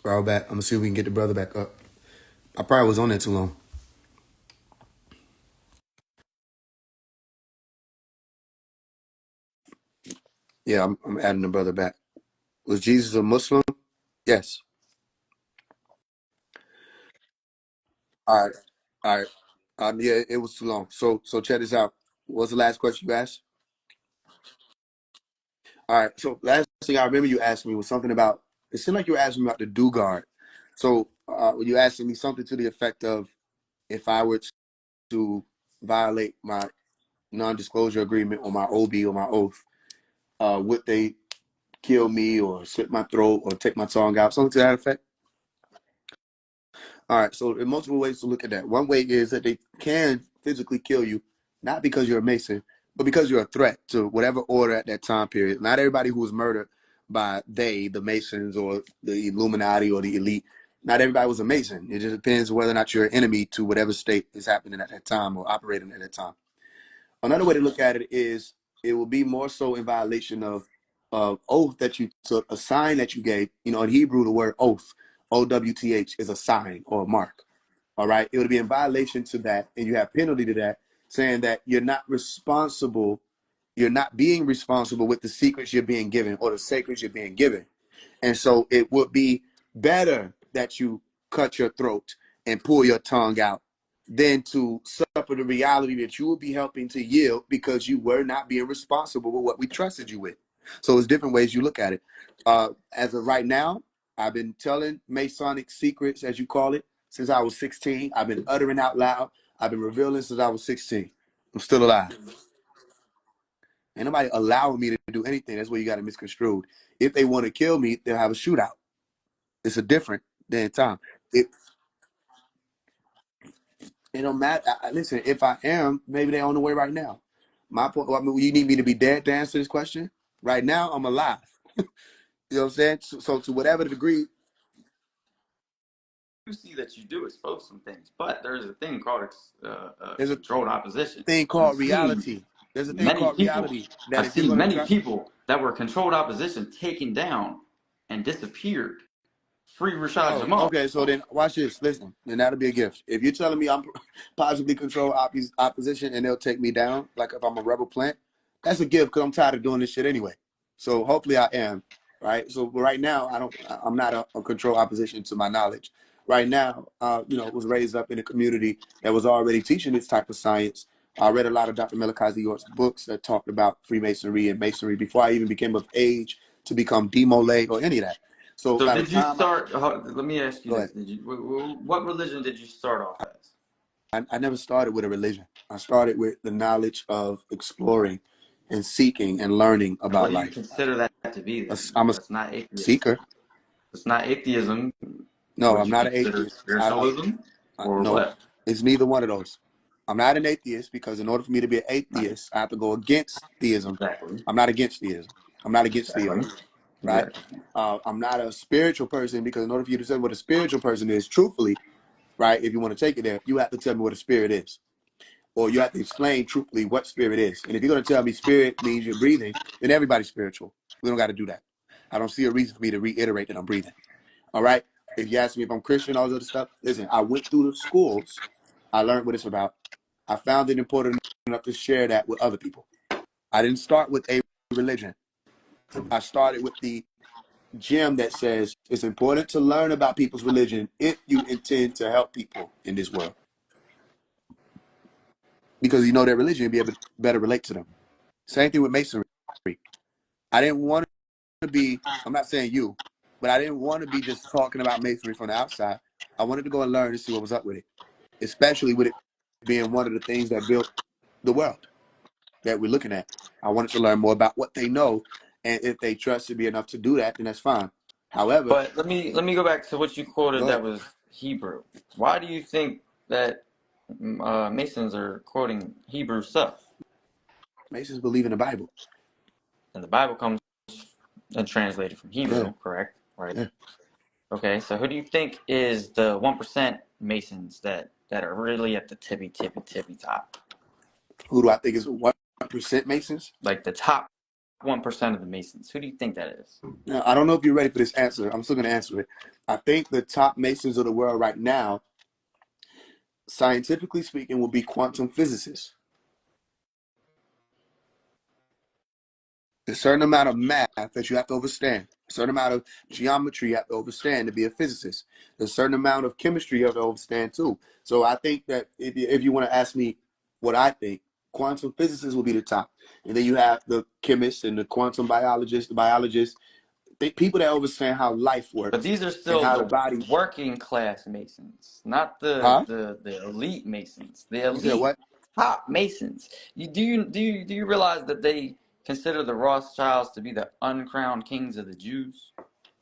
Roll back. I'm gonna see if we can get the brother back up. I probably was on there too long. Yeah, I'm adding the brother back. Was Jesus a Muslim? Yes. All right. All right. Yeah, it was too long. So check this out. What was the last question you asked? All right. So last thing I remember you asked me was something about. It seemed like you were asking me about the do guard. So you asking me something to the effect of if I were to violate my non-disclosure agreement or my OB or my oath, would they kill me or slit my throat or take my tongue out? Something to that effect. All right, so there are multiple ways to look at that. One way is that they can physically kill you, not because you're a Mason, but because you're a threat to whatever order at that time period. Not everybody who was murdered by the Masons or the Illuminati or the elite, not everybody was a Mason. It just depends whether or not you're an enemy to whatever state is happening at that time or operating at that time. Another way to look at it is it will be more so in violation of oath that you took, a sign that you gave. You know, in Hebrew, the word oath, OWTH, is a sign or a mark. All right. It would be in violation to that, and you have penalty to that, saying that you're not responsible, you're not being responsible with the secrets you're being given or the sacrets you're being given. And so it would be better that you cut your throat and pull your tongue out than to suffer the reality that you will be helping to yield because you were not being responsible with what we trusted you with. So it's different ways you look at it. As of right now, I've been telling Masonic secrets, as you call it, since I was 16. I've been uttering out loud. I've been revealing since I was 16. I'm still alive. Ain't nobody allowing me to do anything. That's where you got it misconstrued. If they want to kill me, they'll have a shootout. It's a different than time. It don't matter. Listen, if I am, maybe they're on the way right now. My point. I mean, you need me to be dead to answer this question. Right now, I'm alive. You know what I'm saying? So to whatever degree, You see that you do expose some things, but there's a thing called there's a controlled opposition. thing I've called seen reality. There's a thing many called people. reality that I've if you're seen gonna many try, people that were controlled opposition taken down and disappeared. Free Rashad oh, Jamal. okay. So then watch this. Listen, then that'll be a gift. If you're telling me I'm possibly control opposition and they'll take me down, like if I'm a rebel plant, that's a gift because I'm tired of doing this shit anyway. So hopefully I am. Right. So right now I'm not a control opposition to my knowledge. Right now, was raised up in a community that was already teaching this type of science. I read a lot of Dr. Malachi York's books that talked about Freemasonry and Masonry before I even became of age to become demole or any of that. So So by the did you time start? Let me ask you go this: ahead. Did you? What religion did you start off as? I never started with a religion. I started with the knowledge of exploring and seeking and learning What about do you life. consider that to be then? I'm a That's not atheist. seeker. It's not atheism. No, Would I'm you not an consider atheist. spiritualism or No, what? it's neither one of those. I'm not an atheist because in order for me to be an Right. atheist, I have to go against theism. Exactly. I'm not against theism. I'm not against Exactly. theism, right? Exactly. I'm not a spiritual person because in order for you to say what a spiritual person is, truthfully, right, if you want to take it there, you have to tell me what a spirit is. Or you have to explain truthfully what spirit is. And if you're going to tell me spirit means you're breathing, then everybody's spiritual. We don't got to do that. I don't see a reason for me to reiterate that I'm breathing. All right. If you ask me if I'm Christian, all this other stuff, listen, I went through the schools. I learned what it's about. I found it important enough to share that with other people. I didn't start with a religion. I started with the gem that says it's important to learn about people's religion if you intend to help people in this world. Because you know their religion, you'll be able to better relate to them. Same thing with masonry. I didn't want to be, I'm not saying you, but I didn't want to be just talking about masonry from the outside. I wanted to go and learn and see what was up with it, especially with it being one of the things that built the world that we're looking at. I wanted to learn more about what they know, and if they trusted me enough to do that, then that's fine. However, But let me go back to what you quoted go that ahead. was Hebrew. Why do you think that Masons are quoting Hebrew stuff? Masons believe in the Bible. And the Bible comes and translated from Yeah, Hebrew, correct? Right. yeah. Okay. So who do you think is the 1% Masons that are really at the tippy top? Who do I think is 1% Masons? Like the top 1% of the Masons? Who do you think that is? Now, I don't know if you're ready for this answer. I'm still going to answer it. I think the top Masons of the world right now, scientifically speaking, will be quantum physicists. There's a certain amount of math that you have to understand. A certain amount of geometry you have to understand to be a physicist. There's a certain amount of chemistry you have to understand too. So I think that if you want to ask me what I think, quantum physicists will be the top. And then you have the chemists and the quantum biologists, people that understand how life But works these are and still how the the body. working class Masons, not the Huh? the elite Masons. The You said elite what? top Masons. Do you realize that they consider the Rothschilds to be the uncrowned kings of the Jews,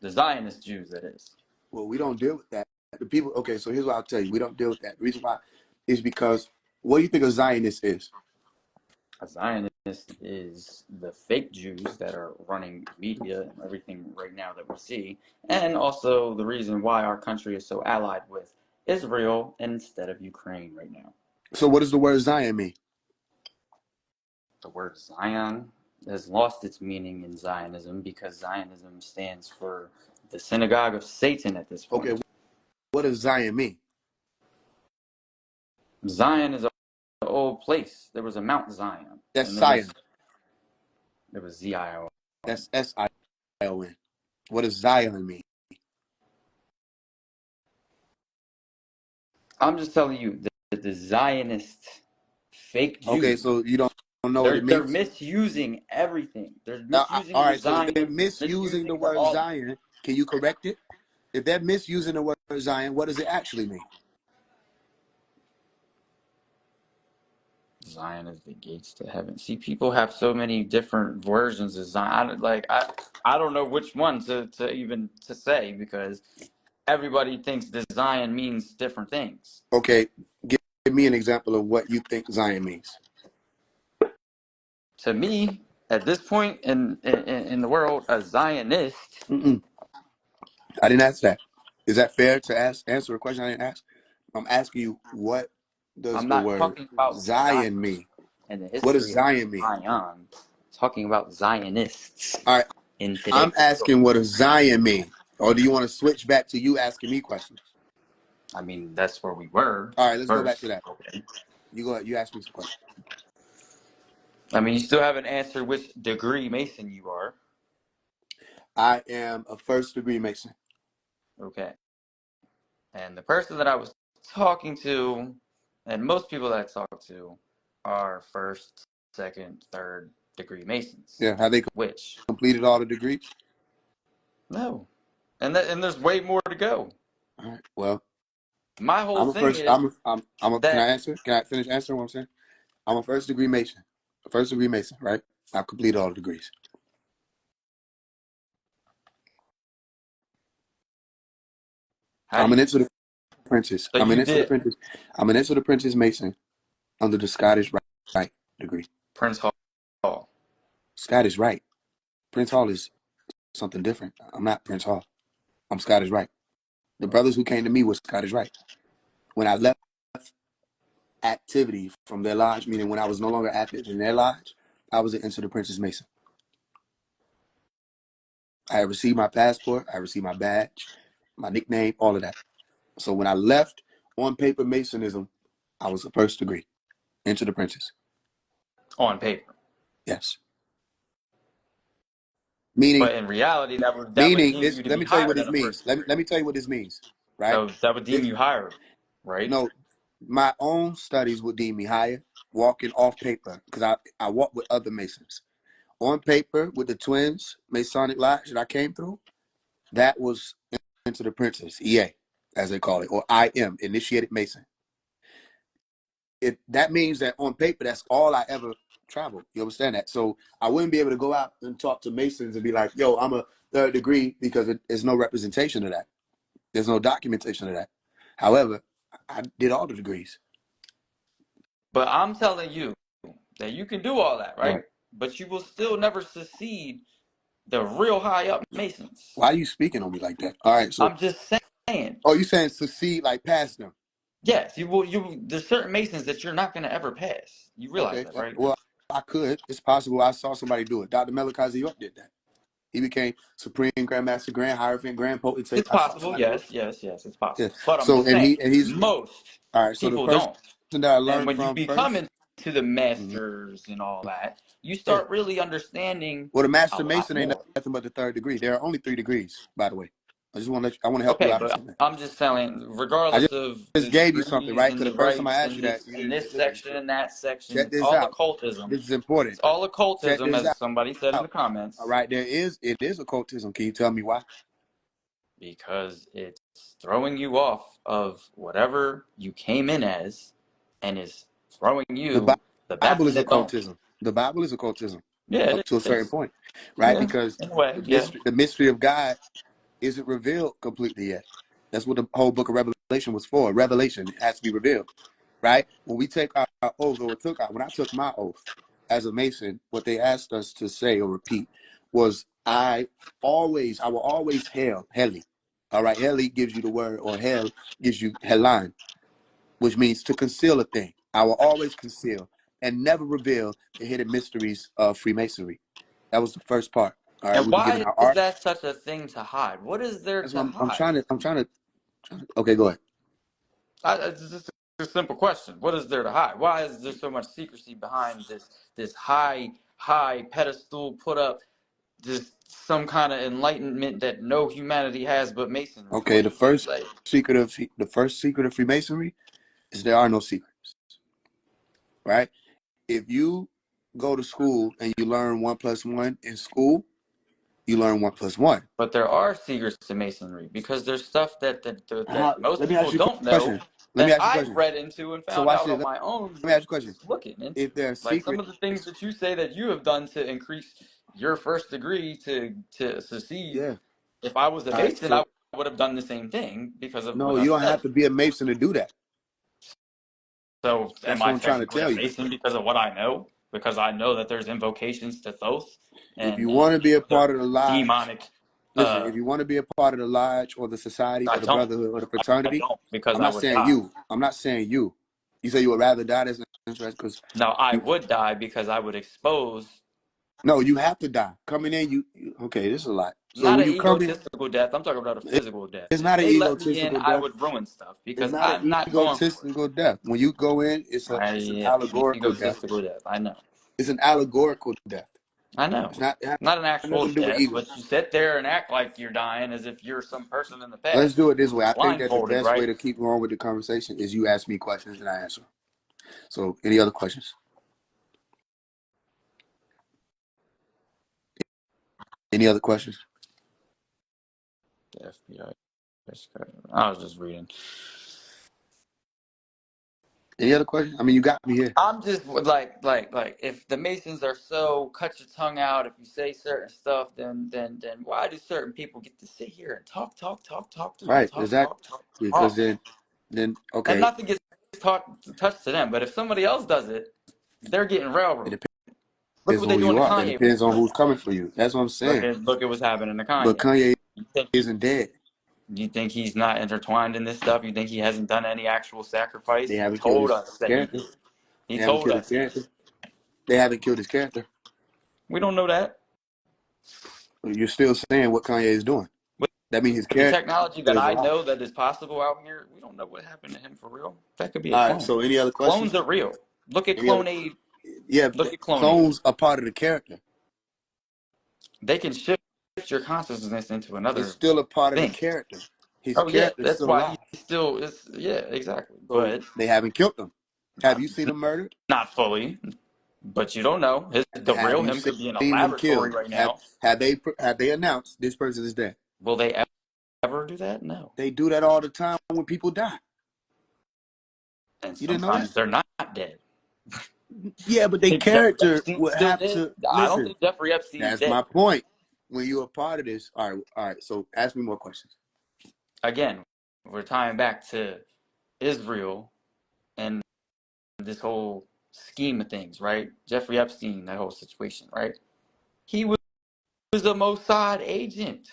the Zionist Jews, that is? Well, we don't deal with that. The people. Okay, so here's what I'll tell you. We don't deal with that. The reason why is because what do you think a Zionist is? A Zionist is the fake Jews that are running media and everything right now that we see, and also the reason why our country is so allied with Israel instead of Ukraine right now. So what does the word Zion mean? The word Zion has lost its meaning in Zionism because Zionism stands for the synagogue of Satan at this Okay, point. what does Zion mean? Zion is an old place. There was a Mount Zion, That's and Zion. there was Zion. That's Sion. What does Zion mean? I'm just telling you that the Zionist fake Okay, Jews, so you don't know what it they're means? misusing everything. They're Now, all misusing the right, so if Zion. they're They're misusing misusing the the word all. Zion, can you correct it? If they're misusing the word Zion, what does it actually mean? Zion is the gates to heaven. See, people have so many different versions of Zion. I don't know which one to even to say because everybody thinks that Zion means different things. Okay, give me an example of what you think Zion means. To me, at this point in the world, a Zionist. Mm-mm. I didn't ask that. Is that fair to answer a question I didn't ask? I'm asking you, what does I'm the not word talking about Zion Zion mean? and the What does history of Zion mean? Zion. I'm talking about Zionists All right, in today's I'm world. asking what does Zion mean? Or do you want to switch back to you asking me questions? I mean, that's where we were All right, at let's go back to first. that. Okay. You go ahead, you ask me some questions. I mean, you still haven't answered which degree Mason you are. I am a first degree Mason. Okay. And the person that I was talking to, and most people that I talk to, are first, second, third degree Masons. Yeah, have they Which, completed all the degrees? no. And there's way more to go. All right. Well, My whole I'm a thing first. is Can I that answer? Can I finish answering what I'm saying? I'm a first degree Mason. A first degree Mason, right? I've completed all the degrees. how I'm do an you, into the apprentice. so you did I'm an into the apprentice Mason under the Scottish Rite degree. Prince Hall. Scottish Rite. Prince Hall is something different. I'm not Prince Hall. I'm Scottish Rite. The brothers who came to me were Scottish Rite. When I left activity from their lodge, meaning when I was no longer active in their lodge, I was an into the apprentice Mason. I had received my passport, I received my badge, my nickname, all of that. So when I left on paper Masonism, I was a first degree, into the apprentice. On paper. Yes. Meaning, But in reality, that would meaning deem this. you to Let be me tell you higher what than this a means. first Let degree. me tell you what this means. Right? That would deem If you higher, right? no, my own studies would deem me higher walking off paper because I walk with other Masons on paper with the twins Masonic lodge that I came through. That was into the apprentice, EA, as they call it, or IM, initiated Mason. That means that on paper, that's all I ever traveled. You understand that? So I wouldn't be able to go out and talk to Masons and be like, yo, I'm a third degree because there's no representation of that. There's no documentation of that. However, I did all the degrees. But I'm telling you that you can do all that, All right? right. But you will still never succeed the real high up Masons. Why are you speaking on me like that? All right. So, I'm just saying. oh, you saying succeed like past them? Yes, you will. There's certain Masons that you're not going to ever pass. You realize Okay. that, right? Well, I could. It's possible I saw somebody do it. Dr. Malachi York did that. He became Supreme Grandmaster, Grand Hierophant, Grand Potentate. It's I saw possible. somebody do it. Yes, it's Yeah. possible. But I'm So just saying, he's most all right. So the people person don't. that I And learned when you from become first, into the mhm, masters and all that, you yeah. start really understanding Well, the a Master lot Mason ain't more. nothing but the third degree. There are only 3 degrees, by the way. I just want to I want to help you Okay, out on but something. I'm just telling, I regardless of just the gave you something, degrees right? and Because the the first time I rights asked and you that, you in didn't this listen. section and that section, Check it's this all out. occultism. This is important. It's all Check occultism, this as somebody said in the out. All comments, right, it is occultism. Can you tell me why? because it's throwing you off of whatever you came in as, and is throwing The you the Bible back of is the dome. occultism. The Bible is occultism Yeah, up it to a certain is. point, right? Yeah, Because in a way, yeah. the mystery of God isn't revealed completely yet. That's what the whole book of Revelation was for. Revelation has to be revealed, right? When we take our oath, or when I took my oath as a Mason, what they asked us to say or repeat was, I will always hail, heli. All right, heli gives you the word, or hell gives you helan, which means to conceal a thing. I will always conceal and never reveal the hidden mysteries of Freemasonry. That was the first part. All right, And we were given why our is arts. that such a thing to hide? What is there That's to what I'm hide? trying to. Okay, go ahead. It's just a simple question. What is there to hide? Why is there so much secrecy behind this high pedestal put up, just some kind of enlightenment that no humanity has but masonry? Okay, What do you like? the first secret of Freemasonry is there are no secrets, right? If you go to school and you learn 1+1 in school, you learn 1+1. But there are secrets to masonry because there's stuff that most Let me ask people you a don't know question. Let me that ask you a I've question. read into and So found watch out this. on my own Let me ask you a question. just looking into. If there are Like some secrets, of the things that you say that you have done to increase your first degree to see yeah. if I was a All right. Mason, I So would have done the same thing because of no, what you I've don't have studied. to be a Mason to do that. So am That's what I I'm trying to technically tell a you. Mason because of what I know? Because I know that there's invocations to Thoth If you and want to be a other part of the lodge, demonic. listen. If you want to be a part of the lodge or the society I or the don't. brotherhood or the I fraternity, don't because I'm I not would saying die. you. I'm not saying you. You say you would rather die. That's interesting because Now I you. would die because I would expose No, you have to die. Coming in, okay, this is a lot. So not when an you come in, egotistical death. I'm talking about a physical death. it's If not an they let me in, egotistical I death. would ruin stuff It's because not an I'm not going for it. egotistical death. When you go in, it's an Yeah, allegorical death. egotistical death. I know. It's an allegorical death. I It's know. not it has Not an actual nothing to do with death, ego. but you sit there and act like you're dying as if you're some person in the Let's past, do it this way. I think that the blindfolded, best way right? to keep going with the conversation is you ask me questions and I answer. So, any other questions? Any other questions? The FBI. I was just reading. Any other questions? I mean, you got me here. I'm just like if the Masons are so cut your tongue out if you say certain stuff, then why do certain people get to sit here and Right, talk, exactly. Because talk? then And okay, nothing gets touched to them. But if somebody else does it, they're getting it railroaded. Look depends what on they're who doing you to are. It Kanye depends on right who's now. coming for you. That's what I'm saying. Look at what's happening to But Kanye. Kanye You think isn't dead. you think he's not intertwined in this stuff? You think he hasn't done any actual sacrifice? They He haven't killed told his us that he character. did. He They haven't told killed his us he did. character. They haven't killed his character. We don't know that. You're still saying what Kanye is doing. That means his With the character technology that is I alive. know that is possible out here, we don't know what happened to him for real. That could be a All right. clone. So, any other Clones questions? are real. Look at Any other? Clone Aid. Yeah, Look at Clone Aid. clones are part of the character. They can shift your consciousness into It's another still a part of the thing. character. His Oh yeah, character is that's still why alive. he still is. Yeah, exactly. So But they haven't killed him. Have not you seen him murdered? not fully. But you don't know. The Have real you him seen could be in a him laboratory killed? right now. Have they announced this person is dead? Will they ever do that? No. They do that all the time when people die. And You didn't know that? sometimes they're not dead. Yeah, but their Think Jeffrey character Epstein would still have dead? to I don't listen. think Jeffrey Epstein's That's dead. my point. When you're a part of this, all right. So ask me more questions. Again, we're tying back to Israel and this whole scheme of things, right? Jeffrey Epstein, that whole situation, right? He was a Mossad agent.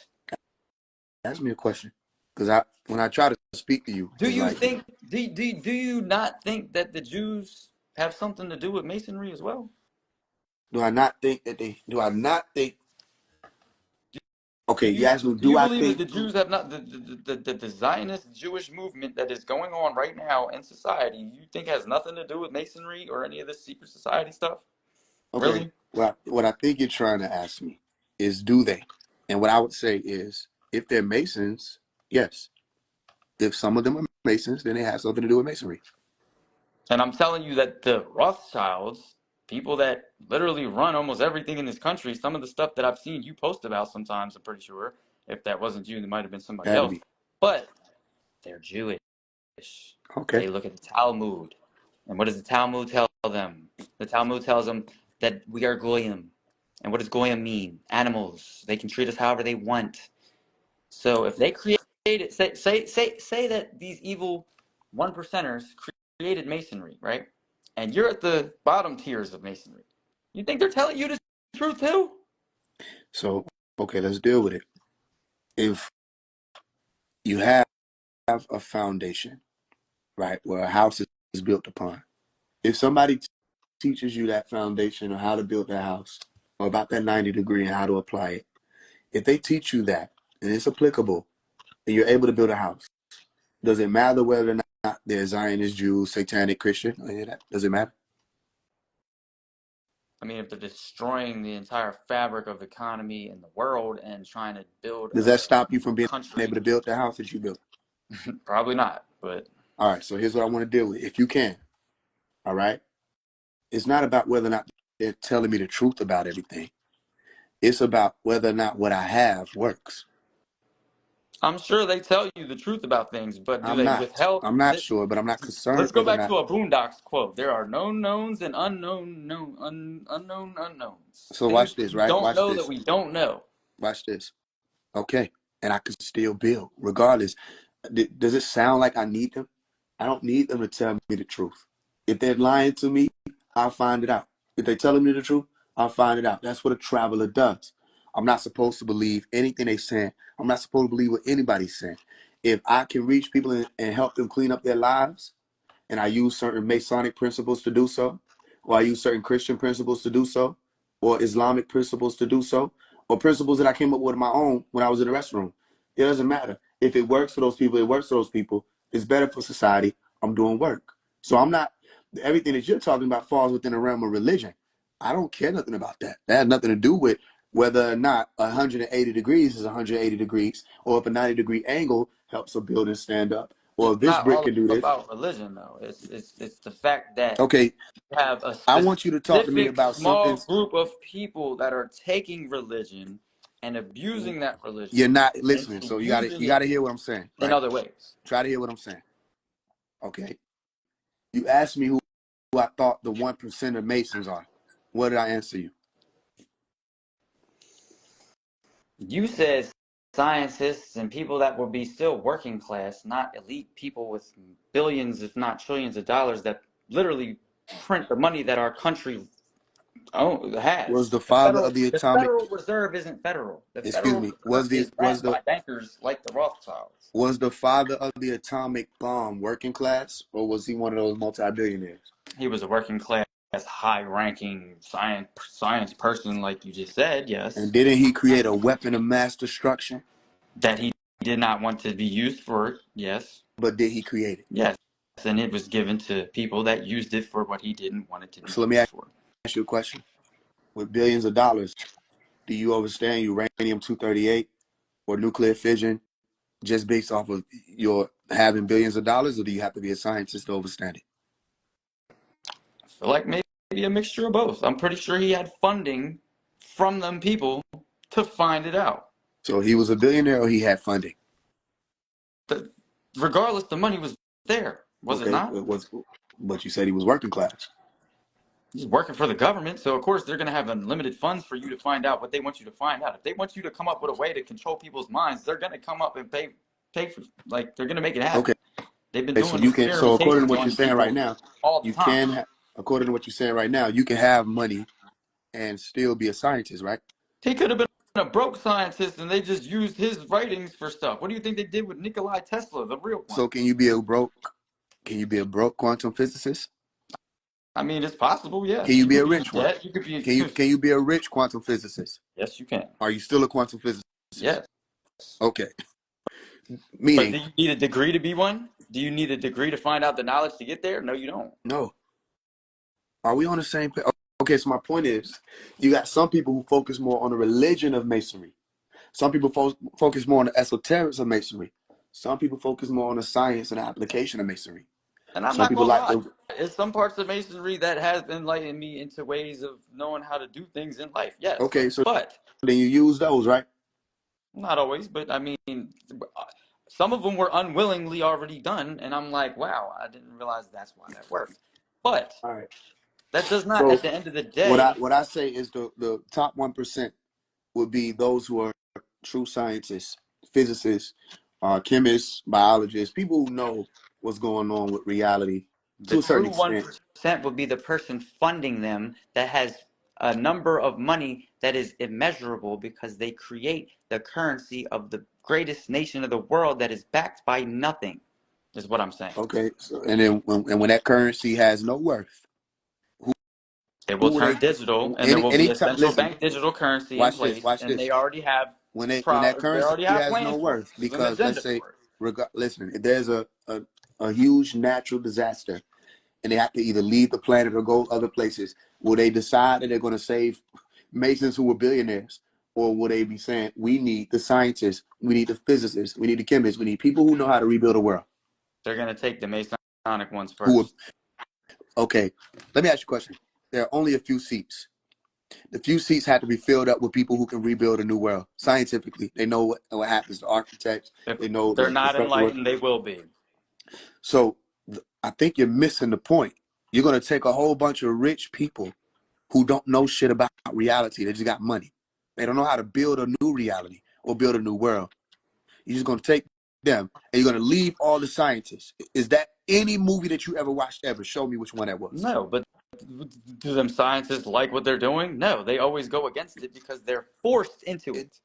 Ask me a question, because when I try to speak to you, Do it's you like think? Do you not think that the Jews have something to do with Masonry as well? Do I not think that they? Do I not think? Okay, you asked me. Do Do you I believe that think? the Jews have not the Zionist Jewish movement that is going on right now in society? You think has nothing to do with Masonry or any of this secret society stuff? Okay, Really? what I think you're trying to ask me is, do they? And what I would say is, if they're Masons, yes. If some of them are Masons, then they have something to do with Masonry. And I'm telling you that the Rothschilds, people that literally run almost everything in this country, some of the stuff that I've seen you post about sometimes, I'm pretty sure, if that wasn't you, it might have been somebody Had to else. be. But they're Jewish. Okay. They look at the Talmud. And what does the Talmud tell them? The Talmud tells them that we are Goyim. And what does Goyim mean? Animals. They can treat us however they want. So if they created, say that these evil one percenters created Masonry, right? And you're at the bottom tiers of Masonry. You think they're telling you the truth too? So, okay, let's deal with it. If you have a foundation, right, where a house is built upon, if somebody teaches you that foundation or how to build that house or about that 90 degree and how to apply it, if they teach you that and it's applicable and you're able to build a house, does it matter whether or not they're Zionist, Jew, Satanic, Christian, or any of that? Does it matter? I mean, if they're destroying the entire fabric of the economy in the world and trying to build Does that a stop you from being able country, to build the house that you built? probably not. But All right, so here's what I want to deal with. If you can, all right, it's not about whether or not they're telling me the truth about everything. It's about whether or not what I have works. I'm sure they tell you the truth about things. But do I'm they not. withhold? I'm not sure, but I'm not concerned Let's go whether or back not. to a Boondocks quote. There are known knowns and unknown unknowns. So Things watch that this, we right? don't Watch know that this. we don't know. Watch this. Okay, and I can still build regardless. Does it sound like I need them? I don't need them to tell me the truth. If they're lying to me, I'll find it out. If they're telling me the truth, I'll find it out. That's what a traveler does. I'm not supposed to believe anything they're saying. I'm not supposed to believe what anybody's saying. If I can reach people and help them clean up their lives, and I use certain Masonic principles to do so, or I use certain Christian principles to do so, or Islamic principles to do so, or principles that I came up with on my own when I was in the restroom. It doesn't matter. If it works for those people, it works for those people. It's better for society. I'm doing work. So I'm not, everything that you're talking about falls within the realm of religion. I don't care nothing about that. That has nothing to do with whether or not 180 degrees is 180 degrees, or if a 90-degree angle helps a building stand up, or It's if this not brick all can do this. about religion, though. It's the fact that Okay, you have a I want you to talk to me specific about something. small group of people that are taking religion and abusing that You're religion not listening, into so you using gotta it hear what I'm saying, in right? other ways. Try to hear what I'm saying. Okay. You asked me who I thought the 1% of Masons are. What did I answer you? You said scientists and people that will be still working class, not elite people with billions, if not trillions of dollars that literally print the money that our country Was has. the father of the The atomic Federal Reserve isn't federal. The excuse Federal me, Reserve is ran by bankers like the Rothschilds. was the father of the atomic bomb working class, or was he one of those multi-billionaires? He was a working class, high-ranking science person, like you just said. And Yes, didn't he create a weapon of mass destruction? that he did not want to be used for it. Yes, But did he create it? yes, and it was given to people that used it for what he didn't want it to be So let me used ask for. you a question. With billions of dollars, do you understand uranium 238 or nuclear fission just based off of your having billions of dollars, or do you have to be a scientist to understand it? I feel like maybe a mixture of both. I'm pretty sure he had funding from them people to find it out. So he was a billionaire, or he had funding. The, regardless, the money was there, was it Okay, not? but you said he was working class. He's working for the government, so of course they're going to have unlimited funds for you to find out what they want you to find out. If they want you to come up with a way to control people's minds, they're going to come up and pay for, like, they're going to make it happen. Okay, They've been so doing you can. So according to experimentations what you're on saying right people now, all the you time. can. According to what you're saying right now, you can have money and still be a scientist, right? He could have been a broke scientist and they just used his writings for stuff. What do you think they did with Nikola Tesla, the real one? So can you be a broke? Can you be a broke quantum physicist? I mean, it's possible. Can Yes, you you be could a be in rich one? debt. You could be. Can you be a rich quantum physicist? Yes, you can. Are you still a quantum physicist? Yes. Okay. But Meaning, do you need a degree to be one? Do you need a degree to find out the knowledge to get there? No, you don't. no. Are we on the same page? Okay, so my point is, you got some people who focus more on the religion of masonry. Some people focus more on the esoterics of masonry. Some people focus more on the science and the application of masonry. And I'm Some not people gonna like lie. the It's some parts of masonry that has enlightened me into ways of knowing how to do things in life. Yes, okay, so but then you use those, right? not always. But I mean, some of them were unwillingly already done, and I'm like, wow, I didn't realize that's why that worked. But All right. that does not, So at the end of the what I day, what I say is the top 1% would be those who are true scientists, physicists, chemists, biologists, people who know what's going on with reality the to a certain true extent. 1% would be the person funding them that has a number of money that is immeasurable because they create the currency of the greatest nation of the world that is backed by nothing, is what I'm saying. Okay, so and then when that currency has no worth, who, It will who will turn they? digital, and there will be Any a time. central Listen, bank digital currency in watch this. place, Watch and this. they already have When that they currency already have has no plans for it. worth, There's an because let's agenda say, for it. listen, if there's a huge natural disaster and they have to either leave the planet or go other places, will they decide that they're going to save Masons who were billionaires? Or will they be saying, we need the scientists, we need the physicists, we need the chemists, we need people who know how to rebuild a world? They're going to take the Masonic ones Who will, first. okay, let me ask you a question. There are only a few seats. The few seats had to be filled up with people who can rebuild a new world scientifically. They know what happens. The architects, If they know they're the not structural work. enlightened, they will be. So I think you're missing the point. You're going to take a whole bunch of rich people who don't know shit about reality. They just got money. They don't know how to build a new reality or build a new world. You're just going to take them and you're going to leave all the scientists. Is that any movie that you ever watched ever? Show me which one that was. No, but do them scientists like what they're doing? No, they always go against it because they're forced into It, it.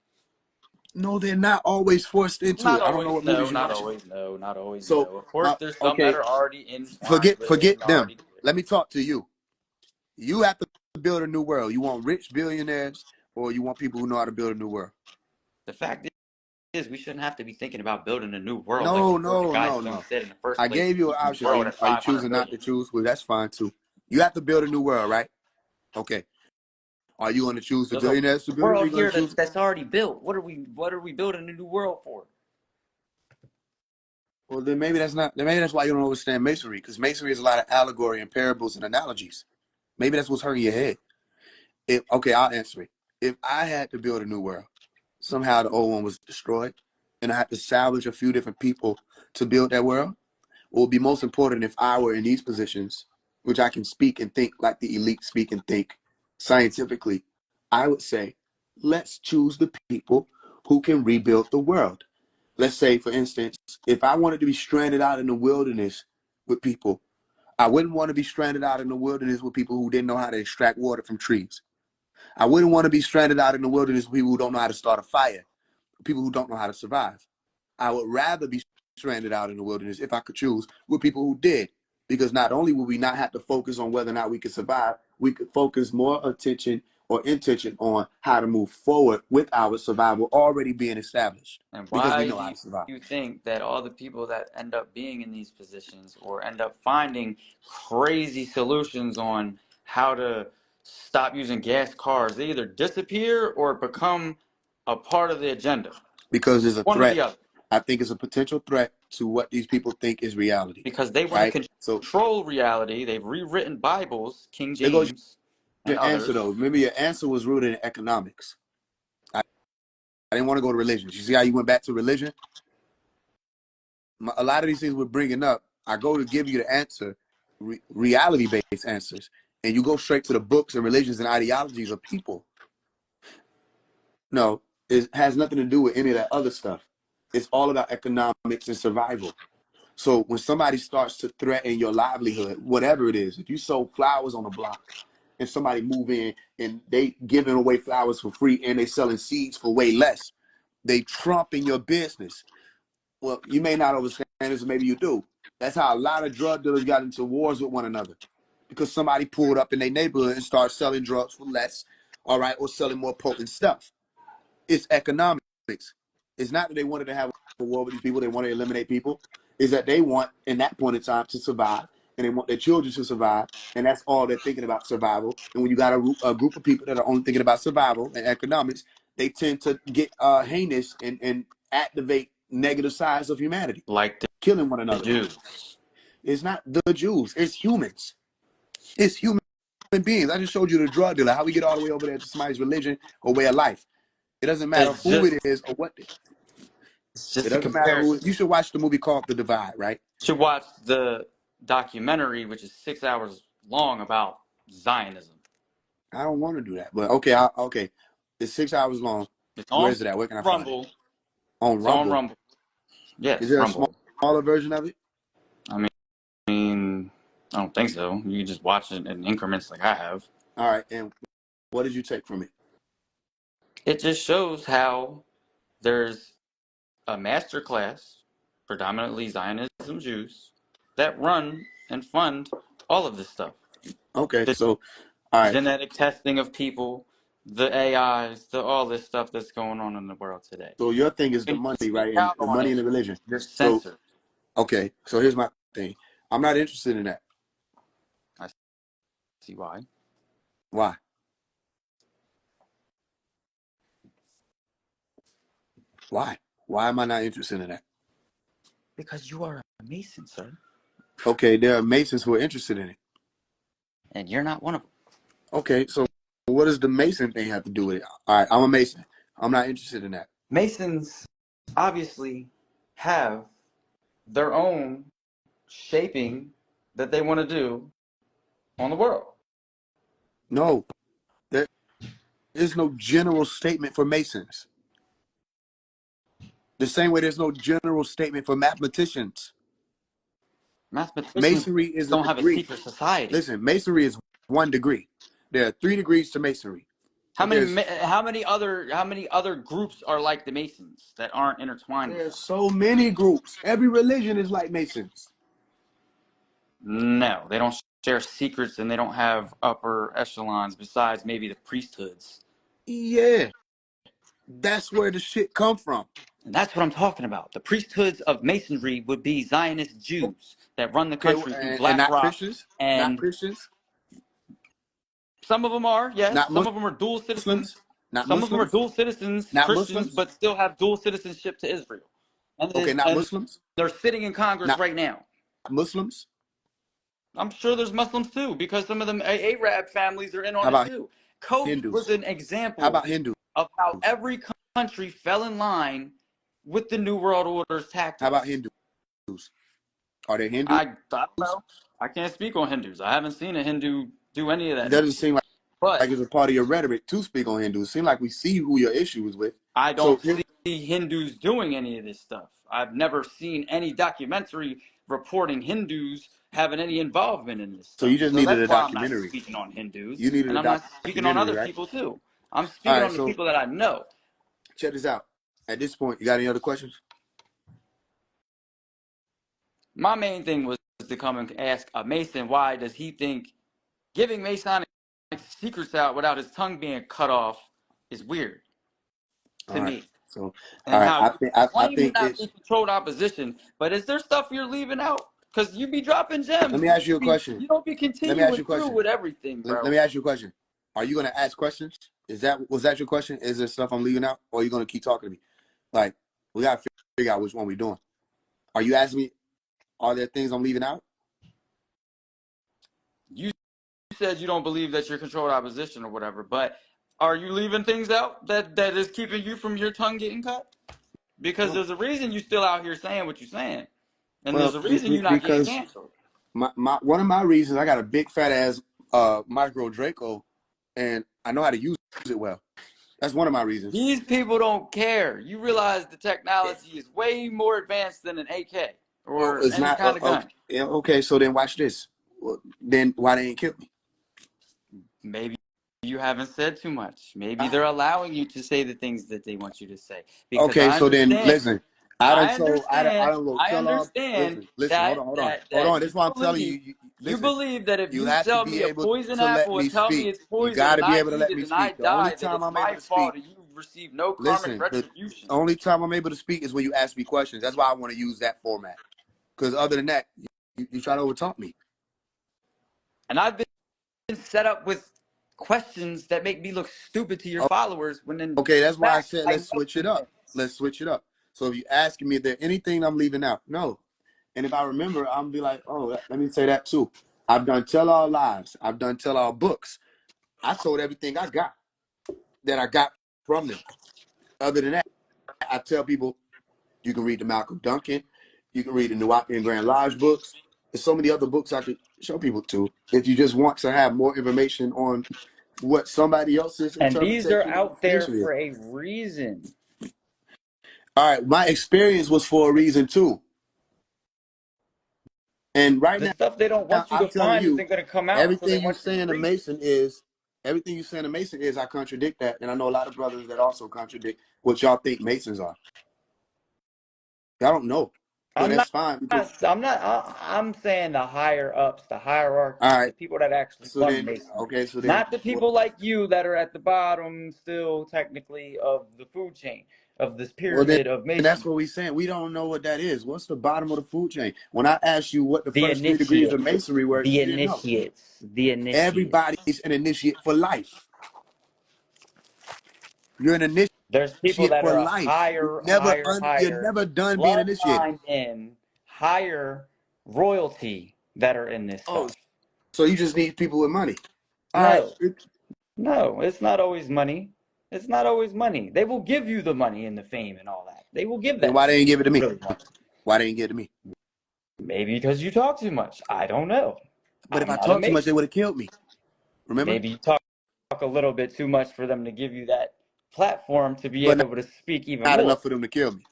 no, they're not always forced into Not it. I don't know always, what no, movies you're not watching. always, no, not always, So, no. Of course, there's some that okay, are already entwined with it forget and them. already do it. Let me talk to you. You have to build a new world. You want rich billionaires or you want people who know how to build a new world? The fact is, we shouldn't have to be thinking about building a new world like No, before the no, guys no, stone no. said in the first I place. gave We you an keep the option. world at Are you 500 choosing not billion. to choose? Well, that's fine too. You have to build a new world, right? Okay. Are you going to choose the There's a billionaires to build it? Or are world you going here to choose? that's already built. What are we building a new world for? Well, then maybe that's not. Then maybe that's why you don't understand masonry, because masonry is a lot of allegory and parables and analogies. Maybe that's what's hurting your head. Okay, I'll answer it. If I had to build a new world, somehow the old one was destroyed, and I had to salvage a few different people to build that world, what would be most important if I were in these positions, which I can speak and think like the elite speak and think scientifically, I would say, let's choose the people who can rebuild the world. Let's say, for instance, if I wanted to be stranded out in the wilderness with people, I wouldn't want to be stranded out in the wilderness with people who didn't know how to extract water from trees. I wouldn't want to be stranded out in the wilderness with people who don't know how to start a fire, people who don't know how to survive. I would rather be stranded out in the wilderness, if I could choose, with people who did. Because not only would we not have to focus on whether or not we could survive, we could focus more attention or intention on how to move forward with our survival already being established And because we why know do how to survive. you think that all the people that end up being in these positions or end up finding crazy solutions on how to stop using gas cars, they either disappear or become a part of the agenda? Because there's a One or threat. the other. I think it's a potential threat to what these people think is reality, Because they want right? to So control reality. They've rewritten Bibles, King there goes James and your answer, others. though. Remember, your answer was rooted in economics. I didn't want to go to religion. You see how you went back to religion? A lot of these things we're bringing up, I go to give you the answer, reality-based answers, and you go straight to the books and religions and ideologies of people. No, it has nothing to do with any of that other stuff. It's all about economics and survival. So when somebody starts to threaten your livelihood, whatever it is, if you sold flowers on a block and somebody move in and they giving away flowers for free and they selling seeds for way less, they trumping your business. Well, you may not understand this, or maybe you do. That's how a lot of drug dealers got into wars with one another. because somebody pulled up in their neighborhood and started selling drugs for less, all right, or selling more potent stuff. It's economics. It's not that they wanted to have a war with these people. They want to eliminate people. Is that they want, in that point in time, to survive, and they want their children to survive, and that's all they're thinking about, survival. And when you got a group of people that are only thinking about survival and economics, they tend to get heinous and activate negative sides of humanity, like killing one the another. Jews. It's not the Jews. It's humans. It's human beings. I just showed you the drug dealer, how we get all the way over there to somebody's religion or way of life. It doesn't matter It's who just it is or what. it's It just a doesn't matter who. comparison. You should watch the movie called The Divide, right? You should watch the documentary, which is 6 hours long, about Zionism. I don't want to do that, but okay, okay. It's 6 hours long. It's Where on is it at? Where can I find it? Rumble. On It's on Rumble. Rumble. Is Yes, there a Rumble. smaller version of it? I mean, I don't think so. You can just watch it in increments like I have. All right, and what did you take from it? It just shows how there's a master class, predominantly Zionism Jews, that run and fund all of this stuff. Okay, The so all right, genetic testing of people, the AIs, all this stuff that's going on in the world today. so your thing is the When you money, speak right? And out the on money it, and the religion. you're So censored. okay, so here's my thing. I'm not interested in that. I see why. Why? Why? Why am I not interested in that? Because you are a Mason, sir. Okay, there are Masons who are interested in it. And you're not one of them. Okay, so what does the Mason thing have to do with it? All right, I'm a Mason. I'm not interested in that. Masons obviously have their own shaping that they want to do on the world. No, there is no general statement for Masons. The same way there's no general statement for mathematicians. Mathematicians Masonry is a don't have a degree. secret society. Listen, Masonry is one degree. There are 3 degrees to Masonry. How But many other groups are like the Masons that aren't intertwined with there's them? so many groups. Every religion is like Masons. No, they don't share secrets and they don't have upper echelons besides maybe the priesthoods. Yeah, that's where the shit come from. And that's what I'm talking about. The priesthoods of Masonry would be Zionist Jews that run the Okay, country through and Black not Rock, Christians, not and Christians, some of them are, yes. not Some of them are dual citizens. Muslims, not Some of them are Muslims, dual citizens, not Christians, Muslims. but still have dual citizenship to Israel. Okay, not And Muslims, they're sitting in Congress not right now. Muslims. I'm sure there's Muslims too, because some of them Arab families are in on How it about too. Kobe was Hindus? an How example about Hindus? of how every country fell in line with the New World Order's How about tactics. Hindus? Are they Hindus? I don't know. I can't speak on Hindus. I haven't seen a Hindu do any of It that doesn't nonsense. seem like But it's a part of your rhetoric to speak on Hindus. It seems like we see who your issue is with. I So, don't see Hindus doing any of this stuff. I've never seen any documentary reporting Hindus having any involvement in this so you stuff. just So needed that's a why I'm not documentary. speaking on Hindus, You needed and a I'm not speaking on documentary, other right? people too. I'm All speaking right. on the So people that I know. check this out. At this point, you got any other questions? My main thing was to come and ask a Mason why does he think giving Masonic secrets out without his tongue being cut off is weird All to right. me. So, all And right. how I you think I claim to think not be it's. controlled opposition, but is there stuff you're leaving out? Because you be dropping Let gems, me but ask you a question. you don't be Let me ask continuing you a through question. with everything, Let bro. me ask you a question. Are you going to ask questions? Was that your question? Is there stuff I'm leaving out, or are you going to keep talking to me? Like, we got to figure out which one we're doing. Are you asking me? Are there things I'm leaving out? You said you don't believe that you're controlled opposition or whatever, but are you leaving things out that is keeping you from your tongue getting cut? Because Well, there's a reason you still out here saying what you're saying, and there's well, a reason you're not getting because canceled. my one of my reasons I got a big fat ass micro Draco, and I know how to use it well. That's one of my reasons. These people don't care. You realize the It, technology is way more advanced than an AK well, or it's any not kind of gun. okay. Yeah, okay, so then watch this. Well, then why they ain't kill me? Maybe you haven't said too much. Maybe Ah, they're allowing you to say the things that they want you to say. Because okay, I so then understand listen. I done I told, I understand. done wrote, I tell all, understand listen, hold on, hold on, hold that on. This is why I'm telling you, you listen, believe that if you you have to sell be me a able poison to let apple and me tell me speak. it's You poison got to and be I able to eat let it me and I speak. The only die, that time it's I'm able my to fault speak, and you receive no karmic listen, the retribution. only time I'm able to speak is when you ask me questions. That's why I want to use that format. Because other than that, you try to overtalk me. And I've been set up with questions that make me look stupid to your followers when in Okay, that's why I fact said I let's know switch it these up. things. Let's switch it up. So if you asking me if there anything I'm leaving out, no. And if I remember, I'm be like, oh, let me say that too. I've done tell all lives. I've done tell all books. I told everything I got that I got from them. Other than that, I tell people you can read the Malcolm Duncan, you can read the Nuwapian Grand Lodge books. There's so many other books I could show people to. If you just want to have more information on what somebody else's And these are interpretation of out there information is. for a reason. All right, my experience was for a reason too. And right The now, stuff they don't want you to I'm telling find you, isn't going to come out until they everything you want you to saying to read it. Mason is everything you saying to Mason is I contradict that, and I know a lot of brothers that also contradict what y'all think Masons are. Y'all don't know, but I'm that's not. fine because I'm saying the higher ups, the all hierarchy, the right. people that actually So run then, Masonry, okay, so then, not the people like you that are at the bottom, still technically of the food chain, of this well then, pyramid of and that's Masonry. what we saying. We don't know what that is. What's the bottom of the food chain? When I asked you what the The first 3 degrees of initiates, Masonry were, the you didn't know. initiates, the initiates. Everybody's an initiate for life. You're an There's people initiate that for are a life. You're higher never done being initiated. bloodline in, higher royalty that are in this Oh, stuff. so you just need people with money. All right. No, no, it's not always money. It's not always money. They will give you the money and the fame and all that. They will give Then that why to they you didn't if give it to you me? really want it. Why they didn't give it to me? Maybe because you talk too much. I don't know. But if I'm I not a talked too much, they Mason. would have killed me. Remember? Maybe you talk a little bit too much for them to give you that platform to be But able to speak even not more. enough for them to kill me.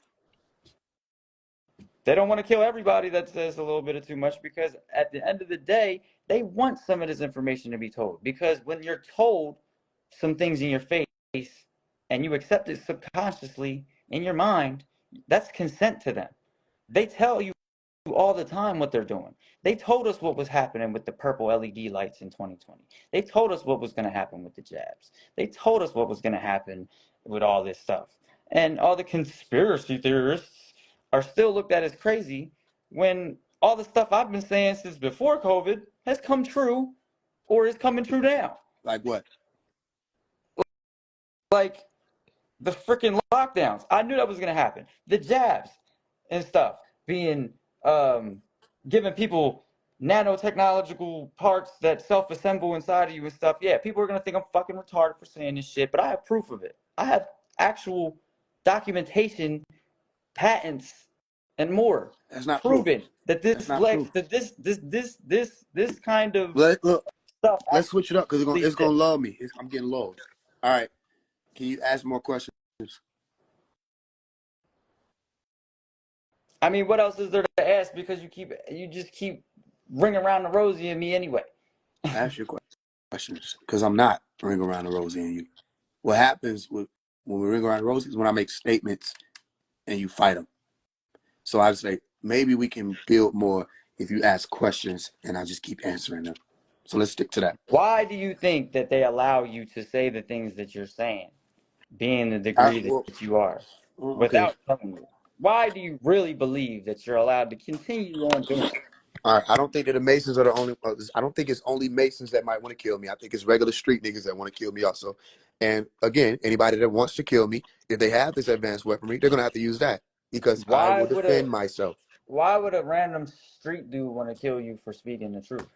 They don't want to kill everybody that says a little bit of too much because at the end of the day, they want some of this information to be told. Because when you're told some things in your face and you accept it subconsciously in your mind, that's consent to them. They tell you all the time what they're doing. They told us what was happening with the purple LED lights in 2020. They told us what was going to happen with the jabs. They told us what was going to happen with all this stuff. And all the conspiracy theorists are still looked at as crazy when all the stuff I've been saying since before COVID has come true or is coming true now. Like what? Like the freaking lockdowns. I knew that was going to happen. The jabs and stuff being giving people nanotechnological parts that self-assemble inside of you and stuff. Yeah, people are going to think I'm fucking retarded for saying this shit, but I have proof of it. I have actual documentation, patents, and more That's not proof. proven that That's not proof. this kind of Look, stuff let's switch it up because actually it's gonna exists. lull me. I'm getting lulled. All right. Can you ask more questions? I mean, what else is there to ask? Because you just keep ringing around the rosy and me anyway. Ask your questions because I'm not ring around the rosy and you. What happens when we ring around the rosy is when I make statements and you fight them. So I say maybe we can build more if you ask questions and I just keep answering them. So let's stick to that. Why do you think that they allow you to say the things that you're saying, being the degree Well, that you are, okay. without telling you? Why do you really believe that you're allowed to continue on doing it? All right. I don't think that the Masons are the only. I don't think it's only Masons that might want to kill me. I think it's regular street niggas that want to kill me also. And again, anybody that wants to kill me, if they have this advanced weaponry, they're gonna have to use that because I Why will would a defend myself. why would a random street dude want to kill you for speaking the truth?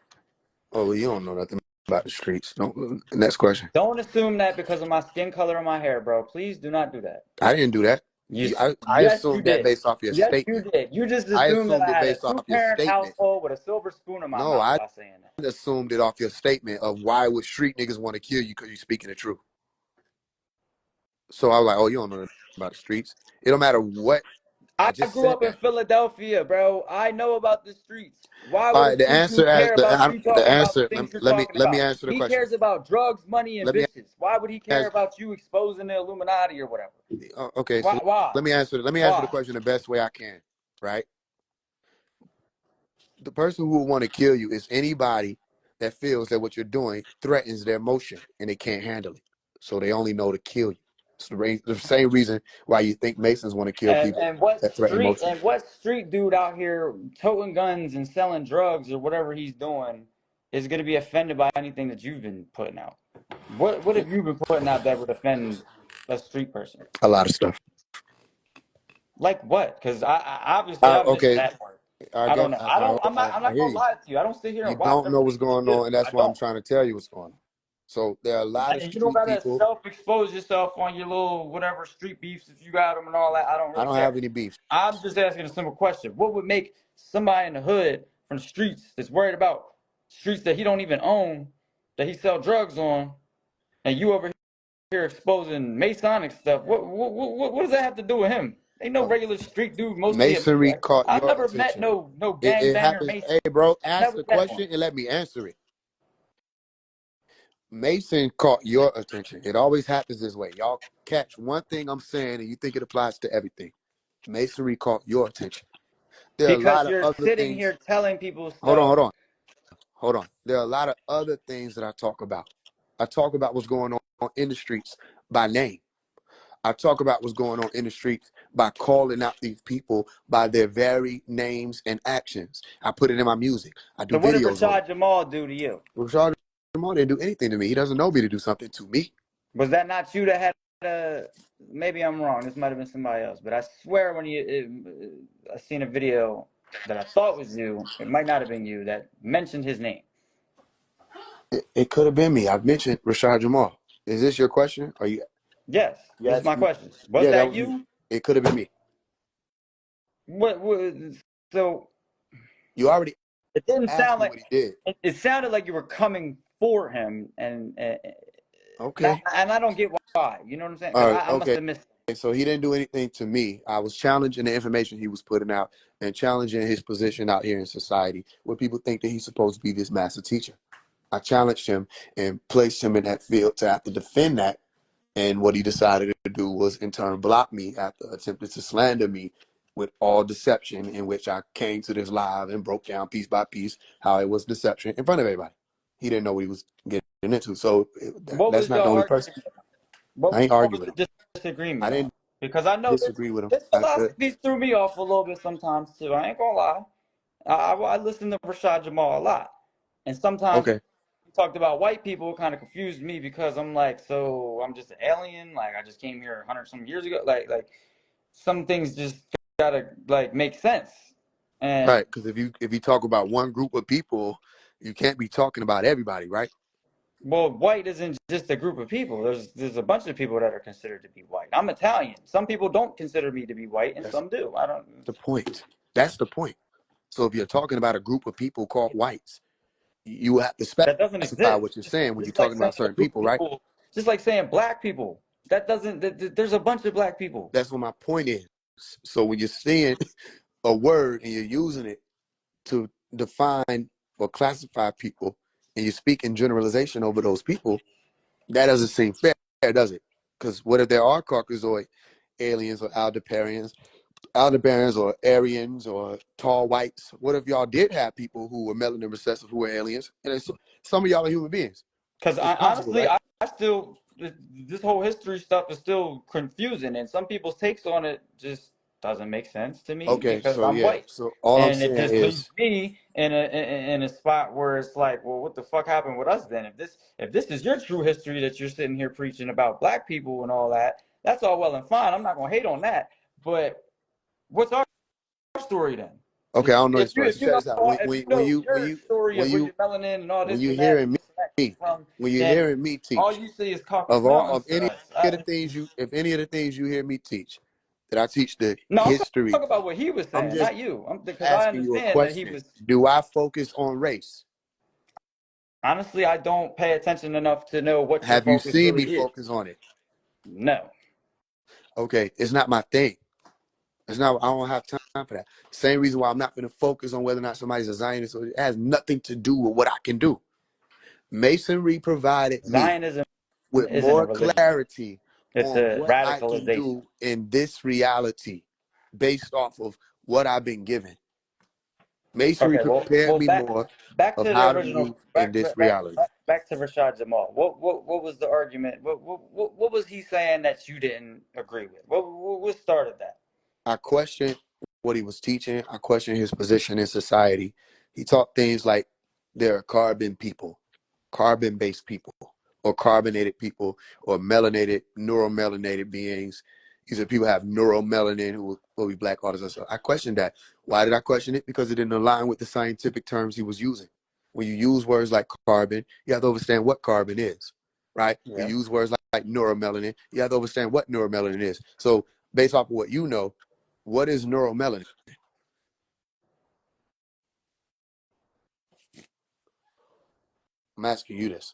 Oh, well, you don't know nothing about the streets. Don't. Next question. Don't assume that because of my skin color and my hair, bro. Please do not do that. I didn't do that. I Yes, you assumed that did. based off your Yes, you statement. did. You just I assumed that assumed I it had a based off your two-parent statement. household with a silver spoon in my No, mouth I by saying that. assumed it off your statement of why would street niggas want to kill you because you're speaking the truth. So I was like, oh, you don't know nothing about the streets. It don't matter what. I I just grew said up in that. Philadelphia, bro. I know about the streets. Why All would a right, the street answer dude as care about you the talking about the answer. things you're Let me talking let me about? answer the He question. cares about drugs, money, and Let me bitches. Why would he care ask. about you exposing the Illuminati or whatever? Okay, so Why? Why? let me answer. Let me answer the Why? question the best way I can. Right, the person who will want to kill you is anybody that feels that what you're doing threatens their emotion and they can't handle it, so they only know to kill you. It's the same reason why you think Masons want to kill people And what that threaten street emotion. and what street dude out here toting guns and selling drugs or whatever he's doing is going to be offended by anything that you've been putting out? What have you been putting out that would offend a street person? A lot of stuff. Like what? Because I obviously I missed Okay, that part. I I don't get. know. I don't. I'm I not hear gonna you. lie to you. I don't sit here You and watch don't know what's everything that going you do. on, and I that's why I'm don't. trying to tell you what's going on. So there are a lot of And you don't street gotta people. self-expose yourself on your little whatever street beefs if you got them and all that. I don't I really don't care. have any beef. I'm just asking a simple question. What would make somebody in the hood from the streets that's worried about streets that he don't even own, that he sell drugs on, and you over here exposing Masonic stuff? What does that have to do with him? Ain't no Uh, regular street dude mostly at Masonry Midwest. caught I've your never met attention. no It gangbanger happens. Mason. Hey, bro, ask Never the met one. question and let me answer it. Mason caught your attention. It always happens this way. Y'all catch one thing I'm saying and you think it applies to everything. Masonry caught your attention. There are a Because lot of you're other sitting things. here telling people Hold on, stuff. hold on. There are a lot of other things that I talk about. I talk about what's going on in the streets by name. I talk about what's going on in the streets by calling out these people by their very names and actions. I put it in my music. I do So what did videos on it. Rashad Jamal do to you? Rashad Jamal didn't do anything to me. He doesn't know me to do something to me. Was that not you that had a? Maybe I'm wrong. This might have been somebody else, but I swear when I seen a video that I thought was you. It might not have been you that mentioned his name. It could have been me. I've mentioned Rashad Jamal. Is this your question? Are Yes, you this is my asking me? question. Was Yeah, that that was me. you? It could have been me. What was so? You already It didn't asked sound me like what he did. it sounded like you were coming for him, Okay. and I don't get why. You know what I'm saying? All Because right. I must Okay. have missed. So he didn't do anything to me. I was challenging the information he was putting out and challenging his position out here in society where people think that he's supposed to be this master teacher. I challenged him and placed him in that field to have to defend that. And what he decided to do was in turn block me after attempting to slander me with all deception, in which I came to this live and broke down piece by piece how it was deception in front of everybody. He didn't know what he was getting into. So What that's was not your the only person. argument? I ain't What arguing was with him. the I disagreement on? didn't Because I know disagree with him. this philosophy threw me off a little bit sometimes too. I ain't gonna lie. I listen to Rashad Jamal a lot, and sometimes Okay. he talked about white people. It kind of confused me because I'm like, so I'm just an alien. Like I just came here 100 some years ago. Like some things just gotta like make sense. And Right. Because if you talk about one group of people, you can't be talking about everybody, right? well, white isn't just a group of people. There's a bunch of people that are considered to be white. I'm Italian. Some people don't consider me to be white, and That's some do. I don't. the point. That's the point. So if you're talking about a group of people called whites, you have to That doesn't specify exist. what you're saying when you're Just like talking saying about a certain group people, of right? people, just like saying black people. That doesn't. There's a bunch of black people. That's what my point is. So when you're seeing a word and you're using it to define or classify people and you speak in generalization over those people, that doesn't seem fair, does it? Because what if there are Caucasoid aliens or Aldebarans or Aryans or tall whites? What if y'all did have people who were melanin recessive who were aliens? And some of y'all are human beings. Because It's I possible, honestly, right? I still this whole history stuff is still confusing, and some people's takes on it just doesn't make sense to me Okay, because so I'm yeah. white, So all I'm and it saying just leaves is, me in a spot where it's like, well, what the fuck happened with us then? If this is your true history that you're sitting here preaching about black people and all that, that's all well and fine. I'm not gonna hate on that, but what's our story then? okay, I don't know your story. So If you check know this out. When if when you when know you when your you story when of where you you're melanin and all when this you and that hearing and this and that me, from, when you're then hearing me all teach, you see is Caucasus of all Mountains of to any us. of the things if any of the things you hear me teach, that I teach the No, I'm history. talking about what he was I'm saying, just not you. Because I asking you a understand that he question. was. Do I focus on race? Honestly, I don't pay attention enough to know what your Have you focus seen me really is. focus on it? No. Okay, it's not my thing. It's not. I don't have time for that. Same reason why I'm not going to focus on whether or not somebody's a Zionist. So it has nothing to do with what I can do. Masonry provided me Zionism with isn't a more religion. clarity It's on a what I can radicalization. do in this reality based off of what I've been given. Masonry Okay, prepared well, me more back of to the how to original, move in this reality. back to Rashad Jamal. What was the argument? What was he saying that you didn't agree with? What started that? I questioned what he was teaching. I questioned his position in society. He taught things like there are carbon people, carbon-based people, or carbonated people, or melanated, neuromelanated beings. He said people have neuromelanin who will be black artists. So I questioned that. Why did I question it? Because it didn't align with the scientific terms he was using. When you use words like carbon, you have to understand what carbon is, right? When Yeah. you use words like neuromelanin, you have to understand what neuromelanin is. So based off of what you know, what is neuromelanin? I'm asking you this.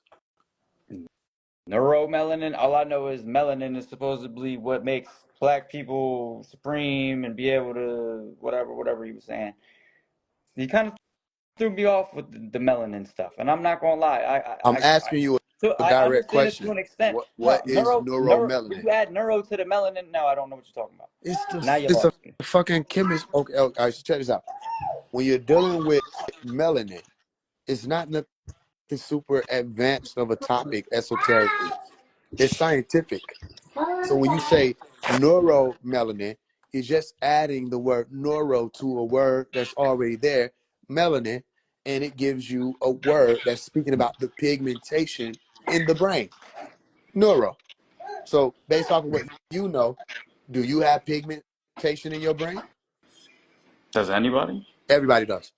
Neuromelanin. All I know is melanin is supposedly what makes black people supreme and be able to whatever he was saying. He kind of threw me off with the melanin stuff, and I'm not gonna lie. I'm asking you So a I direct understand it to question. an extent. What No, is when neuromelanin? you add neuro to the melanin, no, I don't know what you're talking about. Now you It's a lost me. fucking chemist. Okay, okay, all right, so check this out. When you're dealing with melanin, it's not nothing super advanced of a topic esoterically. It's scientific. So when you say neuromelanin, you're just adding the word neuro to a word that's already there, melanin, and it gives you a word that's speaking about the pigmentation in the brain. Neuro. So based off of what you know, do you have pigmentation in your brain? Does anybody? Everybody does.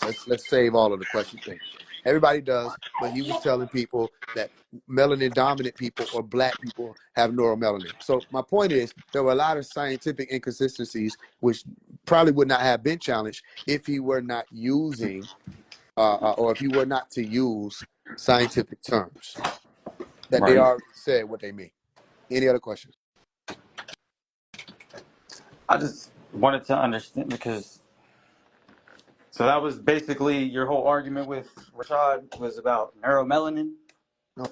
Let's save all of the question thing. Everybody does, but he was telling people that melanin dominant people or black people have neuromelanin. So my point is there were a lot of scientific inconsistencies which probably would not have been challenged if he were not using or if he were not to use scientific terms that they Right. already said what they mean. Any other questions? I just wanted to understand because so that was basically your whole argument with Rashad was about neuromelanin. No,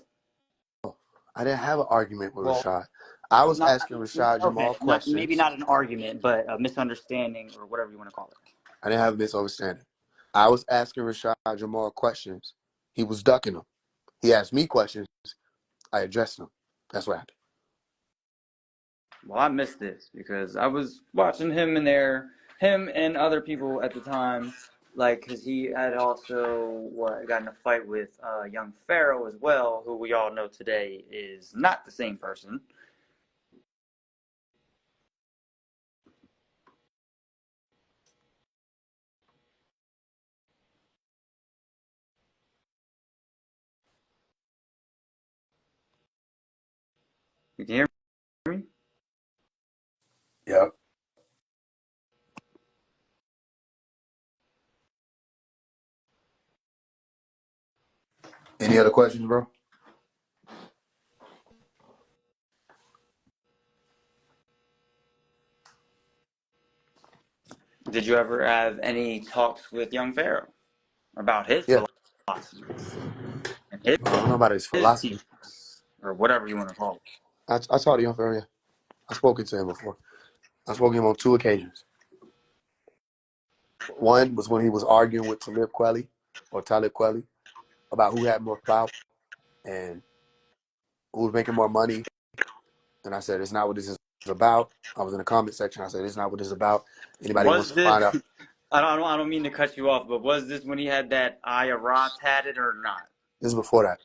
I didn't have an argument with Well, Rashad. I was not asking Rashad okay, Jamal not maybe questions. not an argument, but a misunderstanding or whatever you want to call it. I didn't have a misunderstanding. I was asking Rashad Jamal questions. He was ducking them. He asked me questions. I addressed them. That's what happened. Well, I missed this because I was watching him and other people at the time, like, because he had also got in a fight with young Pharaoh as well, who we all know today is not the same person. You can hear me? Yep. Any other questions, bro? Did you ever have any talks with young Pharaoh about his Yeah. philosophies and his, I don't know about his his philosophy. teachings or whatever you want to call it? I talked to young fella. Yeah. I spoken to him before. I spoke to him on 2 occasions. One was when he was arguing with Talib Kweli about who had more clout and who was making more money. And I said, it's not what this is about. I was in the comment section. I said, it's not what this is about. Anybody wants Was to this? find out? I don't mean to cut you off, but was this when he had that Aya Ra tatted or not? This is before that.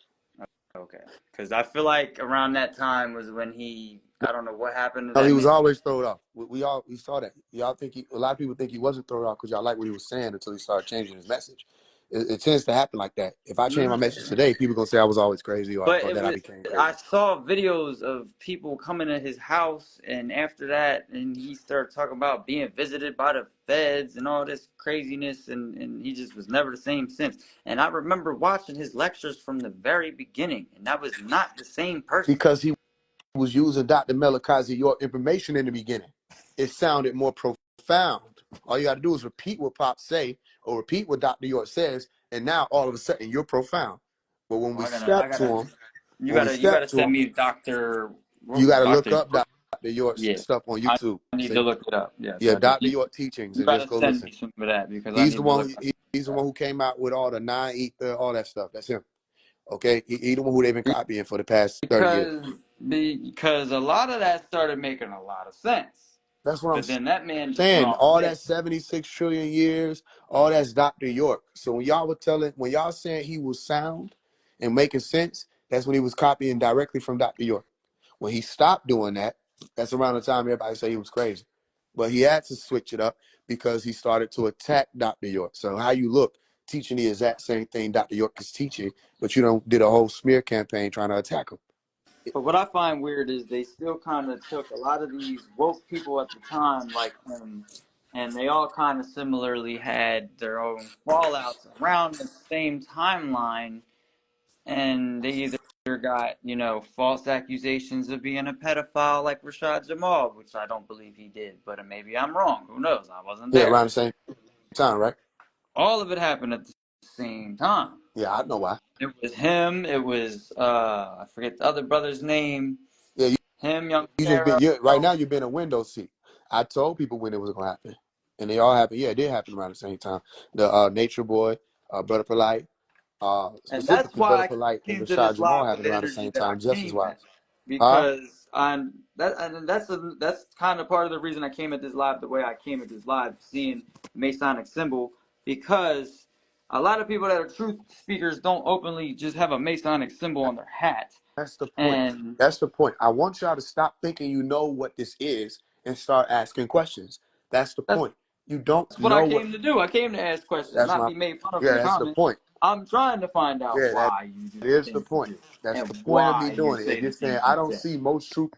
Okay, because I feel like around that time was when I don't know what happened to No, that he was man. always thrown off. We saw that. Y'all think a lot of people think he wasn't thrown off because y'all like what he was saying until he started changing his message. It tends to happen like that. If I change my message today, people gonna say I was always crazy But or it that I was, became I crazy. saw videos of people coming to his house, and after that, and he started talking about being visited by the feds and all this craziness, and he just was never the same since. And I remember watching his lectures from the very beginning, and that was not the same person. Because he was using Dr. Melikazi York information in the beginning. it sounded more profound. All you got to do is repeat what Pop say or repeat what Dr. York says, and now all of a sudden you're profound. But when we step to him, you gotta send me Doctor you got to look Doctor. up Dr. York's Yeah, stuff on I YouTube. need to look it up. Yes, Yeah, I do. Dr. York teachings, You and just gotta go send listen. me some of that because I He's need the to one. look. He's the one who came out with all the 9 ether, all that stuff. That's him. Okay, he the one who they've been copying for the past 30 years. Because a lot of that started making a lot of sense. That's what I'm But then that man just went saying. off the All bed. that 76 trillion years, all that's Dr. York. So when y'all were when y'all saying he was sound and making sense, that's when he was copying directly from Dr. York. When he stopped doing that, that's around the time everybody said he was crazy. But he had to switch it up because he started to attack Dr. York. So how you look teaching the exact same thing Dr. York is teaching, but you don't did a whole smear campaign trying to attack him. But what I find weird is they still kind of took a lot of these woke people at the time, like him, and they all kind of similarly had their own fallouts around the same timeline, and they either got, false accusations of being a pedophile like Rashad Jamal, which I don't believe he did, but maybe I'm wrong. Who knows? I wasn't Yeah, there. around the same time, right? All of it happened at the same time. Yeah, I know why. It was him. It was I forget the other brother's name. Yeah, Him, young you just been Pharaoh. right now. You've been a window seat. I told people when it was gonna happen, and they all happened. Yeah, it did happen around the same time. The Nature Boy, Brother Polite, And that's specifically Brother why I Polite and came to Rashad this Jamal live with happened the around the energy same that I time, just as came at, wise. Huh? because that's kind of part of the reason I came at this live the way I came at this live, seeing the Masonic symbol, because a lot of people that are truth speakers don't openly just have a Masonic symbol on their hat, That's the point. and That's the point. I want y'all to stop thinking you know what this is and start asking questions. That's the that's point. You don't That's what I know what. came to do. I came to ask questions, That's not my. be made fun of in Yeah, the that's the comments. point. I'm trying to find out Yeah, that why you do the is the things you point. do That's and the point of me why you doing it. say And the just saying, things I you don't say. see most truth.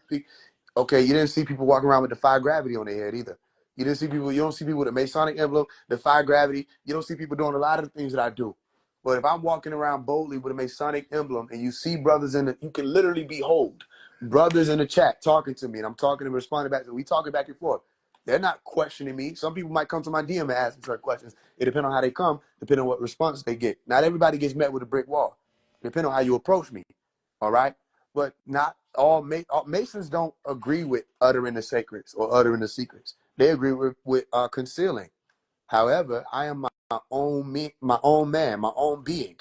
Okay, you didn't see people walking around with defy gravity on their head either. You didn't see people. You don't see people with a Masonic emblem, defy gravity. You don't see people doing a lot of the things that I do. But if I'm walking around boldly with a Masonic emblem, and you see brothers in the, you can literally behold brothers in the chat talking to me, and I'm talking and responding back. We talking back and forth. They're not questioning me. Some people might come to my DM and ask me certain questions. It depends on how they come, depending on what response they get. Not everybody gets met with a brick wall. Depending on how you approach me. All right? But not all Masons don't agree with uttering the sacreds or uttering the secrets. They agree with concealing. However, I am my own my own man, my own being.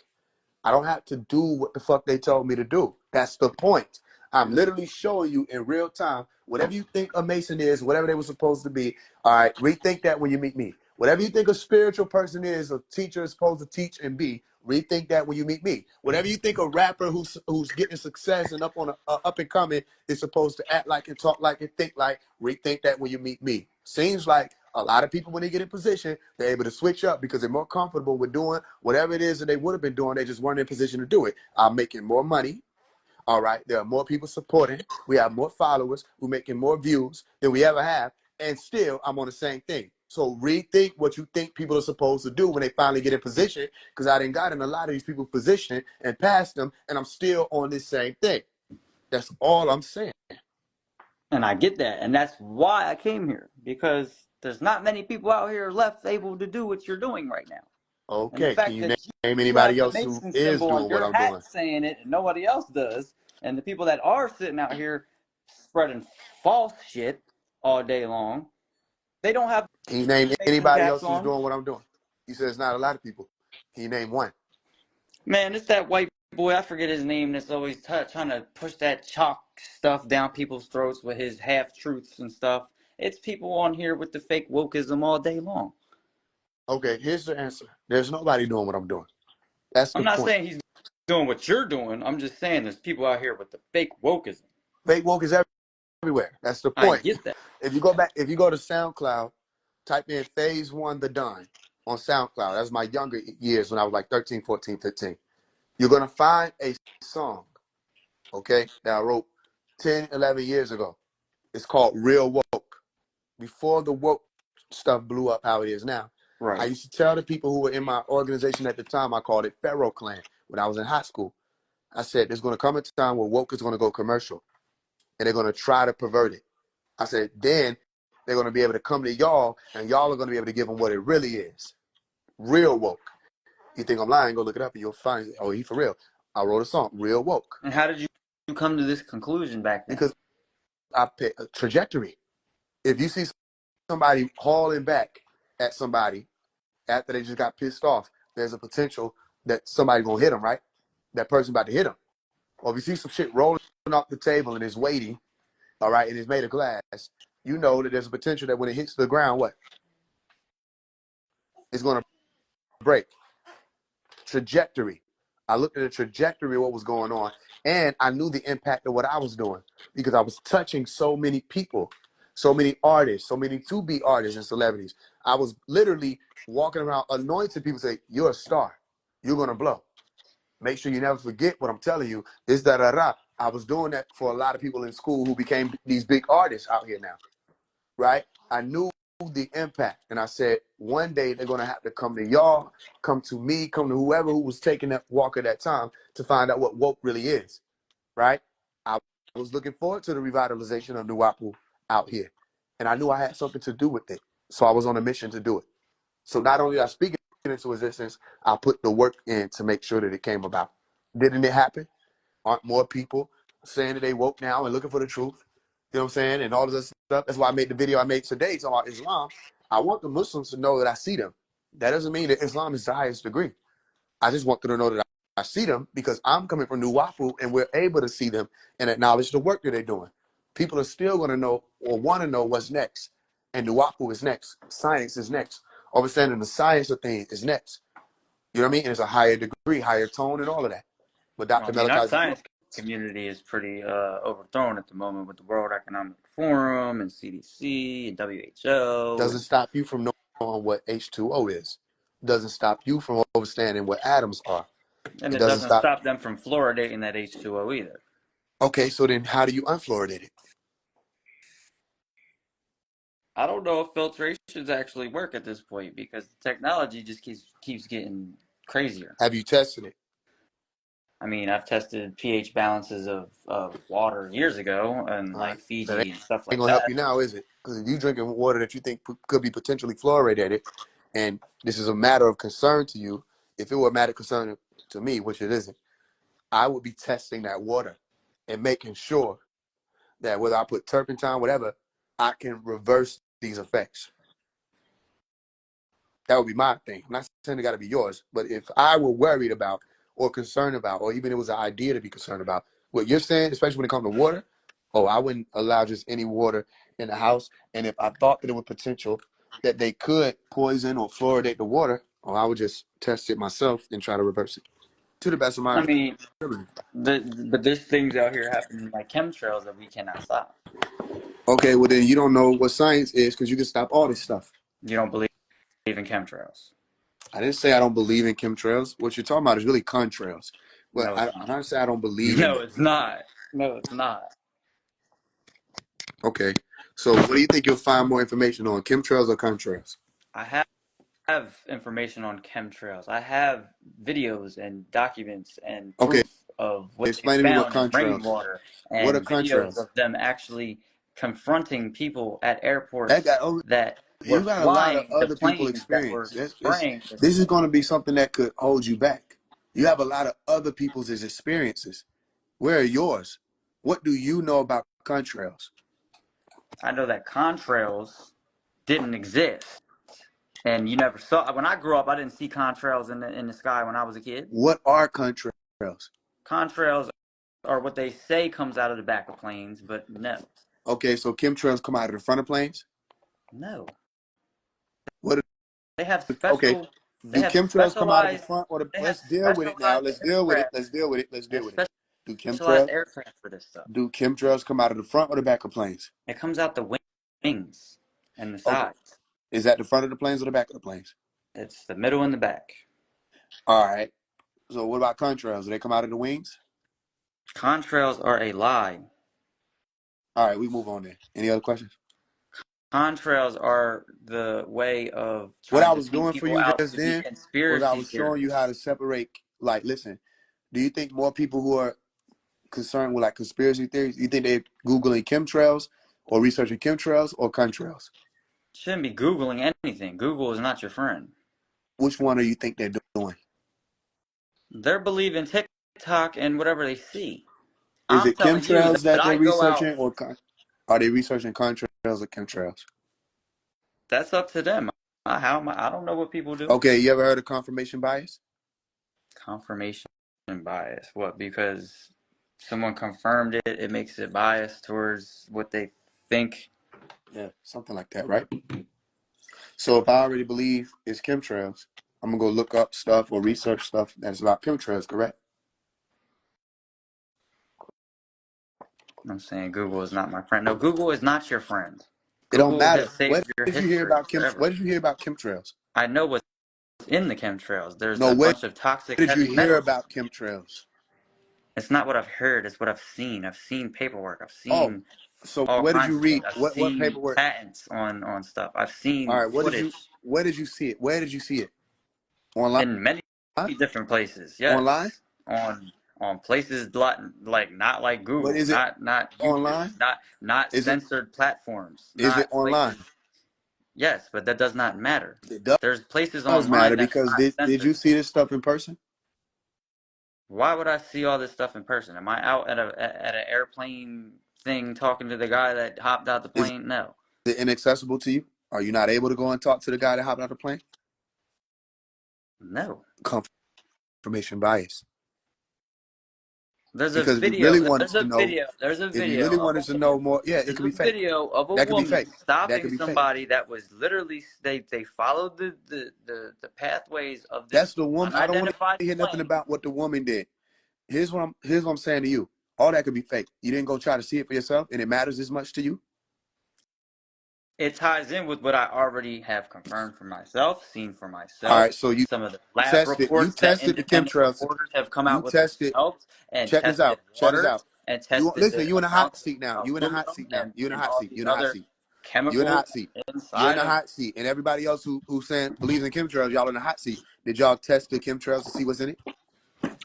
I don't have to do what the fuck they told me to do. That's the point. I'm literally showing you in real time whatever you think a Mason is, whatever they were supposed to be. All right, rethink that when you meet me. Whatever you think a spiritual person is, a teacher is supposed to teach and be, rethink that when you meet me. Whatever you think a rapper who's getting success and up on up and coming is supposed to act like and talk like and think like, rethink that when you meet me. Seems like a lot of people, when they get in position, they're able to switch up because they're more comfortable with doing whatever it is that they would have been doing. They just weren't in position to do it. I'm making more money. All right. There are more people supporting. We have more followers. We're making more views than we ever have. And still, I'm on the same thing. So rethink what you think people are supposed to do when they finally get in position, because I didn't got in a lot of these people's position and passed them, and I'm still on this same thing. That's all I'm saying. And I get that. And that's why I came here, because there's not many people out here left able to do what you're doing right now. And the Okay. Can fact you that name you anybody have the else who Mason is symbol on doing what your I'm hat doing? saying it and nobody else does, and the people that are sitting out here spreading false shit all day long, they don't have Can you name Mason anybody caps else who's on. doing what I'm doing? You said it's not a lot of people. Can you name one? Man, it's that white boy, I forget his name, that's always trying to push that chalk stuff down people's throats with his half-truths and stuff. It's people on here with the fake wokeism all day long. Okay, here's the answer. There's nobody doing what I'm doing. That's I'm the not point. saying he's doing what you're doing. I'm just saying there's people out here with the fake wokeism. Fake woke is everywhere. That's the I point. get that. If you go back, if you go to SoundCloud, type in Faise One the Don on SoundCloud. That's my younger years when I was like 13, 14, 15. You're going to find a song, okay, that I wrote 10, 11 years ago. It's called Real Woke. Before the woke stuff blew up how it is now, I Right. used to tell the people who were in my organization at the time, I called it Pharaoh Clan when I was in high school. I said, there's going to come a time where woke is going to go commercial and they're going to try to pervert it. I said, then they're going to be able to come to y'all, and y'all are going to be able to give them what it really is. Real woke. You think I'm lying, go look it up and you'll find, oh, he for real. I wrote a song, Real Woke. And how did you come to this conclusion back then? Because I picked a trajectory. If you see somebody hauling back at somebody after they just got pissed off, there's a potential that somebody's going to hit them, right? That person about to hit them. Or if you see some shit rolling off the table and it's weighty, all right, and it's made of glass, you know that there's a potential that when it hits the ground, what? It's going to break. Trajectory. I looked at the trajectory of what was going on, and I knew the impact of what I was doing because I was touching so many people, so many artists, so many to-be artists and celebrities. I was literally walking around anointing people, say, you're a star. You're going to blow. Make sure you never forget what I'm telling you. Is da-da-da. I was doing that for a lot of people in school who became these big artists out here now, right? I knew the impact, and I said, one day they're going to have to come to y'all, come to me, come to whoever who was taking that walk at that time to find out what woke really is, right? I was looking forward to the revitalization of Nuwapu out here, and I knew I had something to do with it, so I was on a mission to do it. So not only did I speak it into existence, I put the work in to make sure that it came about. Didn't it happen? Aren't more people saying that they woke now and looking for the truth? You know what I'm saying? And all of this stuff. That's why I made the video I made today talking about Islam. I want the Muslims to know that I see them. That doesn't mean that Islam is the highest degree. I just want them to know that I see them because I'm coming from Nuwapu and we're able to see them and acknowledge the work that they're doing. People are still going to know or want to know what's next. And Nuwapu is next. Science is next. Understanding the science of things is next. You know what I mean? And it's a higher degree, higher tone, and all of that. But Well, I Dr. mean, our Malachi's science community is pretty overthrown at the moment with the World Economic Forum and CDC and WHO. doesn't stop you from knowing what H2O is. Doesn't stop you from understanding what atoms are. And It it doesn't doesn't stop. stop them from fluoridating that H2O either. Okay, so then how do you unfluoridate it? I don't know if filtrations actually work at this point because the technology just keeps getting crazier. Have you tested it? I mean, I've tested pH balances of water years ago and All right. like That Fiji and stuff ain't like gonna help you that. now, is it? Because if you drinking water that you think could be potentially fluoridated, and this is a matter of concern to you, if it were a matter of concern to me, which it isn't, I would be testing that water and making sure that whether I put turpentine, whatever, I can reverse these effects. That would be my thing. I'm not saying it got to be yours, but if I were worried about or concerned about, or even it was an idea to be concerned about, what you're saying, especially when it comes to water, oh, I wouldn't allow just any water in the house. And if I thought that it was potential that they could poison or fluoridate the water, oh, I would just test it myself and try to reverse it to the best of my I mean, ability. but there's things out here happening like chemtrails that we cannot stop. Okay, well then you don't know what science is because you can stop all this stuff. You don't believe in chemtrails? I didn't say I don't believe in chemtrails. What you're talking about is really contrails. But No, I it's don't not. say I don't believe in No, them. it's not. No, it's not. Okay. So what do you think you'll find more information on, chemtrails or contrails? I have information on chemtrails. I have videos and documents and Okay. proof of what they Explain to me what found in contrails. rainwater What are and videos contrails? of them actually confronting people at That airports got oh, that were you got a lot of flying the other people planes that were experience. spraying this This is stuff. going to be something that could hold you back. You have a lot of other people's experiences. Where are yours? What do you know about contrails? I know that contrails didn't exist. And you never saw. When I grew up, I didn't see contrails in the sky when I was a kid. What are contrails? Contrails are what they say comes out of the back of planes, but no, Okay, so chemtrails come out of the front of planes. no. What? They have Okay, special. They do have chemtrails come out of the specialized. front or the? They have Let's deal with it now. specialized Let's deal with it. aircraft. Let's deal with it. Let's They deal have with it. Do specialized chemtrails? aircraft for this stuff. Do chemtrails come out of the front or the back of planes? It comes out the wings and the Okay, sides. is that the front of the planes or the back of the planes? It's the middle and the back. All right. So what about contrails? Do they come out of the wings? Contrails are a lie. All right, we move on then. Any other questions? Contrails are the way of What trying I to was paint doing for people you out just to be then was I conspiracy was showing you theorists. how to separate. Like, listen, do you think more people who are concerned with like conspiracy theories, you think they're Googling chemtrails or researching chemtrails or contrails? Shouldn't be Googling anything. Google is not your friend. Which one do you think they're doing? They're believing TikTok and whatever they see. Is I'm it telling you chemtrails that that they're I go out. researching, or are they researching contrails or chemtrails? That's up to them. How am I don't know what people do. Okay, you ever heard of confirmation bias? Confirmation bias. What? Because someone confirmed it, it makes it biased towards what they think. Yeah, something like that, right? So if I already believe it's chemtrails, I'm gonna go look up stuff or research stuff that's about chemtrails, correct? I'm saying Google is not my friend. No, Google is not your friend. It don't Google matter. has saved your history What forever. did you hear about chemtrails? I know what's in the chemtrails. There's No, a where bunch of toxic did you heavy hear metals. about chemtrails? It's not what I've heard, it's what I've seen. I've seen paperwork. I've Oh, seen so all where did kinds you of things. read? I've What seen paperwork? patents on stuff. I've All seen right, footage where did you see it? Where did you see it? Online? in many different places. Online? Yes, on places like not like But Google, is it not YouTube, online? not Is it censored platforms, is it not online? places. Yes, but that does not matter. It There's places does matter online that's because not did censored. you see this stuff in person? Why would I see all this stuff in person? Am I out at an airplane thing talking to the guy that hopped out the Is plane? No. it inaccessible to you? Are you not able to go and talk to the guy that hopped out the plane? No. Confirmation bias. There's a Because if you video. really wanted There's a to know, video. There's a if you video really of wanted a to know woman. more, yeah, it There's could a be fake. video of a That could be woman fake. That stopping could be fake. somebody that was literally they followed the pathways of That's this the woman. I don't want unidentified to hear nothing plane. about what the woman did. Here's what I'm saying to you. All that could be fake. You didn't go try to see it for yourself, and it matters as much to you. It ties in with what I already have confirmed for myself, seen for All myself. right, so you Some of the lab tested. You reports that tested the independent chemtrails. reporters have come You out with tested. themselves and Check this tested out. Check this waters out. and You tested listen. the You in a hot amount seat now. of You in a hot aluminum seat now. You in a and hot all seat. You these in a hot other seat. You in a chemicals hot seat. You're in inside a of. hot seat, and everybody else who saying believes in chemtrails, y'all in a hot seat. Did y'all test the chemtrails to see what's in it?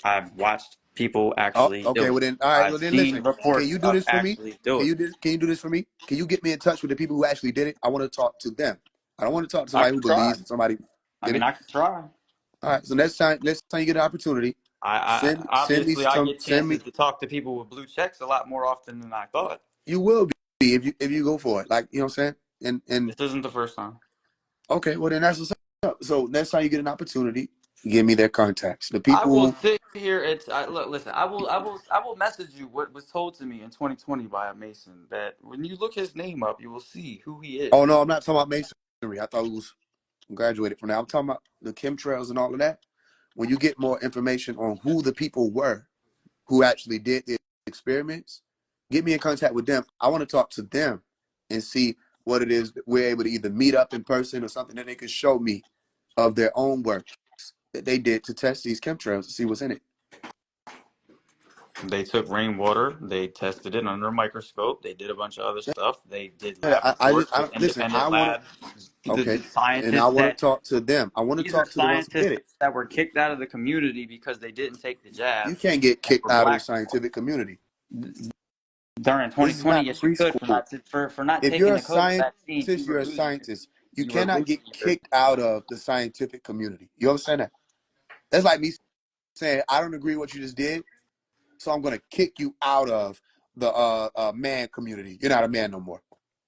I've watched people Oh, actually okay. do Well it. then, all right. Well I've then, seen listen. Can reports you do of this for me? actually do it. Can you do this for me? Can you get me in touch with the people who actually did it? I want to talk to them. I don't want to talk to I somebody who could try. believes somebody I did mean, it. I could try. All right. So next time you get an opportunity, I send me obviously I some get send me. chances to talk to people with blue checks a lot more often than I thought. You will be if you go for it. Like you know what I'm saying. And This isn't the first time. okay. Well then that's what's up. So next time you get an opportunity, give me their contacts. The I people will who. sit here and look. Listen, I will message you what was told to me in 2020 by a Mason. That when you look his name up, you will see who he Oh is. no, I'm not talking about masonry. I thought it was graduated from that. I'm talking about the chemtrails and all of that. When you get more information on who the people were who actually did the experiments, get me in contact with them. I want to talk to them and see what it is that we're able to either meet up in person or something that they can show me of their own work that they did to test these chemtrails to see what's in it. They took rainwater, they tested it under a microscope, they did a bunch of other stuff. They did Yeah, lab reports I with don't listen. I independent want to labs. The okay, and I scientists want that to talk to them. I want to these are talk to the ones who scientists did it. that were kicked out of the community because they didn't take the You jabs can't get and kicked were out of the blackballed. scientific community. During This is 2020, not yes, you could preschool. for not If you're taking a the COVID vaccine. scientist, you're a scientist. You You were cannot losing get your. kicked out of the scientific community. You understand that? That's like me saying, I don't agree with what you just did, so I'm gonna kick you out of the man community. You're not a man no more.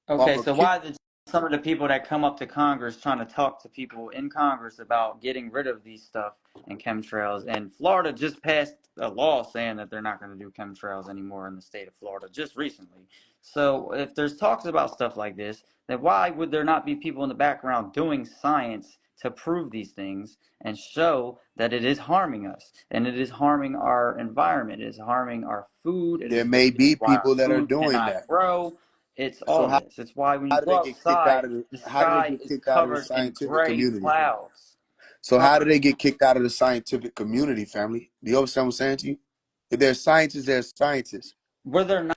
Or I'm Okay, gonna so kick. why did some of the people that come up to Congress trying to talk to people in Congress about getting rid of these stuff and chemtrails, and Florida just passed a law saying that they're not going to do chemtrails anymore in the state of Florida just recently. So if there's talks about stuff like this, then why would there not be people in the background doing science to prove these things and show that it is harming us and it is harming our environment, it is harming our food, it There is may the reason be why our people that are food doing cannot that. grow. It's So all this. It's why when you how do they go get kicked out outside, of the how do they sky get is kicked out of the covered in scientific gray community? clouds. So how do they get kicked out of the scientific community, family? Do you understand what I'm saying to you? If there's scientists, there's scientists. Were there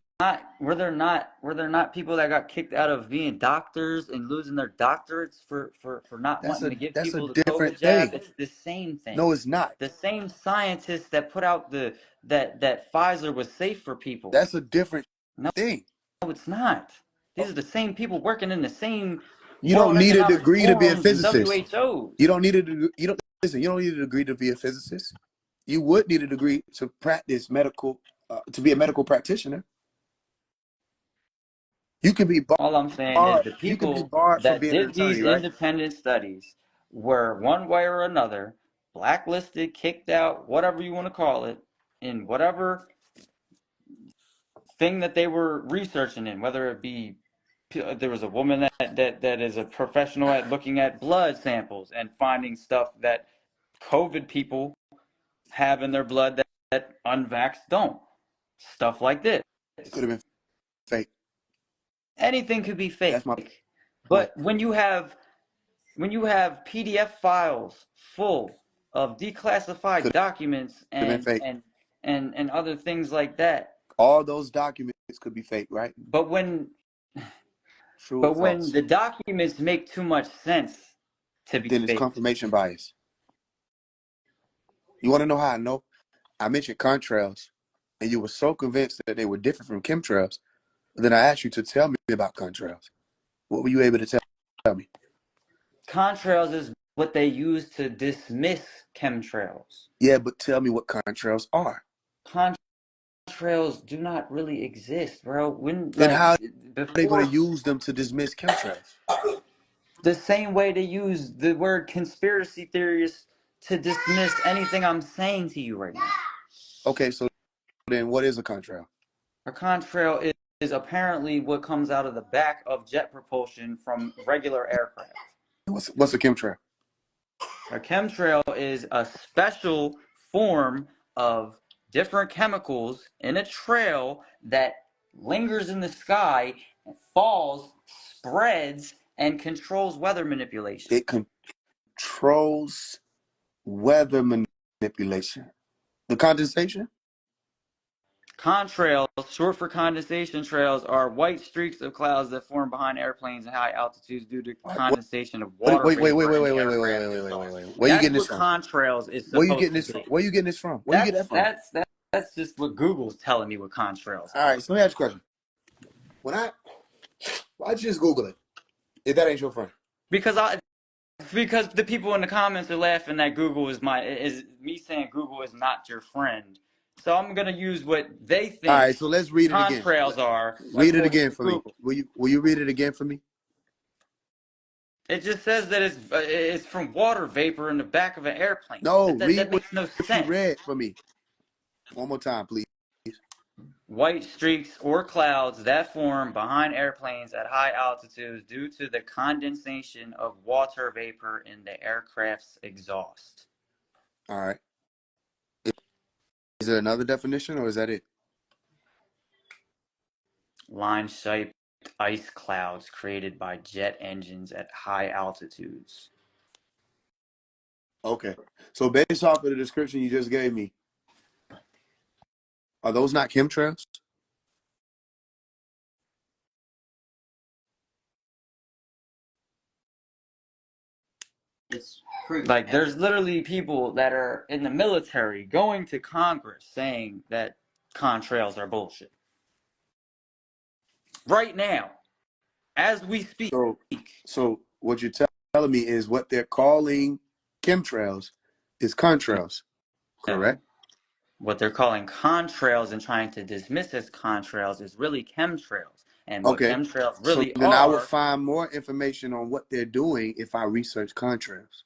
were there not people that got kicked out of being doctors and losing their doctorates for not wanting to give That's a people the different COVID jab? thing. It's the same thing. No, it's not. The same scientists that put out that Pfizer was safe for people. That's a different No, thing. it's not. These are the same people working in the same You World don't need a Economic degree to be a Forums and physicist. WHOs. You don't need a you don't listen. You don't need a degree to be a physicist. You would need a degree to practice medical, to be a medical practitioner. You can be All I'm saying is barred. the You can be people barred from that being an did attorney, these right? independent studies were one way or another blacklisted, kicked out, whatever you want to call it, in whatever thing that they were researching in, whether it be there was a woman that is a professional at looking at blood samples and finding stuff that COVID people have in their blood that unvaxxed don't. Stuff like this. It could have been fake. Anything could be That's fake. my point. But when you have PDF files full of declassified Could documents have been and fake. other things like that, All those documents could be fake, right? but when True or the false? documents make too much sense to be Then it's faked. confirmation bias. You want to know how I know? I mentioned contrails, and you were so convinced that they were different from chemtrails. Then I asked you to tell me about contrails. What were you able to tell me? Contrails is what they use to dismiss chemtrails. Yeah, but tell me what contrails are. Contrails do not really exist, bro. When Then like how are they going before to use them to dismiss chemtrails? the same way they use the word conspiracy theorists to dismiss anything I'm saying to you right now. Okay, so then what is a contrail? A contrail is apparently what comes out of the back of jet propulsion from regular aircraft. What's a chemtrail? A chemtrail is a special form of different chemicals in a trail that lingers in the sky, falls, spreads, and controls weather manipulation. It controls weather manipulation. The condensation? Contrails, short for condensation trails, are white streaks of clouds that form behind airplanes at high altitudes due to What, condensation of wait, water wait, wait, wait, vapor wait, in wait, the wait, wait, wait, aircraft wait, wait, wait, exhaust. wait. Where you That's getting this what from? contrails is Where you supposed getting to this from? be. Where you getting this from? Where you get that from? That's just what Google's telling me what contrails All are. right, so let me ask you a question. Why'd you just Google it if that ain't your friend? Because the people in the comments are laughing that Google is me saying Google is not your friend. So I'm gonna use what they All think right, so let's read it again. contrails are Read it according again to for me. Google. Will you read it again for me? It just says that it's from water vapor in the back of an airplane. No, That read makes no what you sense. read for me. One more time, please. White streaks or clouds that form behind airplanes at high altitudes due to the condensation of water vapor in the aircraft's exhaust. All right. Is there another definition or is that it? Line-shaped ice clouds created by jet engines at high altitudes. Okay. So based off of the description you just gave me, are those not chemtrails? It's like there's literally people that are in the military going to Congress saying that contrails are bullshit. Right now, as we speak. So what you're telling me is what they're calling chemtrails is contrails, No. correct? What they're calling contrails and trying to dismiss as contrails is really chemtrails. And what Okay. chemtrails So really then I would are, find more information on what they're doing if I research contrails.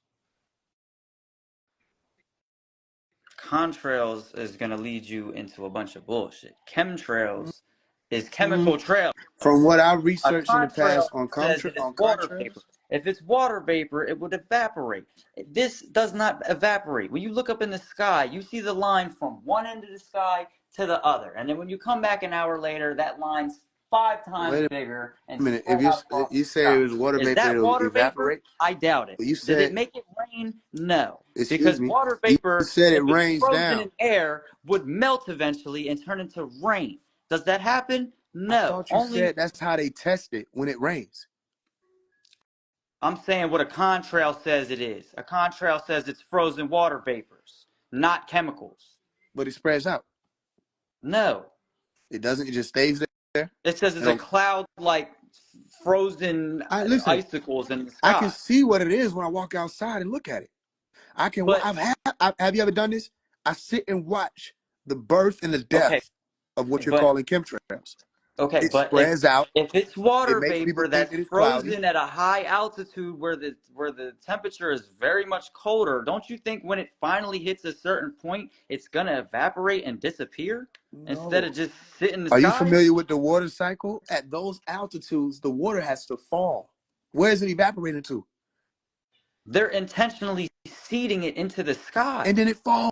contrails is going to lead you into a bunch of bullshit. Chemtrails is chemical trails. From what I A researched in the contrail past on says that it's water vapor. contrails, If it's water vapor, it would evaporate. This does not evaporate. When you look up in the sky, you see the line from one end of the sky to the other. And then when you come back an hour later, that line's 5 times wait bigger and a minute. spread out across You the say it sky. was water Is vapor, that it'll water vapor? evaporate. I doubt it. You Did it said, make it rain? No. excuse Because me, water you vapor, said it if it's rains frozen down. in air, would melt eventually and turn into rain. Does that happen? I No. thought you Only said that's how they test it when it rains. I'm saying what a contrail says it is. A contrail says it's frozen water vapors, not chemicals. But it spreads out. No. It doesn't. It just stays there. It says It it's a don't. cloud-like frozen Listen, icicles in the I can sky. see what it is when I walk outside and look at it. But Have you ever done this? I sit and watch the birth and the okay, death of what you're but calling chemtrails. okay, It but spreads out. if it's It water makes people vapor think that's that it's cloudy. frozen at a high altitude where the temperature is very much colder, don't you think when it finally hits a certain point, it's gonna evaporate and disappear instead No. of just sit in the Are you sky? familiar with the water cycle? At those altitudes, the water has to fall. Where is it evaporating to? They're intentionally seeding it into the sky, And then it falls.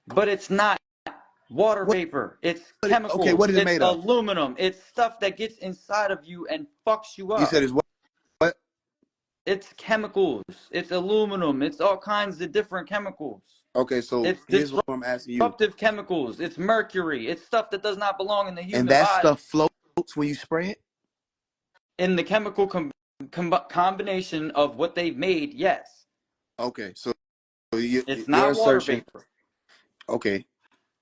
but it's not water What? vapor. It's Okay, what chemicals. is it It's made of? aluminum. It's stuff that gets inside of you and fucks you You said up. it's what? What? It's chemicals. It's aluminum. It's all kinds of different chemicals. Okay, so It's here's what I'm asking you. disruptive chemicals. It's mercury. It's stuff that does not belong in the And human that body. stuff floats when you spray it? In the chemical combination of what they've made, yes. Okay, so It's your not water assertion, vapor. okay,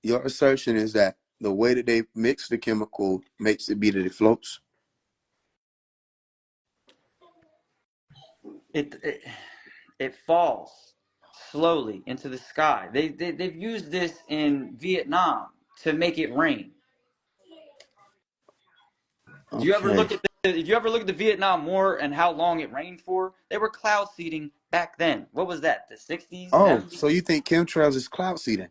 your assertion is that the way that they mix the chemical makes it be that it floats? It falls slowly into the sky. They've used this in Vietnam to make it rain. Do you ever Okay. look at Did you ever look at the Vietnam War and how long it rained for? They were cloud seeding back then. What was that? The 60s, Oh, 70s? so you think chemtrails is cloud seeding?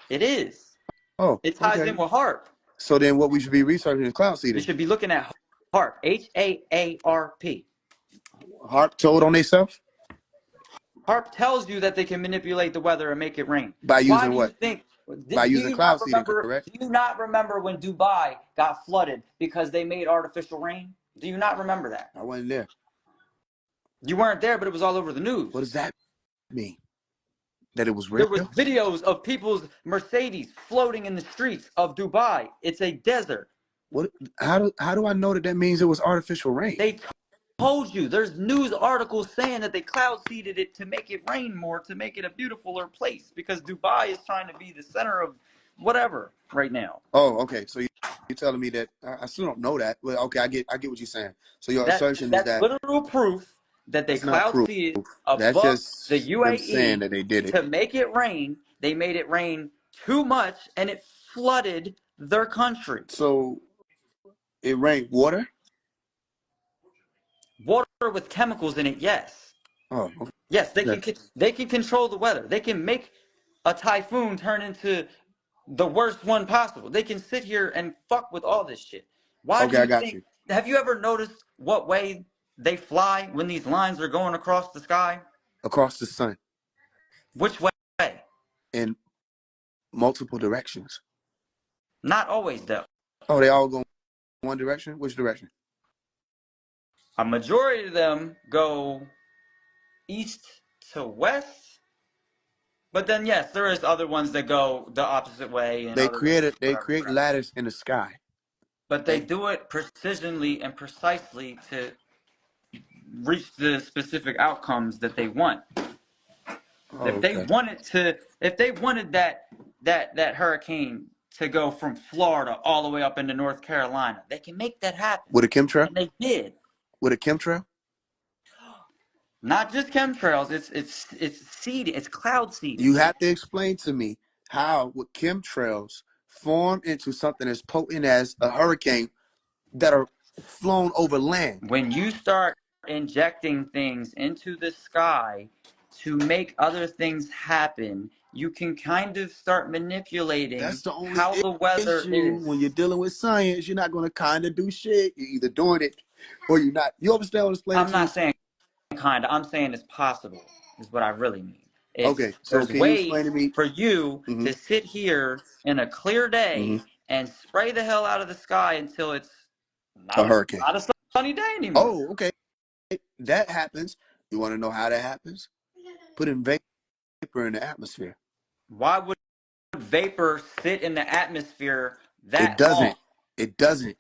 It is. Oh, It ties okay. in with HARP. So then what we should be researching is cloud You seeding. should be looking at HARP. HAARP. HARP told on themselves? HARP tells you that they can manipulate the weather and make it rain. By Why using do you what? think? By Do using you not cloud seeding, remember? correct? Do you not remember when Dubai got flooded because they made artificial rain? Do you not remember that? I wasn't there. You weren't there, but it was all over the news. What does that mean? That it was There real? was videos of people's Mercedes floating in the streets of Dubai. It's a desert. What? How do I know that that means it was artificial rain? They told you. There's news articles saying that they cloud seeded it to make it rain more, to make it a beautifuler place, because Dubai is trying to be the center of whatever right now. Oh, okay. So you're telling me that I still don't know that. Well, okay, I get what you're saying. So your assertion is That's that literal proof that they that's not cloud proof. seeded That's above the just them saying UAE that they did it. to make it rain. They made it rain too much and it flooded their country. So it rained water? Water with chemicals in it, yes. Oh, okay. Yes, they can control the weather. They can make a typhoon turn into the worst one possible. They can sit here and fuck with all this shit. Why do Okay, I you got think? you. Have you ever noticed what way they fly when these lines are going across the sky? Across the sun Which way? in multiple directions. Not always, though. Oh, they all go one direction? Which direction? A majority of them go east to west. But then, yes, there is other ones that go the opposite way and other They whatever, create whatever. ladders in the sky. But they do it precisionally and precisely to reach the specific outcomes that they want. Oh, okay. If they wanted that hurricane to go from Florida all the way up into North Carolina, they can make that happen. With a chemtrail? And they did. With a chemtrail? Not just chemtrails, it's seeding, it's cloud seeding. You have to explain to me how would chemtrails form into something as potent as a hurricane that are flown over land? When you start injecting things into the sky to make other things happen, you can kind of start manipulating That's the only how the weather issue is. when you're dealing with science. You're not going to kind of do shit. You're either doing it or you're not. You understand what I'm explaining I'm to not you? saying kind of, I'm saying it's possible, is what I really mean. Okay, so There's can you explain to ways me? for you Mm-hmm, to sit here in a clear mm-hmm. day and spray the hell out of the sky until it's A hurricane. not a sunny day anymore. Oh, okay. That happens. You want to know how that happens? Put in vapor in the atmosphere. Why would vapor sit in the atmosphere It that long? doesn't. It doesn't.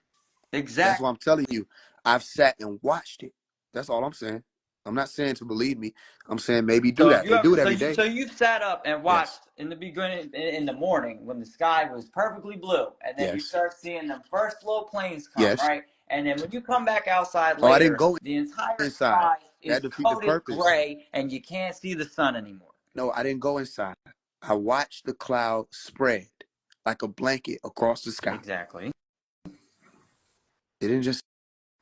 That's Exactly. what I'm telling you. I've sat and watched it. That's all I'm saying. I'm not saying to believe me. I'm saying maybe do that. They do it every day. So you sat up and watched Yes. in the beginning in the morning when the sky was perfectly blue, and then you Yes. start seeing them first little planes come, Yes. right? And then when you come back outside Oh, I didn't later, go the entire inside. sky That is defeat the coated purpose. gray, and you can't see the sun anymore. No, I didn't go inside. I watched the cloud spread like a blanket across the sky. Exactly. It didn't just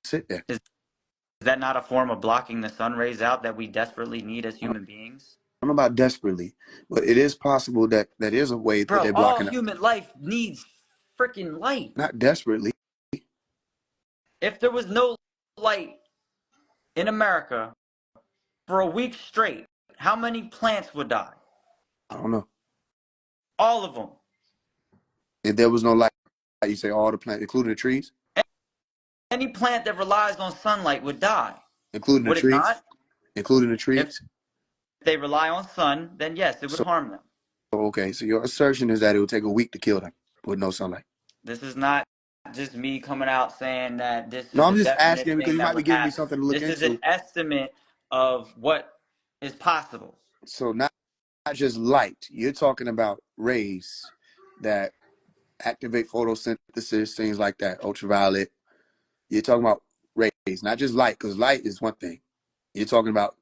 sit there. Is that not a form of blocking the sun rays out that we desperately need as I don't, human beings? I don't know about desperately, but it is possible that that is a way that Bro, they're all blocking it. human life needs freaking light. Not desperately. If there was no light in America for a week straight, how many plants would die? I don't know. All of them. If there was no light, you say all the plants, including the trees? Any plant that relies on sunlight would die. Including the Would it trees? not? Including the If trees? they rely on sun, then yes, it would So, harm them. okay, so your assertion is that it would take a week to kill them with no sunlight. This is not just me coming out saying that this No, is I'm a just definite asking because thing you that might be would giving me happen. something to look This is an into. estimate of what is possible. So not just light. You're talking about rays that activate photosynthesis, things like that, ultraviolet. You're talking about rays, not just light, because light is one thing. You're talking about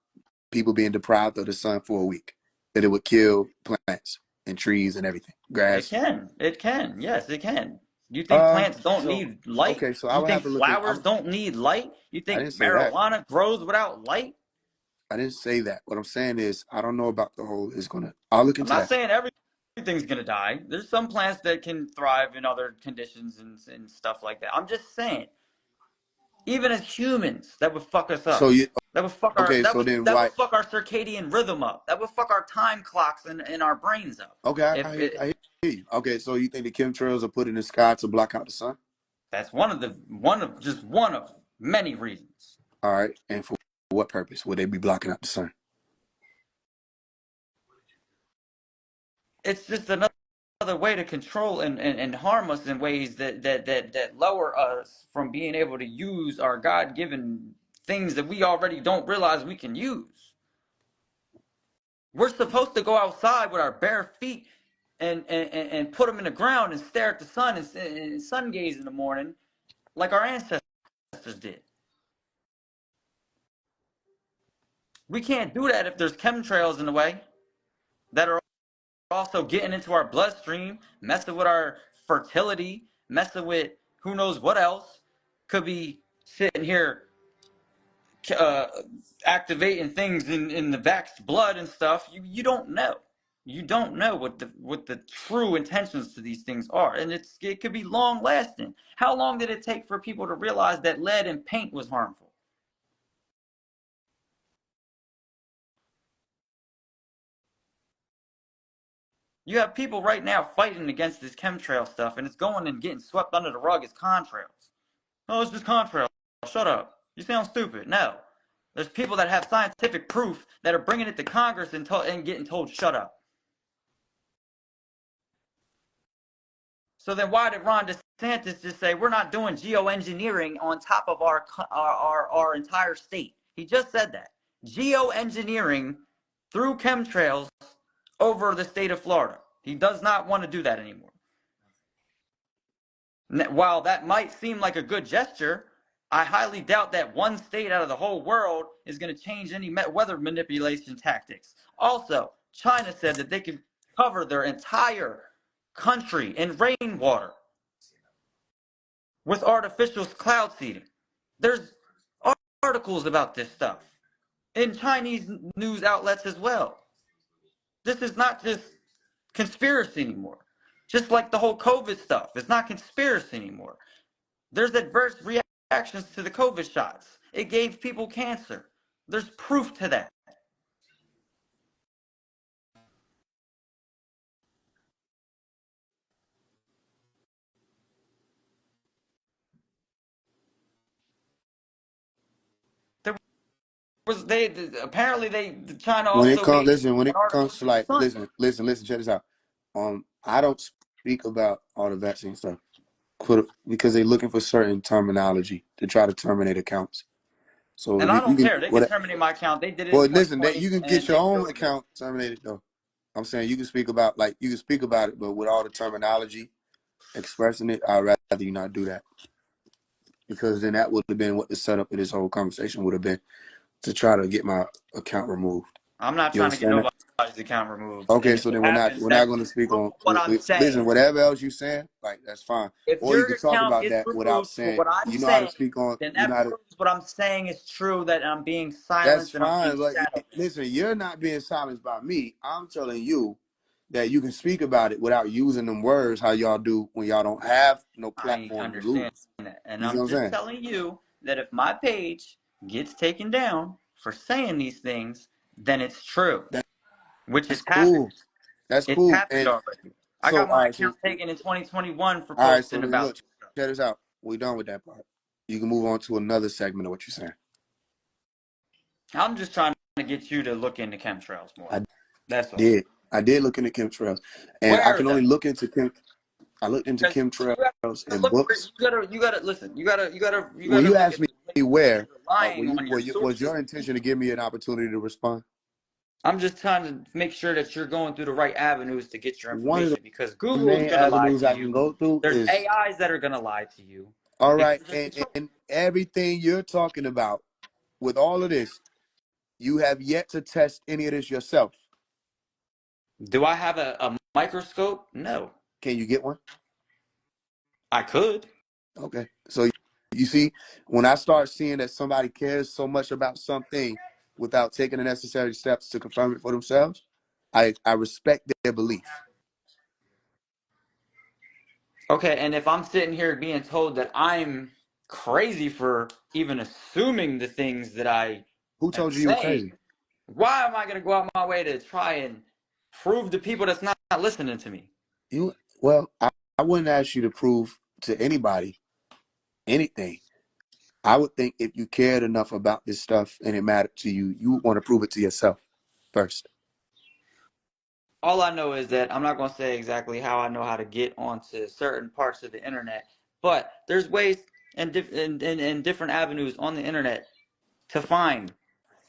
people being deprived of the sun for a week, that it would kill plants and trees and everything, It grass. can. It can. Yes, it can. You think plants don't So need light? okay, so I You would have think to look in. flowers don't need light? You I think didn't say that. marijuana grows without light? I didn't say that. What I'm saying is I don't know about the whole. Is gonna. I'll look I'm into not that. saying everything's gonna die. There's some plants that can thrive in other conditions and stuff like that. I'm just saying, even as humans, that would fuck us So up. you That would fuck our okay? So then that would why? fuck our circadian rhythm up. That would fuck our time clocks and our brains up. Okay, If it, I hear you. Okay, so you think the chemtrails are put in the sky to block out the sun? that's one of many reasons. All right, and for what purpose would they be blocking out the sun? It's just another way to control and harm us in ways that lower us from being able to use our God-given things that we already don't realize we can use. We're supposed to go outside with our bare feet and put them in the ground and stare at the sun and sun gaze in the morning like our ancestors did. We can't do that if there's chemtrails in the way that are also getting into our bloodstream, messing with our fertility, messing with who knows what else. Could be sitting here uh, activating things in the vaxxed blood and stuff. You don't know. You don't know what the true intentions to these things are, and it could be long lasting. How long did it take for people to realize that lead in paint was harmful? You have people right now fighting against this chemtrail stuff, and it's going and getting swept under the rug as contrails. Oh, it's just contrails. Shut up. You sound stupid. No. There's people that have scientific proof that are bringing it to Congress and getting told shut up. So then why did Ron DeSantis just say we're not doing geoengineering on top of our entire state? He just said that. Geoengineering through chemtrails over the state of Florida. He does not want to do that anymore. While that might seem like a good gesture, I highly doubt that one state out of the whole world is going to change any weather manipulation tactics. Also, China said that they could cover their entire country in rainwater with artificial cloud seeding. There's articles about this stuff in Chinese news outlets as well. This is not just conspiracy anymore. Just like the whole COVID stuff, it's not conspiracy anymore. There's adverse reactions to the COVID shots. It gave people cancer. There's proof to that. There was they apparently they China When it also comes, made listen. When an it comes to artificial like, sun. listen. Check this out. I don't speak about all the vaccine stuff because they're looking for certain terminology to try to terminate accounts. So And I you don't can care. They can what? terminate my account. They did it in Well, listen, that 2020, you can get and your they can do own it again. account terminated though. I'm saying you can speak about it, but with all the terminology expressing it, I'd rather you not do that because then that would have been what the setup of this whole conversation would have been to try to get my account removed. I'm not You trying to get understand that? nobody's account removed. And Okay, if so it then happens, we're not that's going to speak true on. for what I'm Listen, saying. whatever else you saying, like that's fine. If Or you your can talk account about gets that without removed for saying. what I'm You know how to saying, speak on. then You know that how to. proves what I'm saying is true, that I'm being That's silenced and I'm being fine, but shadowed. listen, you're not being silenced by me. I'm telling you that you can speak about it without using them words how y'all do when y'all don't have no I platform to understand lose. that. And You see what I'm I'm just saying? telling you that if my page gets taken down for saying these things, then it's true, That, which has that's happened. cool. That's It's cool. happened And already. I so, got all my right, account taken in 2021 for so posting then about look, this stuff. check this out. We done with that part. You can move on to another segment of what you're saying. I'm just trying to get you to look into chemtrails more. I That's all. did. I did look into chemtrails, and I Where can though? only look into chem. I looked into Because chemtrails you gotta in look for, books. you gotta listen. You When gotta you look asked at the me places that where, you're relying on your was sources. your intention to give me an opportunity to respond? I'm just trying to make sure that you're going through the right avenues to get your One of information, because the Google is main gonna lie avenues to I can you. go through There's is AIs that are gonna lie to you all right, because it's the truth. and everything you're talking about with all of this, you have yet to test any of this yourself. Do I have a microscope? No. Can you get one? I could. Okay. So you see, when I start seeing that somebody cares so much about something without taking the necessary steps to confirm it for themselves, I respect their belief. Okay, and if I'm sitting here being told that I'm crazy for even assuming the things that I Who am told you were saying, crazy? why am I going to go out my way to try and prove to people that's not listening to me? You well, I wouldn't ask you to prove to anybody anything. I would think if you cared enough about this stuff and it mattered to you, you would want to prove it to yourself first. All I know is that I'm not going to say exactly how I know how to get onto certain parts of the internet, but there's ways and different avenues on the internet to find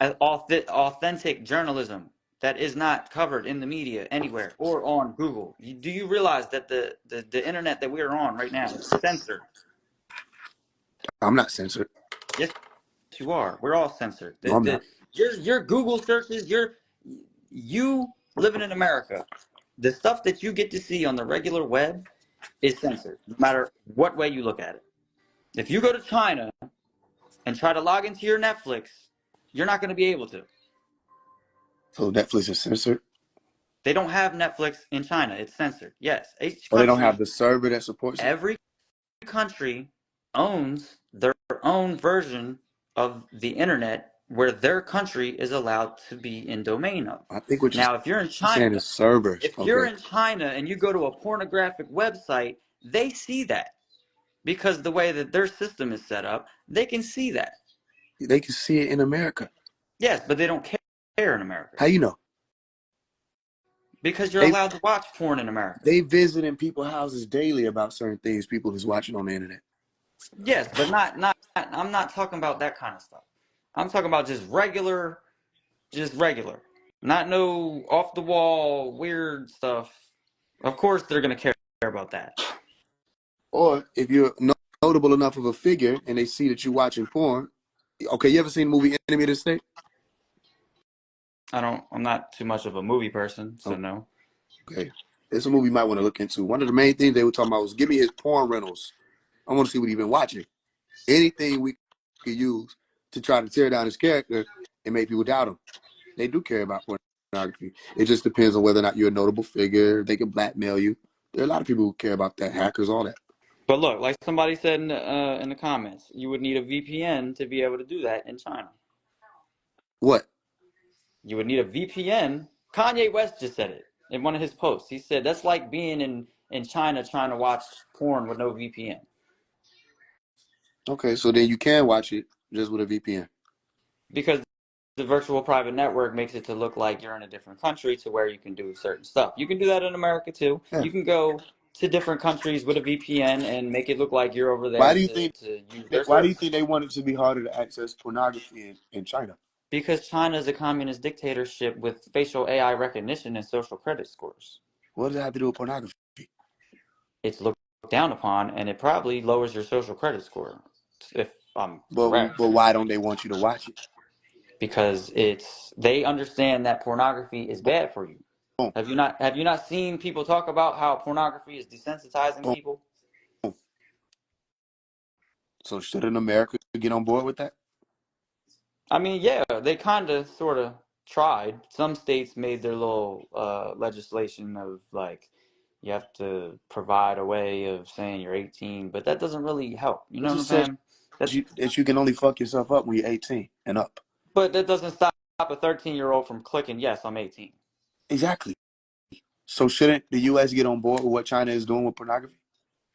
authentic journalism that is not covered in the media anywhere or on Google. Do you realize that the internet that we're on right now is censored? I'm not censored. Yes, you are. We're all censored. No, I'm not. Your Google searches, you living in America, the stuff that you get to see on the regular web is censored, no matter what way you look at it. If you go to China and try to log into your Netflix, you're not going to be able to. So Netflix is censored, They don't have Netflix in China. It's censored. Yes, each or they don't have country, the server that supports it. every country owns their own version of the internet where their country is allowed to be in domain of. I think what you're Now, if you're in China, saying is servers. if you're Okay. in China and you go to a pornographic website, they see that because the way that their system is set up, they can see that. They can see it in America. Yes, but they don't care in America How you know? because you're They allowed to watch porn in America. they visit in people's houses daily about certain things people is watching on the internet. Yes, but not. I'm not talking about that kind of stuff. I'm talking about just regular, not no off the wall weird stuff. Of course, they're gonna care about that. Or if you're notable enough of a figure and they see that you're watching porn. Okay, you ever seen the movie Enemy of the State? I don't. I'm not too much of a movie person, so no. Okay. It's a movie you might want to look into. One of the main things they were talking about was give me his porn rentals. I want to see what he's been watching. Anything we could use to try to tear down his character and make people doubt him. They do care about pornography. It just depends on whether or not you're a notable figure. They can blackmail you. There are a lot of people who care about that, hackers, all that. But look, like somebody said in the comments, you would need a VPN to be able to do that in China. What? You would need a VPN. Kanye West just said it in one of his posts. He said that's like being in China trying to watch porn with no VPN. Okay, so then you can watch it just with a VPN. Because the virtual private network makes it to look like you're in a different country to where you can do certain stuff. You can do that in America too. Yeah. You can go to different countries with a VPN and make it look like you're over Why there do you to, think to use their why do you service. think they want it to be harder to access pornography in China? Because China is a communist dictatorship with facial AI recognition and social credit scores. What does that have to do with pornography? It's looked down upon, and it probably lowers your social credit score, if I'm correct. But why don't they want you to watch it? Because they understand that pornography is bad for you. Boom, Have you not seen people talk about how pornography is desensitizing boom, people? boom. So shouldn't America get on board with that? I mean, yeah, they kind of sort of tried. Some states made their little legislation of like you have to provide a way of saying you're 18, but that doesn't really help. You It know what I'm just says saying? That that you can only fuck yourself up when you're 18 and up. but that doesn't stop a 13-year-old from clicking yes, I'm 18. Exactly. So shouldn't the U.S. get on board with what China is doing with pornography?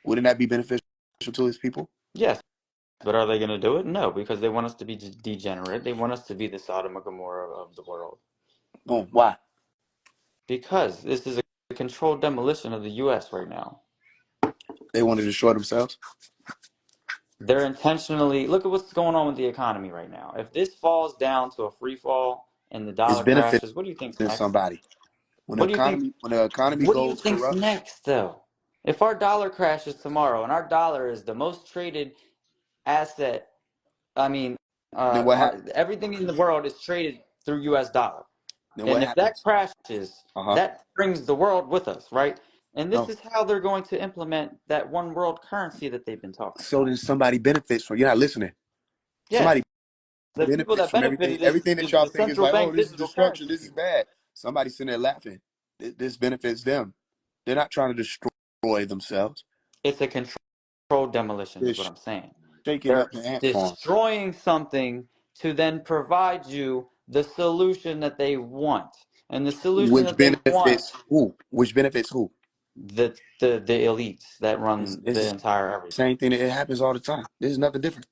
Wouldn't that be beneficial to its people? Yes, but are they going to do it? No, because they want us to be degenerate. They want us to be the Sodom and Gomorrah of the world. Boom. Why? Because this is a controlled demolition of the U.S. right now. They want to destroy themselves. They're intentionally look at what's going on with the economy right now. If this falls down to a free fall and the It's dollar benefiting crashes, what do you think's next? somebody. What do you think? When the economy What do you goes think's corrupt, next though? If our dollar crashes tomorrow and our dollar is the most traded asset, I mean, then what happens? everything in the world is traded through U.S. dollar. Then what And if that happens? crashes, Uh-huh. that brings the world with us, right? And this No. is how they're going to implement that one world currency that they've been talking So about. then somebody benefits from. You're not listening. Yes, Somebody the people benefits that from everything. benefited is Everything that y'all the think is central like, oh, bank this is digital destruction. currency This is people. bad. Somebody's sitting there laughing. This benefits them. They're not trying to destroy themselves. It's a controlled demolition, They're is what I'm saying. shaking They're up the ant farm, destroying something to then provide you the solution that they want. And the solution which that they want, benefits who? Which benefits who? the elites that run It's the the entire everything. same thing. It happens all the time. This is nothing different.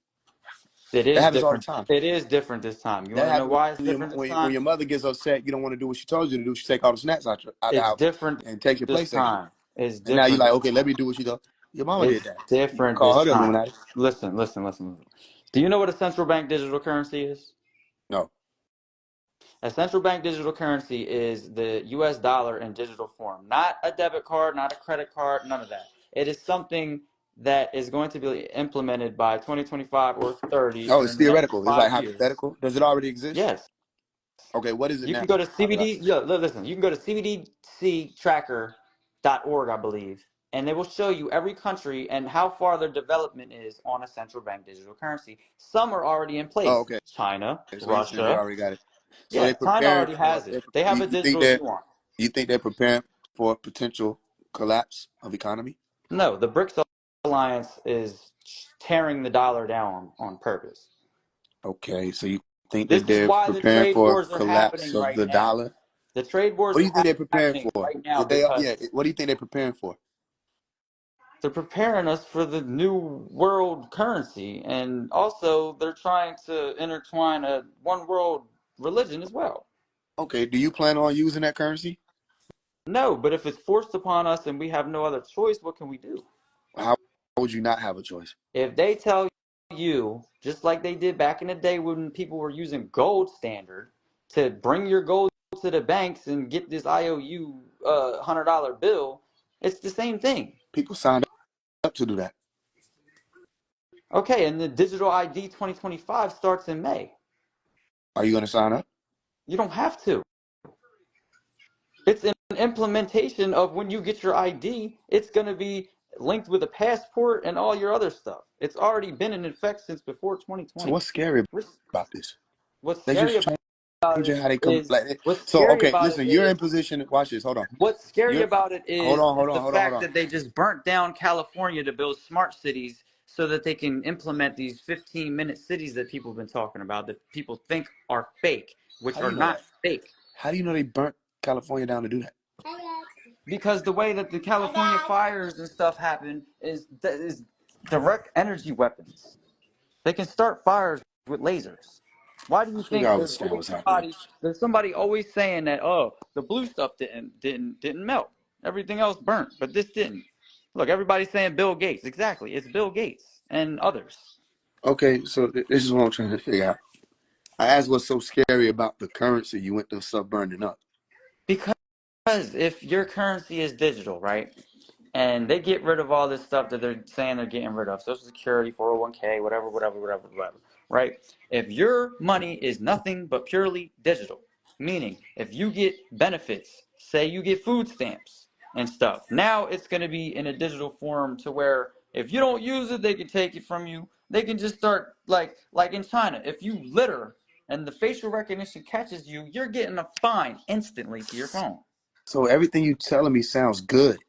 It It is happens all the different. time. It is different this time. You want That to know happens why it's different this when time? your mother gets upset. You don't want to do what she told you to do. She take all the snacks out the It's house different and takes your this PlayStation. time. It's And now you're different like, this okay, let time. me do what she does. Your mama It's did that. You can different call this her the time. Illuminati. Listen, listen, listen. Do you know what a central bank digital currency is? No. A central bank digital currency is the US dollar in digital form. Not a debit card, not a credit card, none of that. It is something that is going to be implemented by 2025 or 30 Oh, or it's in the next theoretical. It's like 5 years. hypothetical. Does it already exist? Yes. Okay, what is it You now? can go to How did I? CBD. Yeah, listen. You can go to cbdctracker.org, I believe, and they will show you every country and how far their development is on a central bank digital currency. Some are already in Oh, place. okay. China, So you're saying they Russia. already got it. So they Yeah, China preparing already for. has it. They have a You think digital that yuan. they're preparing for a potential collapse of economy? No, the BRICS alliance is tearing the dollar down on purpose. Okay, so you think This that is they're why the preparing trade for a wars are collapse happening of right the now. dollar? The trade wars What do are you think they're preparing happening for? right now If they, because yeah, what do you think they're preparing for? they're preparing us for the new world currency, and also they're trying to intertwine a one world religion as well. Okay, do you plan on using that currency? No, but if it's forced upon us and we have no other choice, what can we do? How would you not have a choice? If they tell you, just like they did back in the day when people were using gold standard, to bring your gold to the banks and get this IOU $100 bill, it's the same thing. People signed up to do that. Okay, and the digital ID 2025 starts in May. Are you going to sign up? You don't have to. It's an implementation of when you get your ID, it's going to be linked with a passport and all your other stuff. It's already been in effect since before So 2020. what's scary about this? What's They scary just about it changing how they come. is Like, what's so scary okay, about it listen, you're in is position. Watch this. Hold on. what's scary You're about it hold is on, hold the on, hold on, hold fact on. that they just burnt down California to build smart cities so that they can implement these 15-minute cities that people have been talking about that people think are fake, which How do are you know not that? fake. How do you know they burnt California down to do that? Because the way that the California fires and stuff happen is direct energy weapons. They can start fires with lasers. Why do you Figure think out there's understand always what's happening. somebody always saying that the blue stuff didn't melt. Everything else burnt, but this didn't. Look, everybody's saying Bill Gates. Exactly. It's Bill Gates and others. Okay, so this is what I'm trying to figure out. I asked what's so scary about the currency. You went to stuff burning up. Because if your currency is digital, right? And they get rid of all this stuff that they're saying they're getting rid of, Social Security, 401k, whatever, right? If your money is nothing but purely digital, meaning if you get benefits, say you get food stamps and stuff, now it's going to be in a digital form to where if you don't use it, they can take it from you. They can just start like in China, if you litter and the facial recognition catches you, you're getting a fine instantly to your phone. So everything you telling me sounds good.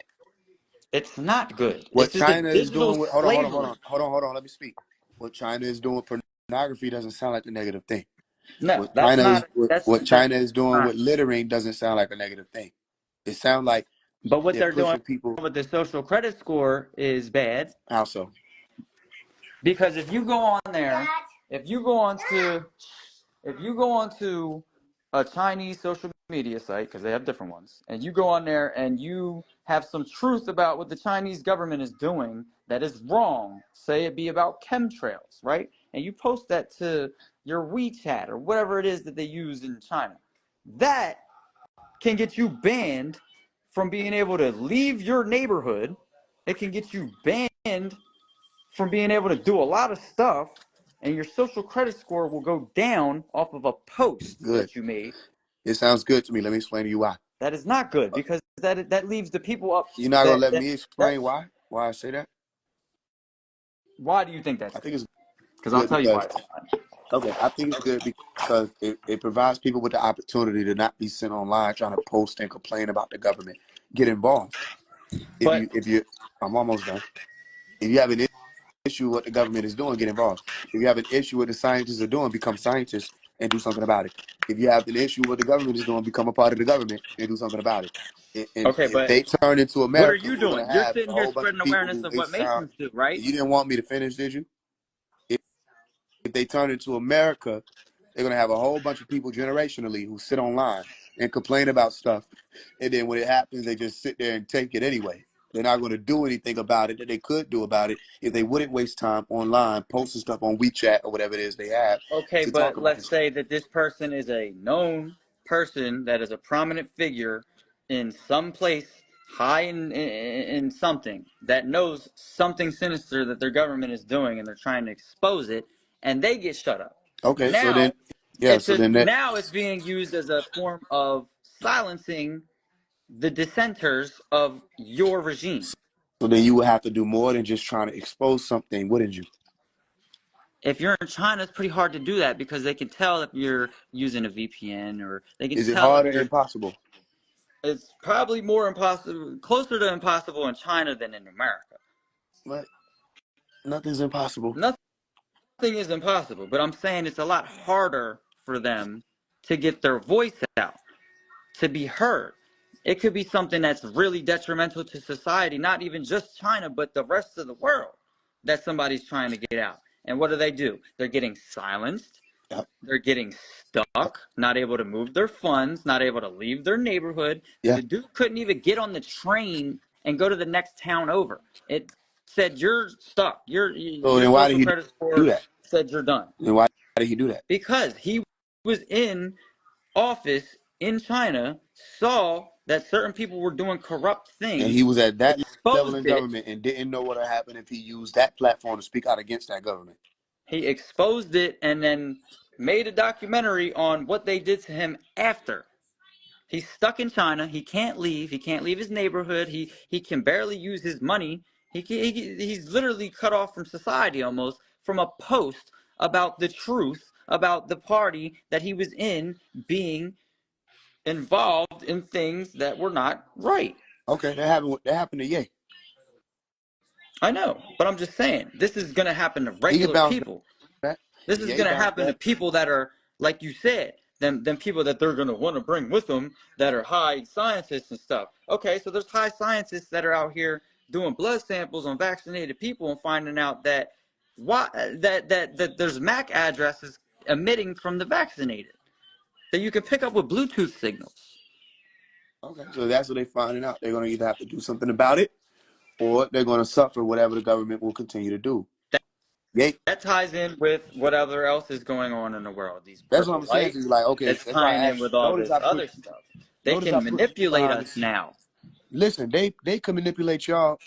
It's not good. What This is a China is digital doing with slavery. hold on, let me speak. What China is doing with pornography doesn't sound like a negative thing. No, that's not. What That's China is doing not. with littering doesn't sound like a negative thing. It sounds like But what they're they're doing pushing people. with the social credit score is bad How so? because if you go on there, if you go on to, if you go on to a Chinese social media site because they have different ones, and you go on there and you have some truth about what the Chinese government is doing that is wrong, say it be about chemtrails, right? And you post that to your WeChat or whatever it is that they use in China, that can get you banned from being able to leave your neighborhood. It can get you banned from being able to do a lot of stuff, and your social credit score will go down off of a post Good. that you made. It sounds good to me. Let me explain to you why. That is not good because that leaves the people up. You're not gonna That let that me explain that's why? Why I say that? why do you think that's I good? think it's Because I'll good tell you why because it's not. okay, I think it's good because it provides people with the opportunity to not be sent online trying to post and complain about the government. Get involved. But If you I'm almost done. If you have an issue with what the government is doing, get involved. If you have an issue with what the scientists are doing, become scientists and do something about it. If you have an issue with what the government is doing, become a part of the government and do something about it. And okay, if but they turn into what are America, you what we're doing? gonna You're have is sitting a here whole bunch of spreading people awareness who of what waste time. Masons do, right? You didn't want me to finish, did you? If they turn into America, they're gonna have a whole bunch of people generationally who sit online and complain about stuff, and then when it happens, they just sit there and take it anyway. They're not going to do anything about it that they could do about it if they wouldn't waste time online posting stuff on WeChat or whatever it is they have Okay, to talk but about let's this stuff. say that this person is a known person that is a prominent figure in some place high in something that knows something sinister that their government is doing and they're trying to expose it and they get shut up. Okay, so Now then, yeah, so then that, now it's being used as a form of silencing the dissenters of your regime. so then you would have to do more than just trying to expose something, wouldn't you? If you're in China, it's pretty hard to do that because they can tell if you're using a VPN or they can Is it tell if hard or you're. impossible? It's probably more impossible, closer to impossible in China than in America. But nothing's impossible. Nothing is impossible, but I'm saying it's a lot harder for them to get their voice out, to be heard. It could be something that's really detrimental to society, not even just China, but the rest of the world that somebody's trying to get out. And what do? They're getting silenced. Yep, They're getting yep, stuck, not able to move their funds, not able to leave their neighborhood. yeah. The dude couldn't even get on the train and go to the next town over. It said you're stuck. So Your then why did social he credit do score that? said you're done Then why did he do that? because he was in office in China, saw that certain people were doing corrupt And he things, was at that level in exposed it. government and didn't know what would happen if he used that platform to speak out against that government. He exposed it and then made a documentary on what they did to him after. He's stuck in China. He can't leave. He can't leave his neighborhood. He can barely use his money. He's literally cut off from society almost from a post about the truth about the party that he was in being involved in things that were not right. Okay, that happened. That happened to Ye. I know, but I'm just saying this is going to happen to He can regular bounce people. back. This is Ye going to bounce happen to back. people that are, like you said, them people that they're going to want to bring with them that are high scientists and stuff. Okay, so there's high scientists that are out here doing blood samples on vaccinated people and finding out that that there's MAC addresses emitting from the vaccinated that you can pick up with Bluetooth signals. Okay, so that's what they're finding out. They're gonna either have to do something about it, or they're going to suffer whatever the government will continue to do. Yeah, That ties in with whatever else is going on in the world. These that's what purple I'm saying to you. lights, Like, okay, it's that's why tying I in asked with you. all this other stuff. They Notice I can put you manipulate behind us this. now. Listen, they can manipulate y'all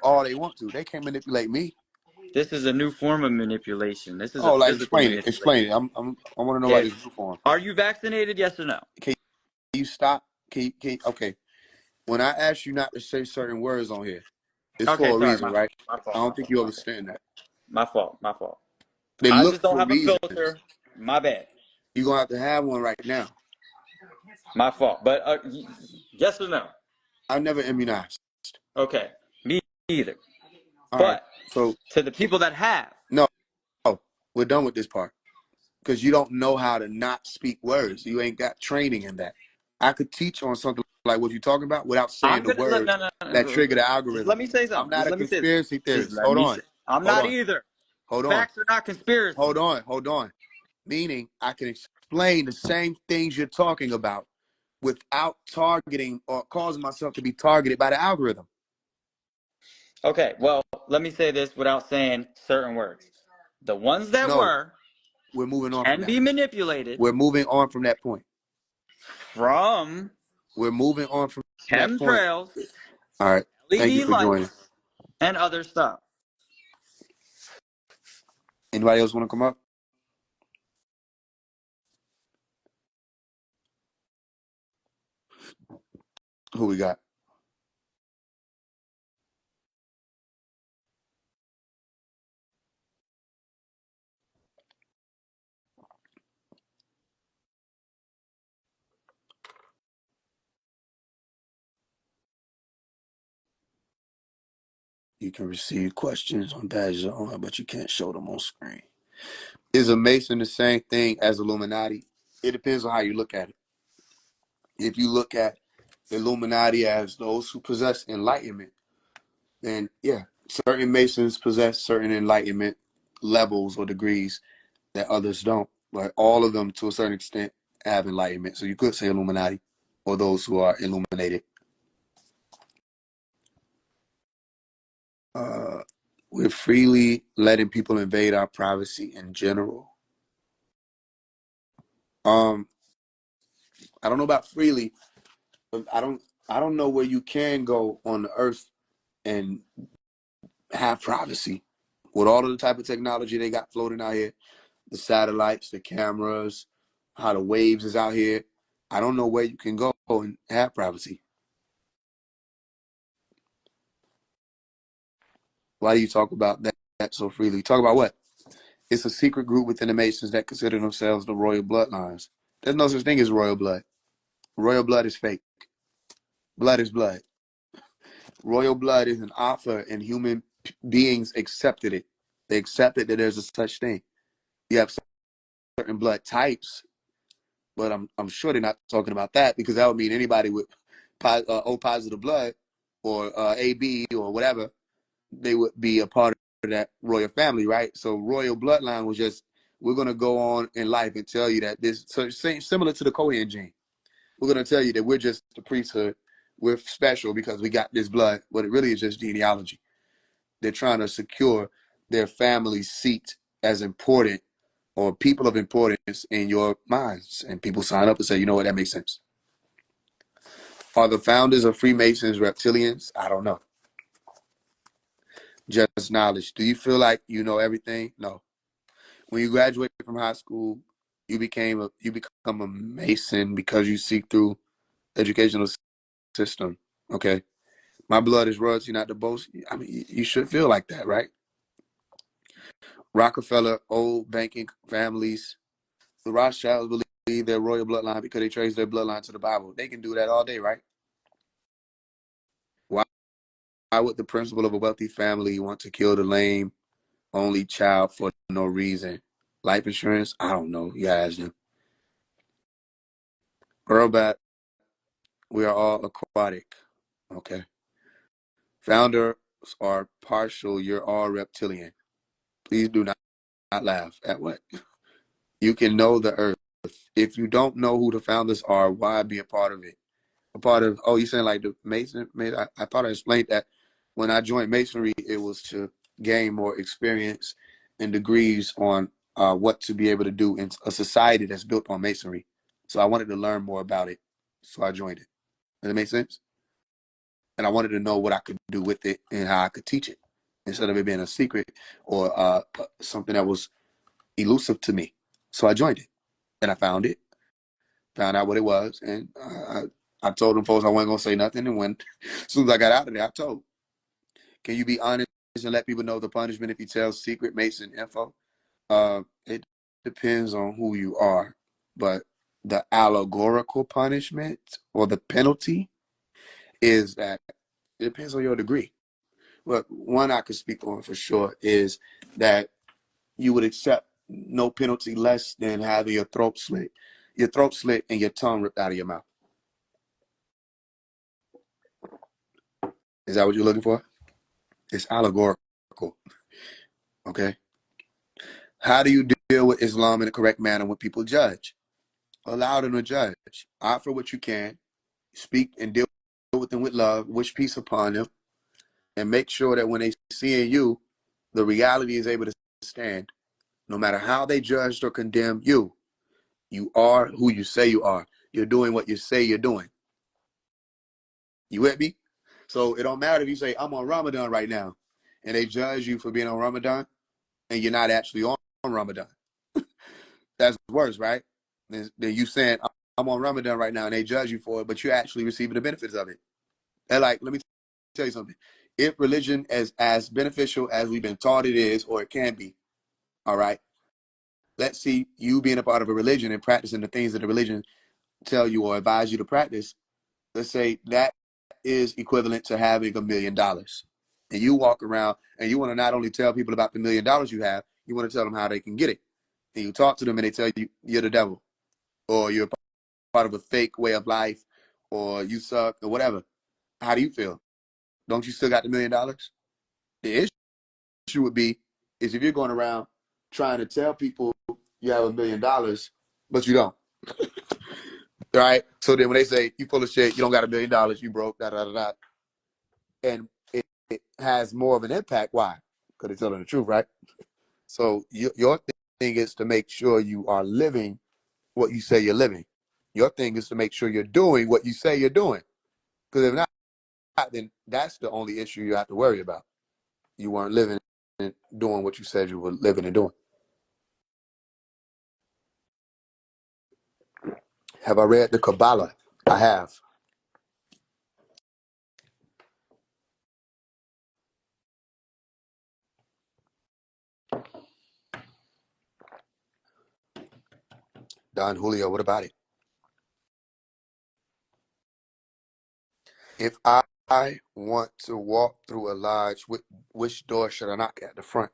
all they want to. They can't manipulate me. This is a new form of manipulation. This is a Oh, like physical explain it. Explain it. manipulation. I want to know about If this new form. Are you vaccinated? Yes or no? Can you stop? Okay. When I ask you not to say certain words on here, it's Okay, for a sorry, reason, my right? fault, my I fault, don't my think fault, you my fault. understand that. My fault, my fault. They I look just don't for have a reasons. filter. My bad. You're gonna have to have one right now. My fault. But yes or no? I've never immunized. Okay, me either. All right. But So to the people that have, no, we're done with this part. Because you don't know how to not speak words. You ain't got training in that. I could teach on something like what you're talking about without saying I'm the gonna let words no, that no, trigger the just let algorithm. me say I'm something. not Just a let me say this. conspiracy Just theorist. let Hold me on. say. I'm Hold not on. either. Hold on. Facts are not conspiracy. Hold on. Meaning I can explain the same things you're talking about without targeting or causing myself to be targeted by the algorithm. Okay, well, let me say this without saying certain words. The ones that No, were we're moving on from can that. be manipulated We're moving on from that point. from We're moving on from that point. chemtrails, All right. Thank you LED for joining. lights, and other stuff. Anybody else want to come up? Who we got? You can receive questions on badges on, but you can't show them on screen. Is a Mason the same thing as Illuminati? It depends on how you look at it. If you look at Illuminati as those who possess enlightenment, then yeah, certain Masons possess certain enlightenment levels or degrees that others don't. But all of them, to a certain extent, have enlightenment. So you could say Illuminati or those who are illuminated. We're freely letting people invade our privacy in general. I don't know about freely, but I don't know where you can go on the earth and have privacy with all of the type of technology they got floating out here, the satellites, the cameras, how the waves is out here. I don't know where you can go and have privacy. Why do you talk about that so freely? Talk about what? It's a secret group within the Masons that consider themselves the royal bloodlines. There's no such thing as royal blood. Royal blood is fake. Blood is blood. Royal blood is an offer, and human beings accepted it. They accepted that there's a such thing. You have certain blood types, but I'm sure they're not talking about that, because that would mean anybody with O positive blood or AB or whatever, they would be a part of that royal family, right? So royal bloodline was just, we're going to go on in life and tell you that this, so similar to the Cohen gene. We're going to tell you that we're just the priesthood. We're special because we got this blood, but it really is just genealogy. They're trying to secure their family's seat as important or people of importance in your minds. And people sign up and say, you know what, that makes sense. Are the founders of Freemasons reptilians? I don't know. Just knowledge. Do you feel like you know everything? No. When you graduate from high school, you become a Mason because you seek through educational system. Okay. My blood is royalty, not the boast. I mean, you should feel like that, right? Rockefeller, old banking families, the Rothschilds believe their royal bloodline because they trace their bloodline to the Bible. They can do that all day, right? Why would the principal of a wealthy family want to kill the lame only child for no reason? Life insurance? I don't know. You gotta ask them. Earl Bat, we are all aquatic. Okay. Founders are partial. You're all reptilian. Please do not laugh at what? You can know the earth. If you don't know who the founders are, why be a part of it? A part of, oh, you saying like the Mason? I thought I explained that when I joined Masonry, it was to gain more experience and degrees on what to be able to do in a society that's built on Masonry. So I wanted to learn more about it. So I joined it. Does that make sense? And I wanted to know what I could do with it and how I could teach it instead of it being a secret or something that was elusive to me. So I joined it and I found out what it was. And I told them folks I wasn't going to say nothing. And when, as soon as I got out of there, I told, can you be honest and let people know the punishment if you tell secret Mason info? It depends on who you are, but the allegorical punishment or the penalty is that it depends on your degree. But one I could speak on for sure is that you would accept no penalty less than having your throat slit and your tongue ripped out of your mouth. Is that what you're looking for? It's allegorical. Okay. How do you deal with Islam in the correct manner when people judge? Allow them to judge. Offer what you can. Speak and deal with them with love. Wish peace upon them. And make sure that when they see in you, the reality is able to stand. No matter how they judged or condemn you, you are who you say you are. You're doing what you say you're doing. You with me? So it don't matter if you say, I'm on Ramadan right now, and they judge you for being on Ramadan, and you're not actually on Ramadan. That's worse, right? Than you saying, I'm on Ramadan right now, and they judge you for it, but you're actually receiving the benefits of it. And like, let me tell you something. If religion is as beneficial as we've been taught it is, or it can be, all right, let's see you being a part of a religion and practicing the things that the religion tell you or advise you to practice. Let's say that is equivalent to having $1 million. And you walk around and you want to not only tell people about the $1 million you have, you want to tell them how they can get it. And you talk to them and they tell you you're the devil or you're part of a fake way of life or you suck or whatever. How do you feel? Don't you still got the $1 million? The issue would be is if you're going around trying to tell people you have $1 million, but you don't. Right? So then when they say you full of shit, you don't got $1 million, you broke, da da da da. And it has more of an impact. Why? Because they're telling the truth, right? So your thing is to make sure you are living what you say you're living. Your thing is to make sure you're doing what you say you're doing. Because if not, then that's the only issue you have to worry about. You weren't living and doing what you said you were living and doing. Have I read the Kabbalah? I have. Don Julio, what about it? If I want to walk through a lodge, which door should I knock at? The front.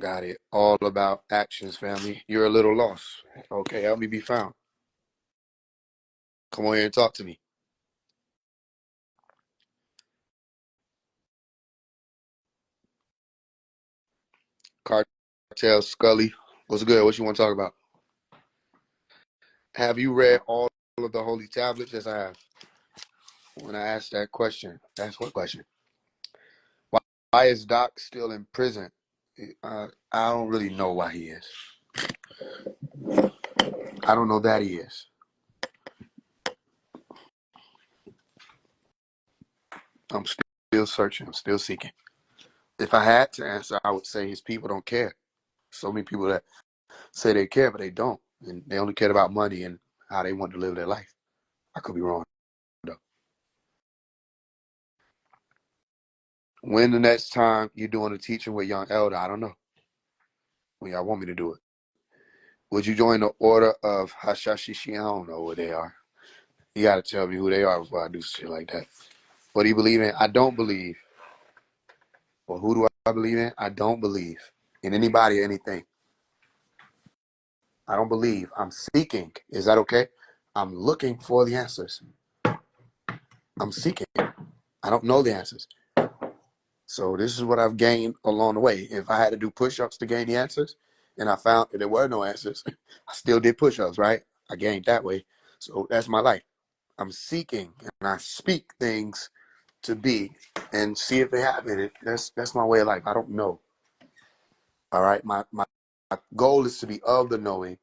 Got it. All about actions, family. You're a little lost. Okay, help me be found. Come on here and talk to me. Cartel Scully. What's good? What you want to talk about? Have you read all of the holy tablets? Yes, I have. When I asked that question, that's what question? Why is Doc still in prison? I don't really know why he is. I don't know that he is. I'm still searching. I'm still seeking. If I had to answer, I would say his people don't care. So many people that say they care, but they don't. And they only care about money and how they want to live their life. I could be wrong, though. When the next time you're doing a teaching with Young Elder, I don't know. When y'all want me to do it. Would you join the order of Hashashishi? I don't know what they are. You got to tell me who they are before I do shit like that. What do you believe in? I don't believe. Well, who do I believe in? I don't believe in anybody or anything. I don't believe. I'm seeking. Is that okay? I'm looking for the answers. I'm seeking. I don't know the answers. So this is what I've gained along the way. If I had to do push-ups to gain the answers, and I found that there were no answers, I still did push-ups, right? I gained that way. So that's my life. I'm seeking and I speak things to be and see if they happen. That's my way of life. I don't know. All right. My goal is to be of the knowing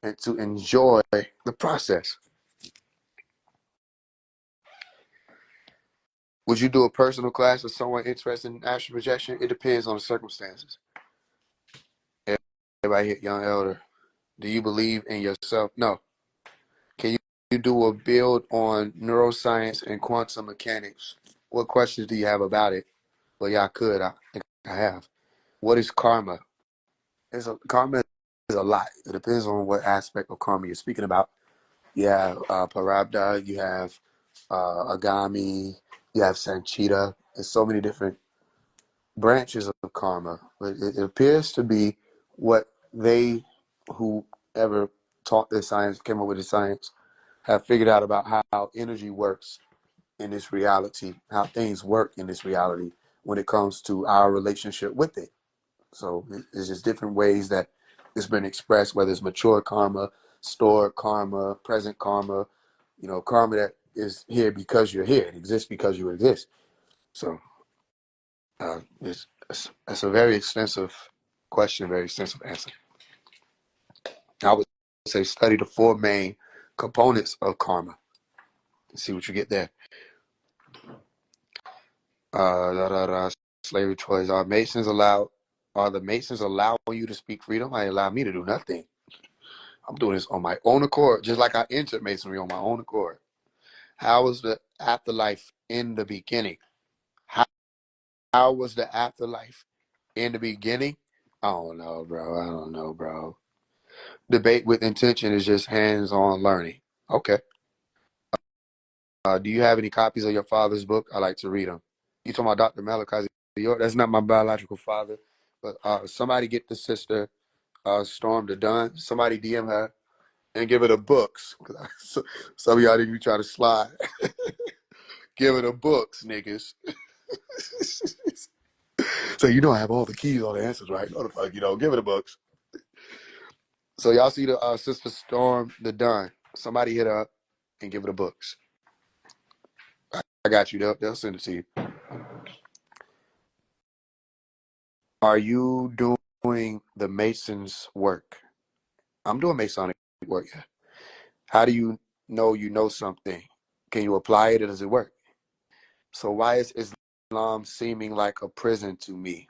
and to enjoy the process. Would you do a personal class with someone interested in astral projection? It depends on the circumstances. Everybody hit young elder. Do you believe in yourself? No. Can you do a build on neuroscience and quantum mechanics? What questions do you have about it? Well, yeah, I could. I think I have. What is karma? Karma is a lot. It depends on what aspect of karma you're speaking about. You have Parabda, you have Agami, you have Sanchita. There's so many different branches of karma. But it appears to be what they, whoever taught this science, came up with the science, have figured out about how energy works in this reality, how things work in this reality when it comes to our relationship with it. So it's just different ways that it's been expressed, whether it's mature karma, stored karma, present karma, karma that is here because you're here. It exists because you exist. So it's a very extensive question, very extensive answer. I would say study the four main components of karma and see what you get there. Slavery choice. Are the Masons allowing you to speak freedom? I allow me to do nothing. I'm doing this on my own accord, just like I entered Masonry on my own accord. How was the afterlife in the beginning? How was the afterlife in the beginning? I don't know, bro. I don't know, bro. Debate with intention is just hands-on learning. Okay. Do you have any copies of your father's book? I like to read them. You talking about Dr. Malachi York? That's not my biological father, but somebody get the sister Storm the Dunn. Somebody DM her and give her the books. Some of y'all niggas be trying to slide. Give her the books, niggas. So I have all the keys, all the answers, right? No, the fuck you don't. Give her the books. So y'all see the sister Storm the Dunn. Somebody hit her up and give her the books. I got you. They'll send it to you. Are you doing the Masons work? I'm doing Masonic work. Yeah. How do you know something? Can you apply it or does it work? So why is Islam seeming like a prison to me?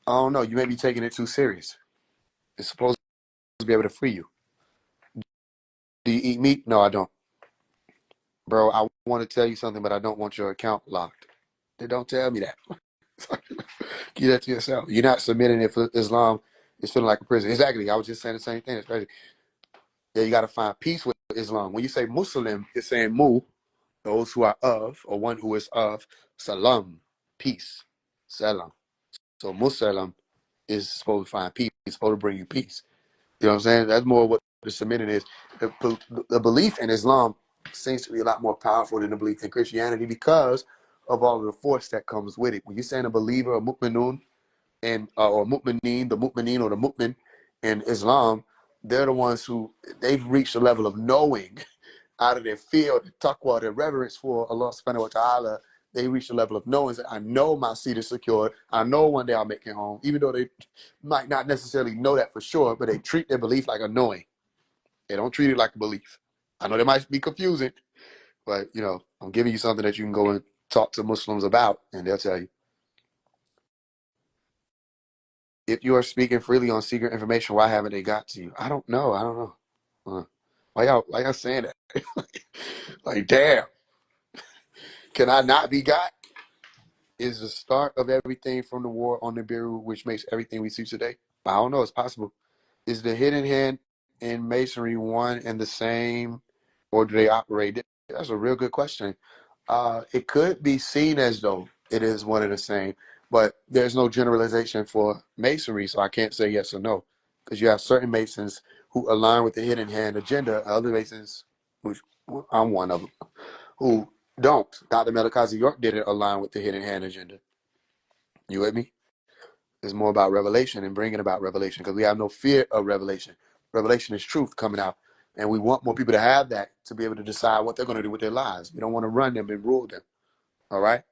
I don't know. You may be taking it too serious. It's supposed to be able to free you. Do you eat meat? No, I don't. Bro, I want to tell you something, but I don't want your account locked. They don't tell me that. Keep that to yourself. You're not submitting it for Islam. It's feeling like a prison. Exactly. I was just saying the same thing. It's crazy. Yeah, you got to find peace with Islam. When you say Muslim, it's saying mu, those who are of, or one who is of, salam, peace, salam. So Muslim is supposed to find peace. It's supposed to bring you peace. You know what I'm saying? That's more what the submitting is. The belief in Islam seems to be a lot more powerful than the belief in Christianity because of all of the force that comes with it. When you're saying a believer, a mu'minun, and or mu'minin or the mu'min in Islam, they're the ones who they've reached a level of knowing out of their field, their taqwa, their reverence for Allah subhanahu wa ta'ala. They reach a level of knowing that I know my seat is secured. I know one day I'll make it home, even though they might not necessarily know that for sure, but they treat their belief like a knowing. They don't treat it like a belief. I know that might be confusing, but I'm giving you something that you can go and talk to Muslims about, and they'll tell you. If you are speaking freely on secret information, why haven't they got to you? I don't know. Why y'all saying that? Like, damn. Can I not be got? Is the start of everything from the war on Nibiru, which makes everything we see today? I don't know. It's possible. Is the hidden hand in Masonry one and the same, or do they operate? That's a real good question. It could be seen as though it is one and the same, but there's no generalization for Masonry, so I can't say yes or no, because you have certain Masons who align with the hidden hand agenda, other Masons, which I'm one of them, who don't. Dr. Melikazi York didn't align with the hidden hand agenda. You with me? It's more about revelation and bringing about revelation because we have no fear of revelation. Revelation is truth coming out. And we want more people to have that to be able to decide what they're going to do with their lives. We don't want to run them and rule them. All right?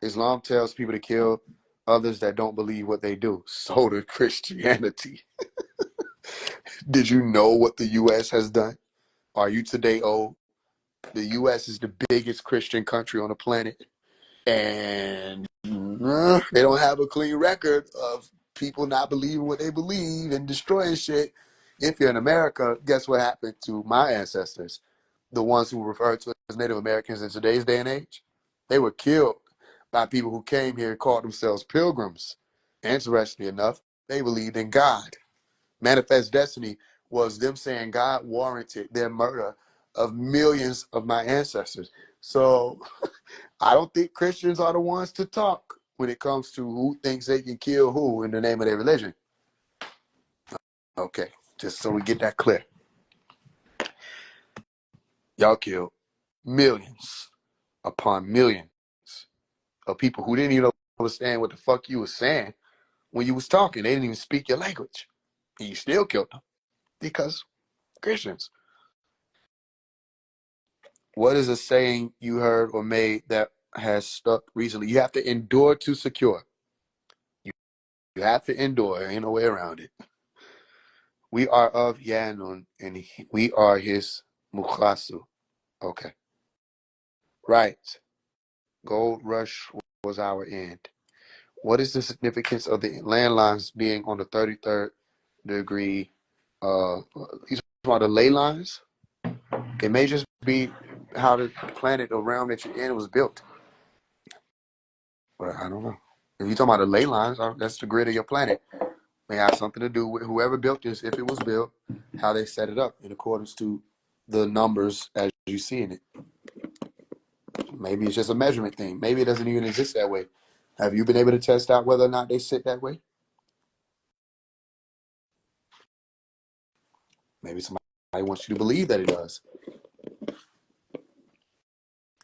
Islam tells people to kill others that don't believe what they do. So does Christianity. Did you know what the U.S. has done? Are you today old? The U.S. is the biggest Christian country on the planet. And they don't have a clean record of people not believing what they believe and destroying shit. If you're in America, guess what happened to my ancestors? The ones who were referred to as Native Americans in today's day and age? They were killed by people who came here and called themselves pilgrims. Interestingly enough, they believed in God. Manifest Destiny was them saying God warranted their murder of millions of my ancestors. So I don't think Christians are the ones to talk when it comes to who thinks they can kill who in the name of their religion. Okay, just so we get that clear. Y'all killed millions upon millions of people who didn't even understand what the fuck you was saying when you was talking. They didn't even speak your language. And you still killed them because Christians. What is a saying you heard or made that has stuck recently? You have to endure to secure. You have to endure. There ain't no way around it. We are of Yanun, and we are his Mukhasu. Okay. Right. Gold rush was our end. What is the significance of the landlines being on the 33rd degree? These are the ley lines. It may just be how the planet around that you're in was built. But I don't know. If you're talking about the ley lines, that's the grid of your planet. May have something to do with whoever built this, if it was built, how they set it up in accordance to the numbers as you see in it. Maybe it's just a measurement thing. Maybe it doesn't even exist that way. Have you been able to test out whether or not they sit that way? Maybe somebody wants you to believe that it does.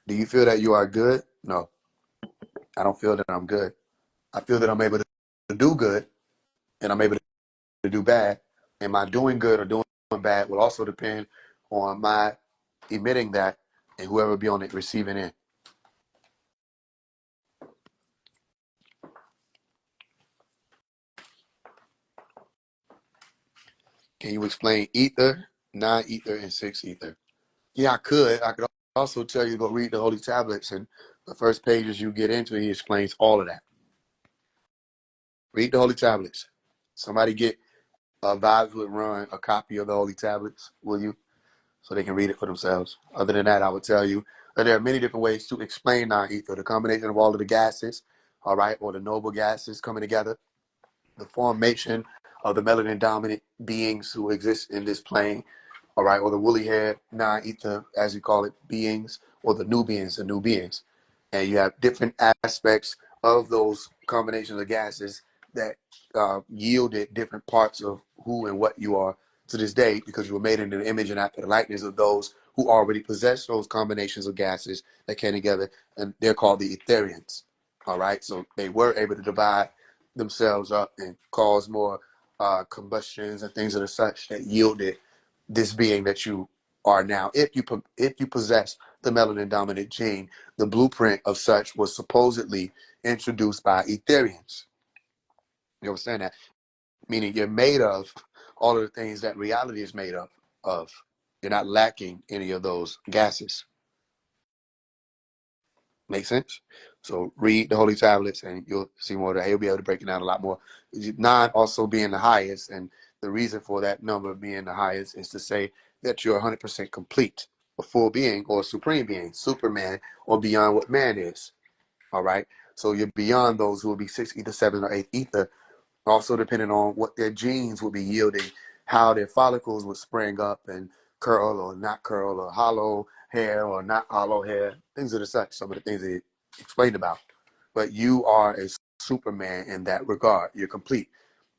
Do you feel that you are good? No, I don't feel that I'm good. I feel that I'm able to do good and I'm able to do bad. And my doing good or doing bad will also depend on my emitting that and whoever be on it receiving it. Can you explain ether, non-ether, and six ether? Yeah, I could. I could also tell you to go read the Holy Tablets, and the first pages you get into, he explains all of that. Read the Holy Tablets. Somebody get Vibes would run a copy of the Holy Tablets, will you? So they can read it for themselves. Other than that, I would tell you that there are many different ways to explain non-ether. The combination of all of the gases, all right, or the noble gases coming together, the formation of the melanin dominant beings who exist in this plane, all right, or the woolly haired non-ether, as you call it, beings, or the new beings, and you have different aspects of those combinations of gases that yielded different parts of who and what you are to this day, because you were made in the image and after the likeness of those who already possess those combinations of gases that came together, and they're called the Etherians. All right, so they were able to divide themselves up and cause more combustions and things of the such that yielded this being that you are now. If you possess the melanin dominant gene, the blueprint of such was supposedly introduced by Etherians. You understand that? Meaning you're made of all of the things that reality is made of. You're not lacking any of those gases. Make sense? So read the Holy Tablets and you'll see more of that. He'll be able to break it down a lot more. Nine also being the highest, and the reason for that number being the highest is to say that you're 100% complete, a full being or a supreme being, Superman, or beyond what man is. All right? So you're beyond those who will be sixth ether, seventh, or eighth ether, also depending on what their genes will be yielding, how their follicles would spring up and curl or not curl, or hollow hair or not hollow hair, things of the such, some of the things they explained about. But you are a Superman in that regard. You're complete.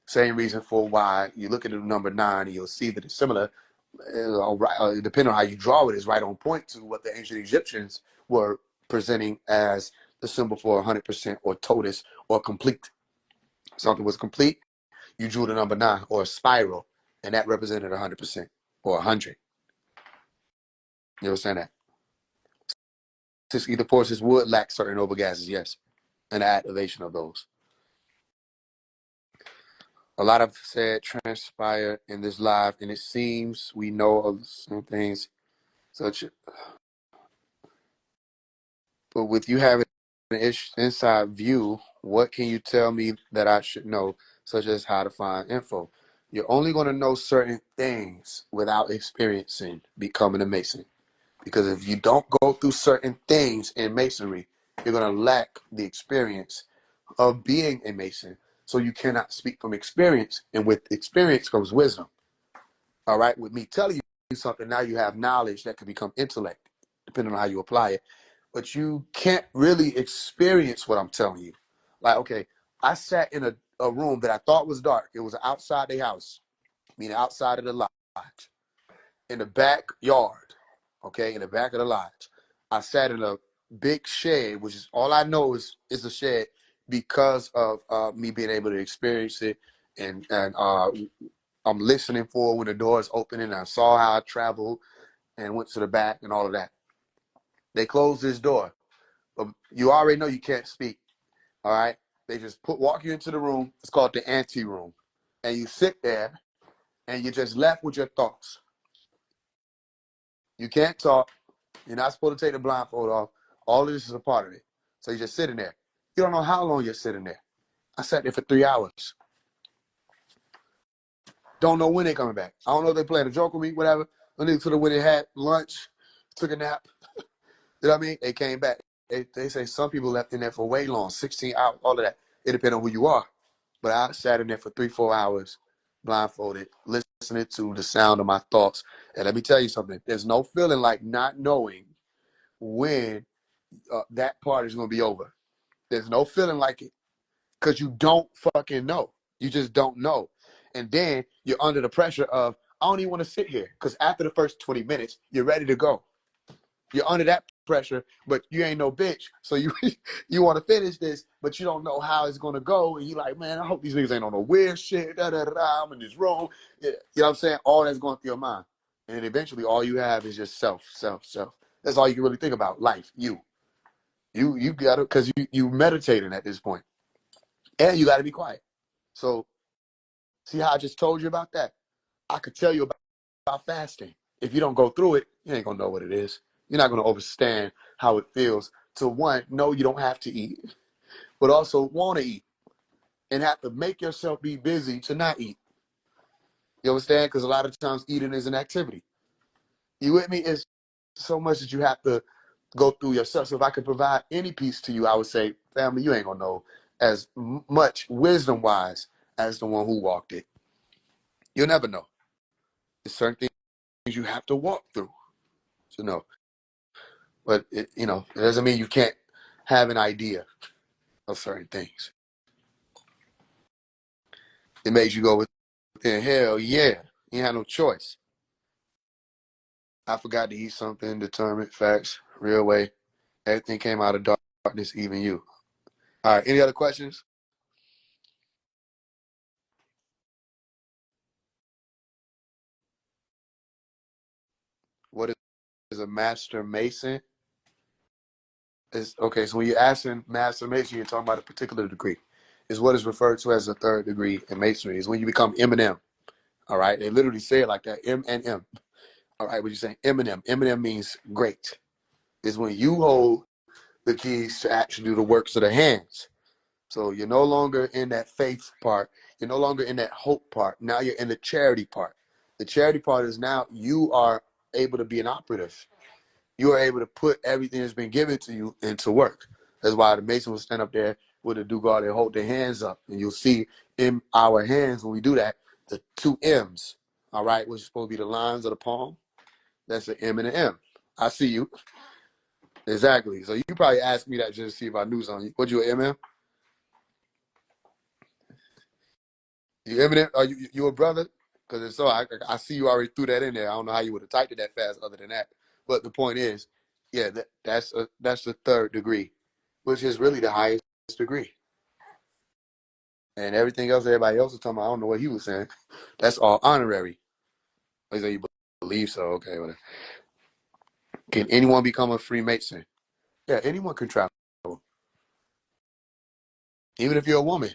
Same reason for why you look at the number 9 and you'll see that it's similar. Depending on how you draw it, is right on point to what the ancient Egyptians were presenting as the symbol for 100% or totus or complete. Something was complete, you drew the number 9 or a spiral, and that represented 100%. or 100. You understand that? Either forces would lack certain noble gases, yes, and the activation of those. A lot of said transpire in this live, and it seems we know of some things such. But with you having an inside view, what can you tell me that I should know, such as how to find info? You're only going to know certain things without experiencing becoming a Mason. Because if you don't go through certain things in Masonry, you're going to lack the experience of being a Mason. So you cannot speak from experience. And with experience comes wisdom. All right? With me telling you something, now you have knowledge that can become intellect, depending on how you apply it. But you can't really experience what I'm telling you. Like, okay, I sat in a room that I thought was dark. It was outside the house, meaning outside of the lodge, in the backyard, okay, in the back of the lodge. I sat in a big shed, which is all I know is a shed because of me being able to experience it. And I'm listening for when the doors opening. I saw how I traveled and went to the back and all of that. They closed this door. But you already know you can't speak. All right. They just walk you into the room. It's called the ante room. And you sit there and you're just left with your thoughts. You can't talk. You're not supposed to take the blindfold off. All of this is a part of it. So you're just sitting there. You don't know how long you're sitting there. I sat there for 3 hours. Don't know when they're coming back. I don't know if they're playing a joke with me, whatever. I need to the when they had lunch, took a nap. You know what I mean? They came back. They say some people left in there for way long, 16 hours, all of that. It depends on who you are. But I sat in there for 3-4 hours, blindfolded, listening to the sound of my thoughts. And let me tell you something. There's no feeling like not knowing when that part is going to be over. There's no feeling like it because you don't fucking know. You just don't know. And then you're under the pressure of, I don't even want to sit here because after the first 20 minutes, you're ready to go. You're under that pressure, but you ain't no bitch. So you you want to finish this, but you don't know how it's going to go. And you're like, man, I hope these niggas ain't on no weird shit. Da, da, da, da. I'm in this room. You know what I'm saying? All that's going through your mind. And eventually all you have is just self. That's all you can really think about. Life, you. You got to, because you meditating at this point. And you got to be quiet. So see how I just told you about that? I could tell you about fasting. If you don't go through it, you ain't going to know what it is. You're not going to understand how it feels to, one, know you don't have to eat, but also want to eat and have to make yourself be busy to not eat. You understand? Because a lot of times eating is an activity. You with me? It's so much that you have to go through yourself. So if I could provide any piece to you, I would say, family, you ain't going to know as much wisdom-wise as the one who walked it. You'll never know. There's certain things you have to walk through to know. But, it doesn't mean you can't have an idea of certain things. It makes you go within, hell yeah. You had no choice. I forgot to eat something, determined, facts, real way. Everything came out of darkness, even you. All right, any other questions? What is a master mason? Okay, so when you're asking master mason, you're talking about a particular degree. Is what is referred to as a third degree in masonry. Is when you become M&M. All right, they literally say it like that, M&M. All right, what you saying? M&M. M&M means great. Is when you hold the keys to actually do the works of the hands. So you're no longer in that faith part. You're no longer in that hope part. Now you're in the charity part. The charity part is now you are able to be an operative. You are able to put everything that's been given to you into work. That's why the Mason will stand up there with a do-guard and hold their hands up. And you'll see in our hands when we do that, the two M's, all right, which is supposed to be the lines of the palm. That's an M and an M. I see you. Exactly. So you probably asked me that just to see if I knew something. What, you an MM? You Eminem? Are you a brother? Because if so, I see you already threw that in there. I don't know how you would have typed it that fast other than that. But the point is, yeah, that's the third degree, which is really the highest degree. And everything else everybody else was talking about, I don't know what he was saying. That's all honorary. Like, you believe so. Okay, whatever. Can anyone become a Freemason? Yeah, anyone can travel. Even if you're a woman,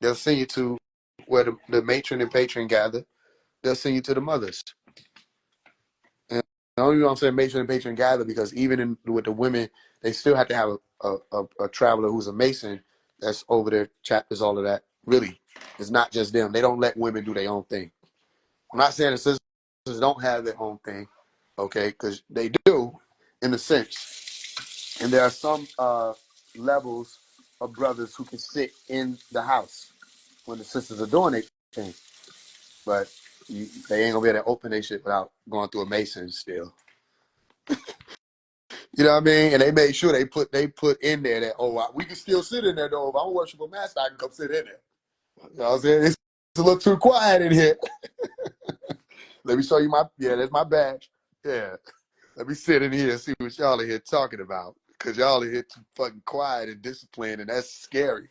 they'll send you to where the matron and patron gather. They'll send you to the mothers. And the only reason I'm saying matron and patron gather because even with the women, they still have to have a traveler who's a Mason that's over their chapters, all of that. Really, it's not just them. They don't let women do their own thing. I'm not saying the sisters don't have their own thing, okay, because they do in a sense. And there are some levels of brothers who can sit in the house when the sisters are doing their thing. But they ain't gonna be able to open their shit without going through a Mason still. You know what I mean? And they made sure they put in there that we can still sit in there though. If I don't worship a master, I can come sit in there. You know what I'm saying? It's a little too quiet in here. Let me show you that's my badge. Yeah. Let me sit in here and see what y'all are here talking about. Because y'all are here too fucking quiet and disciplined, and that's scary.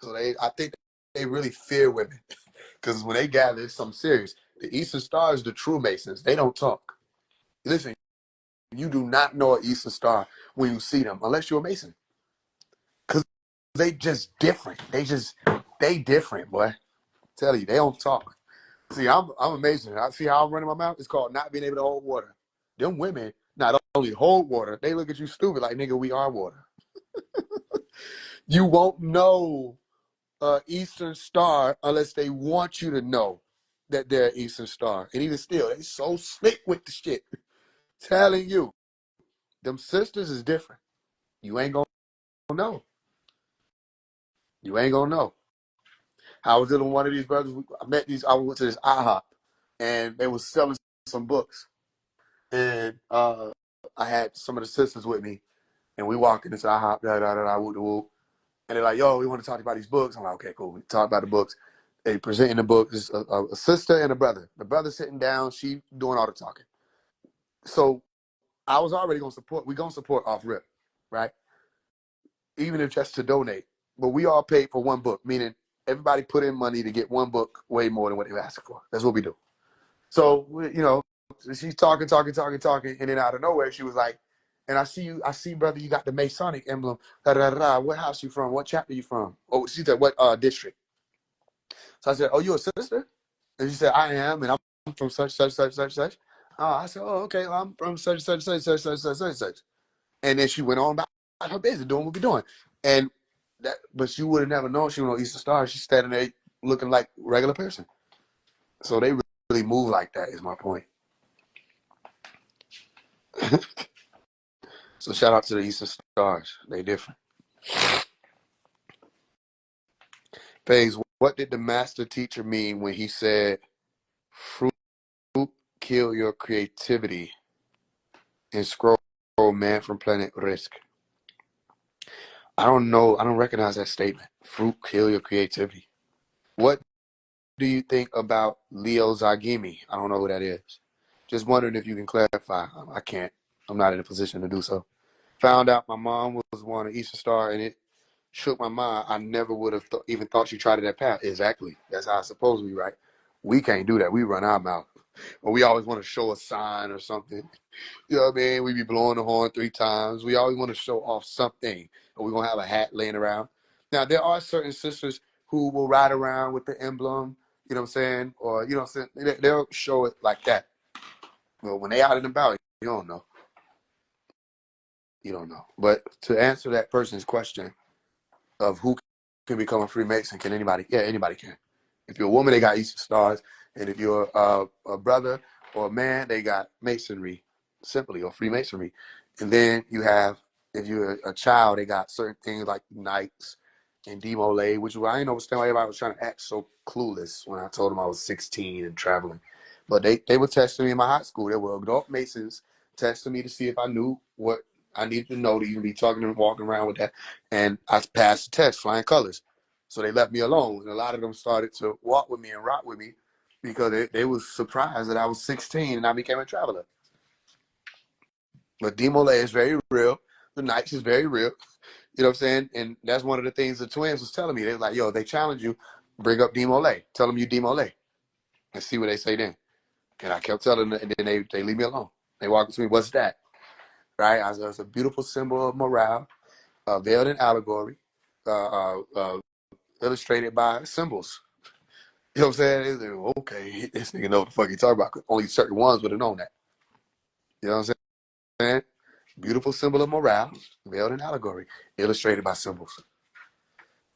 So I think they really fear women. Because when they gather, it's something serious. The Eastern Star is the true Masons. They don't talk. Listen, you do not know an Eastern Star when you see them, unless you're a Mason. Because they just different. They different, boy. I tell you, they don't talk. See, I'm a Mason. I see how I'm running my mouth. It's called not being able to hold water. Them women not only hold water, they look at you stupid like, nigga, we are water. You won't know Eastern Star unless they want you to know that they're Eastern Star. And even still, they so slick with the shit. Telling you, them sisters is different. You ain't gonna know. You ain't gonna know. I was dealing with one of these brothers. I went to this IHOP and they was selling some books. And I had some of the sisters with me. And we walked into IHOP, whoop, whoop. And they're like, yo, we want to talk about these books. I'm like, okay, cool. We talk about the books. They presenting the books. It's a sister and a brother. The brother sitting down, she doing all the talking. So I was already going to support. We're going to support off rip, right? Even if just to donate. But we all paid for one book, meaning everybody put in money to get one book way more than what they asked for. That's what we do. So, she's talking. And then out of nowhere, she was like, and I see, brother, you got the Masonic emblem. What house you from? What chapter you from? Oh, she said, what district? So I said, oh, you a sister? And she said, I am, and I'm from such. I said, oh, okay, well, I'm from such. And then she went on about her business, doing what we're doing. And but she would have never known she was on Eastern Star. She's standing there looking like a regular person. So they really move like that, is my point. So shout out to the Eastern Stars. They different. Faise, what did the master teacher mean when he said, fruit kill your creativity and scroll man from planet risk? I don't know. I don't recognize that statement. Fruit kill your creativity. What do you think about Leo Zagimi? I don't know who that is. Just wondering if you can clarify. I can't. I'm not in a position to do so. Found out my mom was one of Eastern Star, and it shook my mind. I never would have even thought she tried that path. Exactly. That's how it's supposed to be, right? We can't do that. We run our mouth. Or we always want to show a sign or something. You know what I mean? We be blowing the horn 3 times. We always want to show off something. Or we're going to have a hat laying around. Now, there are certain sisters who will ride around with the emblem, you know what I'm saying? Or, you know what I'm saying? They'll show it like that. Well, when they out and about, you don't know. You don't know. But to answer that person's question of who can become a Freemason, can anybody? Yeah, anybody can. If you're a woman, they got Eastern Stars. And if you're a brother or a man, they got Masonry, simply, or Freemasonry. And then you have, if you're a child, they got certain things like Knights and Demolay, which I didn't understand why everybody was trying to act so clueless when I told them I was 16 and traveling. But they were testing me in my high school. They were adult Masons testing me to see if I knew what I needed to know to even be talking and walking around with that. And I passed the test, flying colors. So they left me alone. And a lot of them started to walk with me and rock with me because they was surprised that I was 16 and I became a traveler. But Demolay is very real. The Knights is very real. You know what I'm saying? And that's one of the things the twins was telling me. They were like, yo, they challenge you, bring up Demolay. Tell them you Demolay. And see what they say then. And I kept telling them, and then they leave me alone. They walk up to me, what's that? Right? I said, it's a beautiful symbol of morale, veiled in allegory, illustrated by symbols. You know what I'm saying? Like, okay, this nigga know what the fuck he talking about. Only certain ones would have known that. You know what I'm saying? Beautiful symbol of morale, veiled in allegory, illustrated by symbols.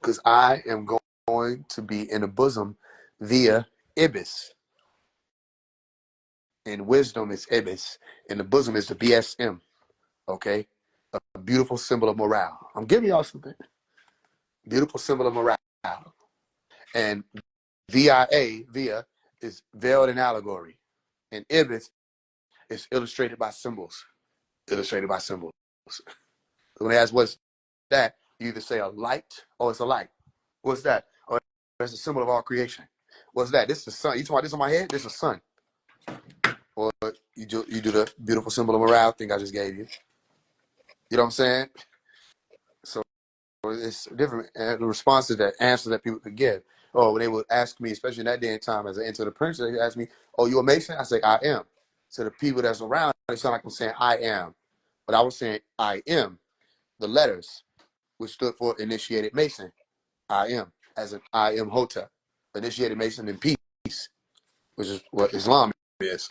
Because I am going to be in the bosom via Ibis. And wisdom is Ibis. And the bosom is the BSM. Okay? A beautiful symbol of morale. I'm giving y'all something. Beautiful symbol of morale. And via, is veiled in allegory. And Ibis is illustrated by symbols. Illustrated by symbols. When they ask what's that, you either say a light or it's a light. What's that? Oh, that's a symbol of all creation. What's that? This is the sun. You talking about this on my head? This is the sun. Or you do the beautiful symbol of morale thing I just gave you. You know what I'm saying? So it's different the responses, that answers that people could give. Oh, when they would ask me, especially in that day and time, as I enter the prince, they ask me, "Oh, you a Mason?" I say, "I am." So the people that's around, they sound like I'm saying, "I am," but I was saying, "I am." The letters, which stood for initiated Mason. I am, as in I am Hotep, initiated Mason in peace, which is what Islam is,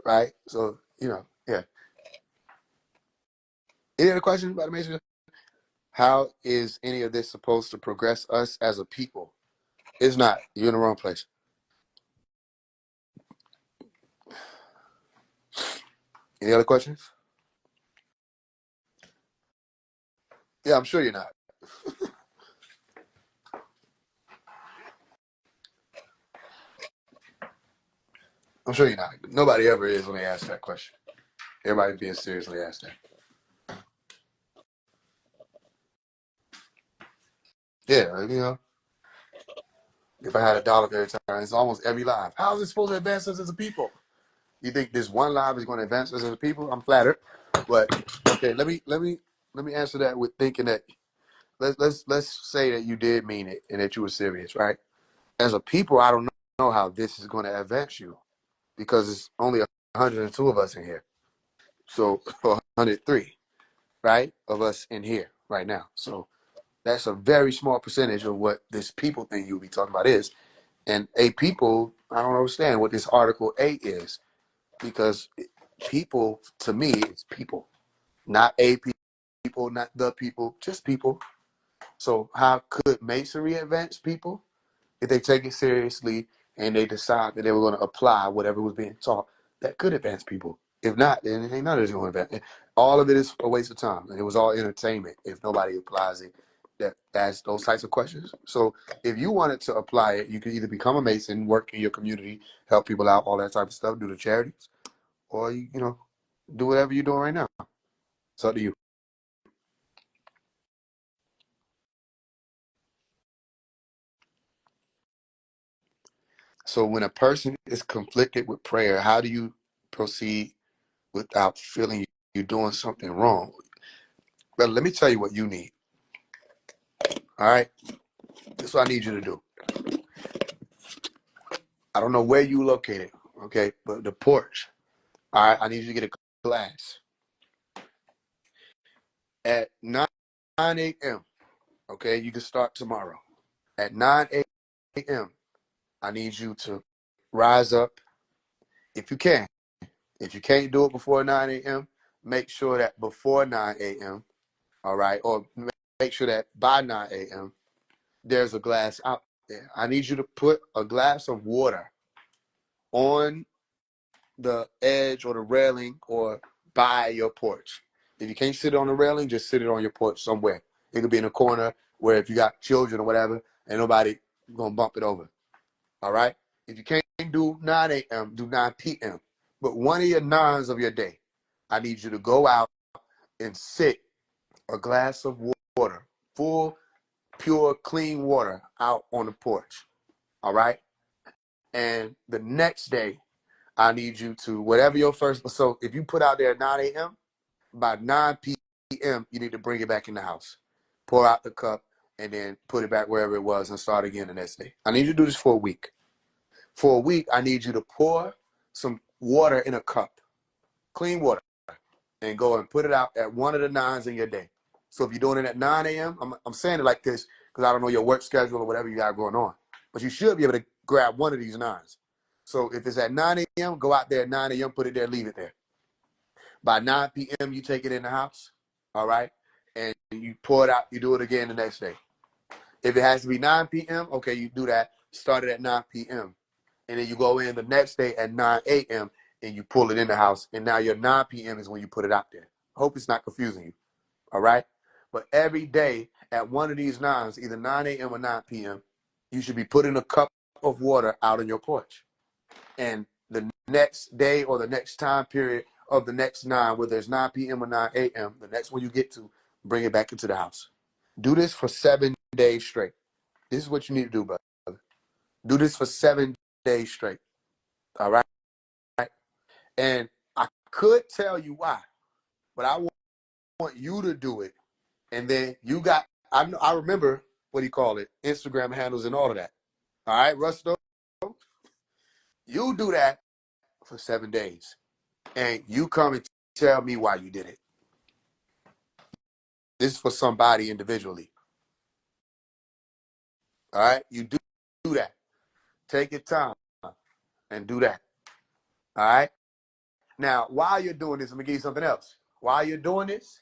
right? So yeah. Any other questions about the Mason? How is any of this supposed to progress us as a people? It's not. You're in the wrong place. Any other questions? Yeah, I'm sure you're not. I'm sure you're not. Nobody ever is when they ask that question. Everybody's being seriously asked that. Yeah, if I had $1 every time, it's almost every live. How is it supposed to advance us as a people? You think this one live is going to advance us as a people? I'm flattered, but okay. Let me answer that with thinking that let's say that you did mean it and that you were serious, right? As a people, I don't know how this is going to advance you because it's only 102 of us in here, so 103, right, of us in here right now. So that's a very small percentage of what this people thing you'll be talking about is. And a people, I don't understand what this Article 8 is because people, to me, is people, not a people, not the people, just people. So how could Masonry advance people? If they take it seriously and they decide that they were going to apply whatever was being taught, that could advance people. If not, then ain't none of it's going to advance. All of it is a waste of time, and it was all entertainment if nobody applies it. That's those types of questions. So if you wanted to apply it, you could either become a Mason, work in your community, help people out, all that type of stuff, do the charities, or do whatever you're doing right now. It's up to you. So when a person is conflicted with prayer, how do you proceed without feeling you're doing something wrong? But let me tell you what you need. All right? This is what I need you to do. I don't know where you located, okay? But the porch. All right, I need you to get a glass. At 9 a.m., okay? You can start tomorrow. At 9 a.m., I need you to rise up if you can. If you can't do it before 9 a.m., make sure that before 9 a.m., all right, or make sure that by 9 a.m., there's a glass out there. I need you to put a glass of water on the edge or the railing or by your porch. If you can't sit on the railing, just sit it on your porch somewhere. It could be in a corner where if you got children or whatever, ain't nobody gonna bump it over. All right? If you can't do 9 a.m., do 9 p.m. But one of your nines of your day, I need you to go out and sit a glass of water, full, pure, clean water out on the porch. All right? And the next day, I need you to, whatever your first, so if you put out there at 9 a.m., by 9 p.m., you need to bring it back in the house. Pour out the cup and then put it back wherever it was and start again the next day. I need you to do this for a week. For a week, I need you to pour some water in a cup, clean water, and go and put it out at one of the nines in your day. So if you're doing it at 9 a.m., I'm saying it like this because I don't know your work schedule or whatever you got going on. But you should be able to grab one of these nines. So if it's at 9 a.m., go out there at 9 a.m., put it there, leave it there. By 9 p.m., you take it in the house, all right? And you pour it out, you do it again the next day. If it has to be 9 p.m., okay, you do that. Start it at 9 p.m. And then you go in the next day at 9 a.m. and you pull it in the house. And now your 9 p.m. is when you put it out there. I hope it's not confusing you, all right? But every day at one of these nines, either 9 a.m. or 9 p.m., you should be putting a cup of water out on your porch. And the next day or the next time period of the next nine, whether it's 9 p.m. or 9 a.m., the next one you get to, bring it back into the house. Do this for 7 days straight. This is what you need to do, brother. Do this for 7 days straight. All right? And I could tell you why, but I want you to do it. And then you got, I remember, what do you call it, Instagram handles and all of that. All right, Rusto? You do that for 7 days. And you come and tell me why you did it. This is for somebody individually. All right? You do that. Take your time and do that. All right? Now, while you're doing this, let me give you something else. While you're doing this,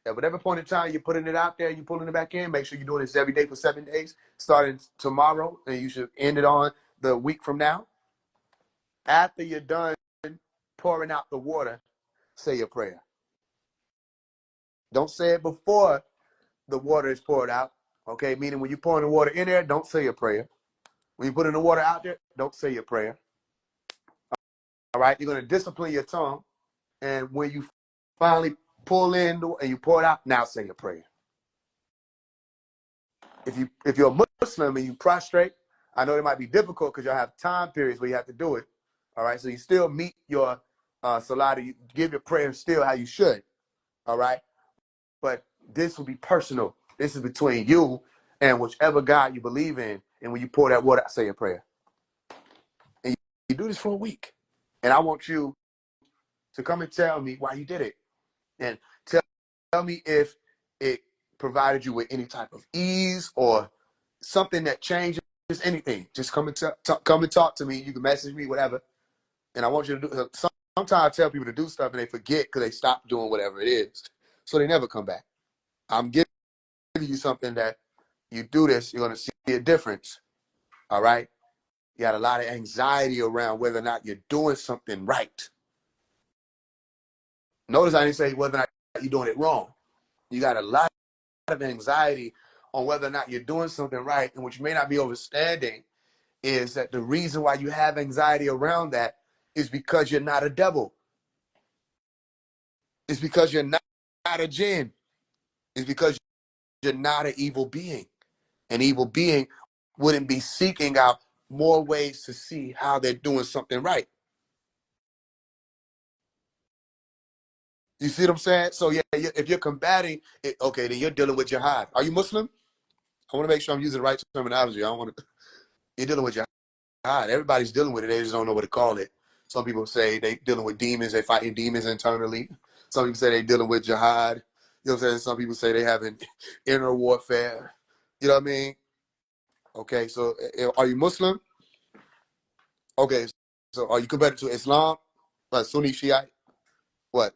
at whatever point in time you're putting it out there, you're pulling it back in, make sure you're doing this every day for 7 days, starting tomorrow, and you should end it on the week from now. After you're done pouring out the water, say your prayer. Don't say it before the water is poured out, okay? Meaning when you're pouring the water in there, don't say your prayer. When you put in the water out there, don't say your prayer. All right? You're going to discipline your tongue, and when you finally pull in and you pour it out, now say your prayer. If you're a Muslim and you prostrate, I know it might be difficult because you'll have time periods where you have to do it. All right, so you still meet your salat, you give your prayer still how you should. All right, but this will be personal. This is between you and whichever God you believe in. And when you pour that water, say a prayer. And you do this for a week. And I want you to come and tell me why you did it. And tell me if it provided you with any type of ease or something that changes anything. Just come and come and talk to me. You can message me, whatever. And I want you to do. Sometimes I tell people to do stuff and they forget because they stop doing whatever it is, so they never come back. I'm giving you something that you do this, you're going to see a difference. All right. You got a lot of anxiety around whether or not you're doing something right. Notice I didn't say whether or not you're doing it wrong. You got a lot of anxiety on whether or not you're doing something right, and what you may not be understanding is that the reason why you have anxiety around that is because you're not a devil. It's because you're not a jinn. It's because you're not an evil being. An evil being wouldn't be seeking out more ways to see how they're doing something right. You see what I'm saying? So yeah, if you're combating it, okay, then you're dealing with jihad. Are you Muslim? I want to make sure I'm using the right terminology. I don't want to. You're dealing with jihad. Everybody's dealing with it. They just don't know what to call it. Some people say they dealing with demons. They fighting demons internally. Some people say they dealing with jihad. You know what I'm saying? Some people say they having inner warfare. You know what I mean? Okay, so are you Muslim? Okay, so are you converted to Islam? Like Sunni Shiite? What?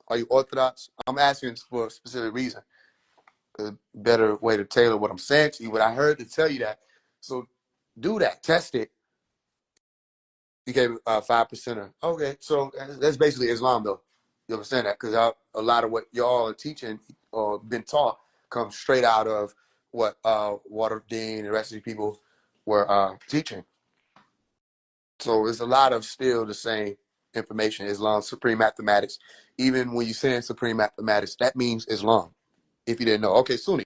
Are you Orthodox? I'm asking for a specific reason. A better way to tailor what I'm saying to you. But I heard to tell you that. So do that. Test it. You gave 5%. Okay, so that's basically Islam, though. You understand that? Because a lot of what y'all are teaching or been taught comes straight out of what Waterdeen and the rest of the people were teaching. So it's a lot of still the same information. Islam, supreme mathematics. Even when you're saying supreme mathematics, that means Islam. If you didn't know. Okay, Sunni.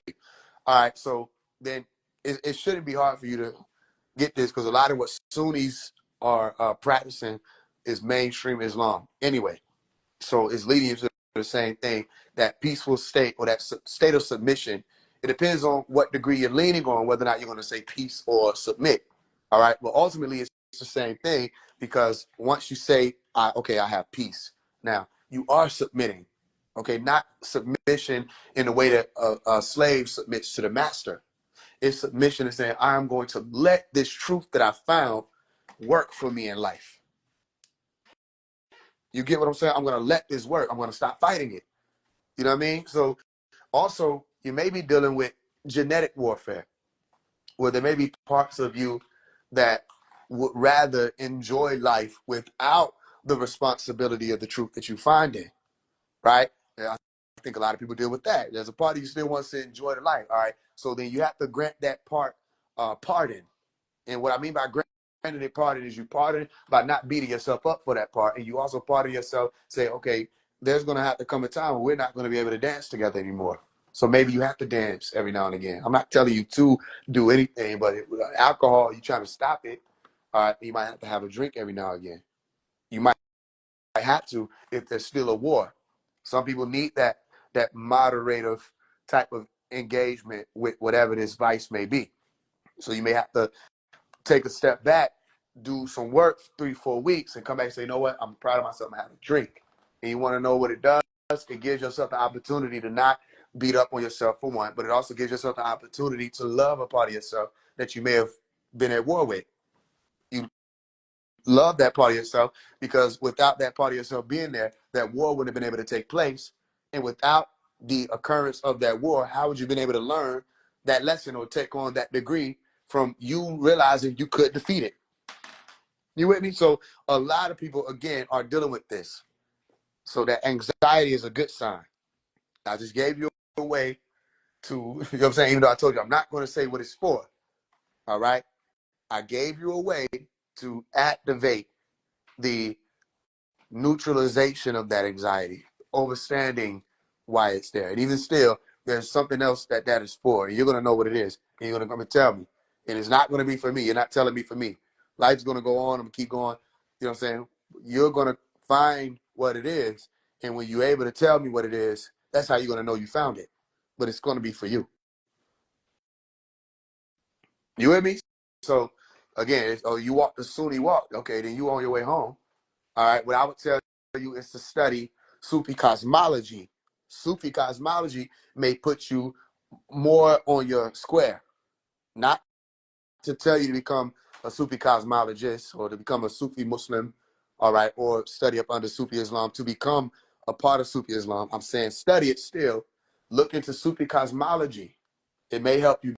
All right, so then it shouldn't be hard for you to get this because a lot of what Sunnis are practicing is mainstream Islam anyway. So it's leading you to the same thing, that peaceful state or that state of submission. It depends on what degree you're leaning on, whether or not you're going to say peace or submit. All right, but ultimately it's the same thing, because once you say, okay, I have peace, now you are submitting. Okay, not submission in the way that a slave submits to the master. It's submission and saying, I'm going to let this truth that I found work for me in life. You get what I'm saying? I'm going to let this work. I'm going to stop fighting it. You know what I mean? So also, you may be dealing with genetic warfare, where there may be parts of you that would rather enjoy life without the responsibility of the truth that you find in, right? I think a lot of people deal with that. There's a part of you still wants to enjoy the life, all right? So then you have to grant that part pardon. And what I mean by granting it pardon is you pardon by not beating yourself up for that part. And you also pardon yourself, say, okay, there's going to have to come a time where we're not going to be able to dance together anymore. So maybe you have to dance every now and again. I'm not telling you to do anything, but alcohol, you're trying to stop it. All right, you might have to have a drink every now and again. You might have to if there's still a war. Some people need that moderative type of engagement with whatever this vice may be. So you may have to take a step back, do some work for 3-4 weeks, and come back and say, you know what, I'm proud of myself, I'm having a drink. And you want to know what it does? It gives yourself the opportunity to not beat up on yourself, for one, but it also gives yourself the opportunity to love a part of yourself that you may have been at war with. You love that part of yourself, because without that part of yourself being there, that war wouldn't have been able to take place. And without the occurrence of that war, how would you have been able to learn that lesson or take on that degree from you realizing you could defeat it? You with me? So a lot of people, again, are dealing with this. So that anxiety is a good sign. I just gave you a way to, you know what I'm saying? Even though I told you I'm not going to say what it's for. All right? I gave you a way to activate the neutralization of that anxiety, understanding why it's there. And even still, there's something else that is for. And you're going to know what it is. And you're going to come and tell me. And it's not going to be for me. You're not telling me for me. Life's going to go on. I'm going to keep going. You know what I'm saying? You're going to find what it is. And when you're able to tell me what it is, that's how you're going to know you found it. But it's going to be for you. You with me? So, again, you walk the Sunni walk. Okay, then you on your way home. All right, what I would tell you is to study Sufi cosmology. Sufi cosmology may put you more on your square, not to tell you to become a Sufi cosmologist or to become a Sufi Muslim, all right, or study up under Sufi Islam to become a part of Sufi Islam. I'm saying study it still. Look into Sufi cosmology. It may help you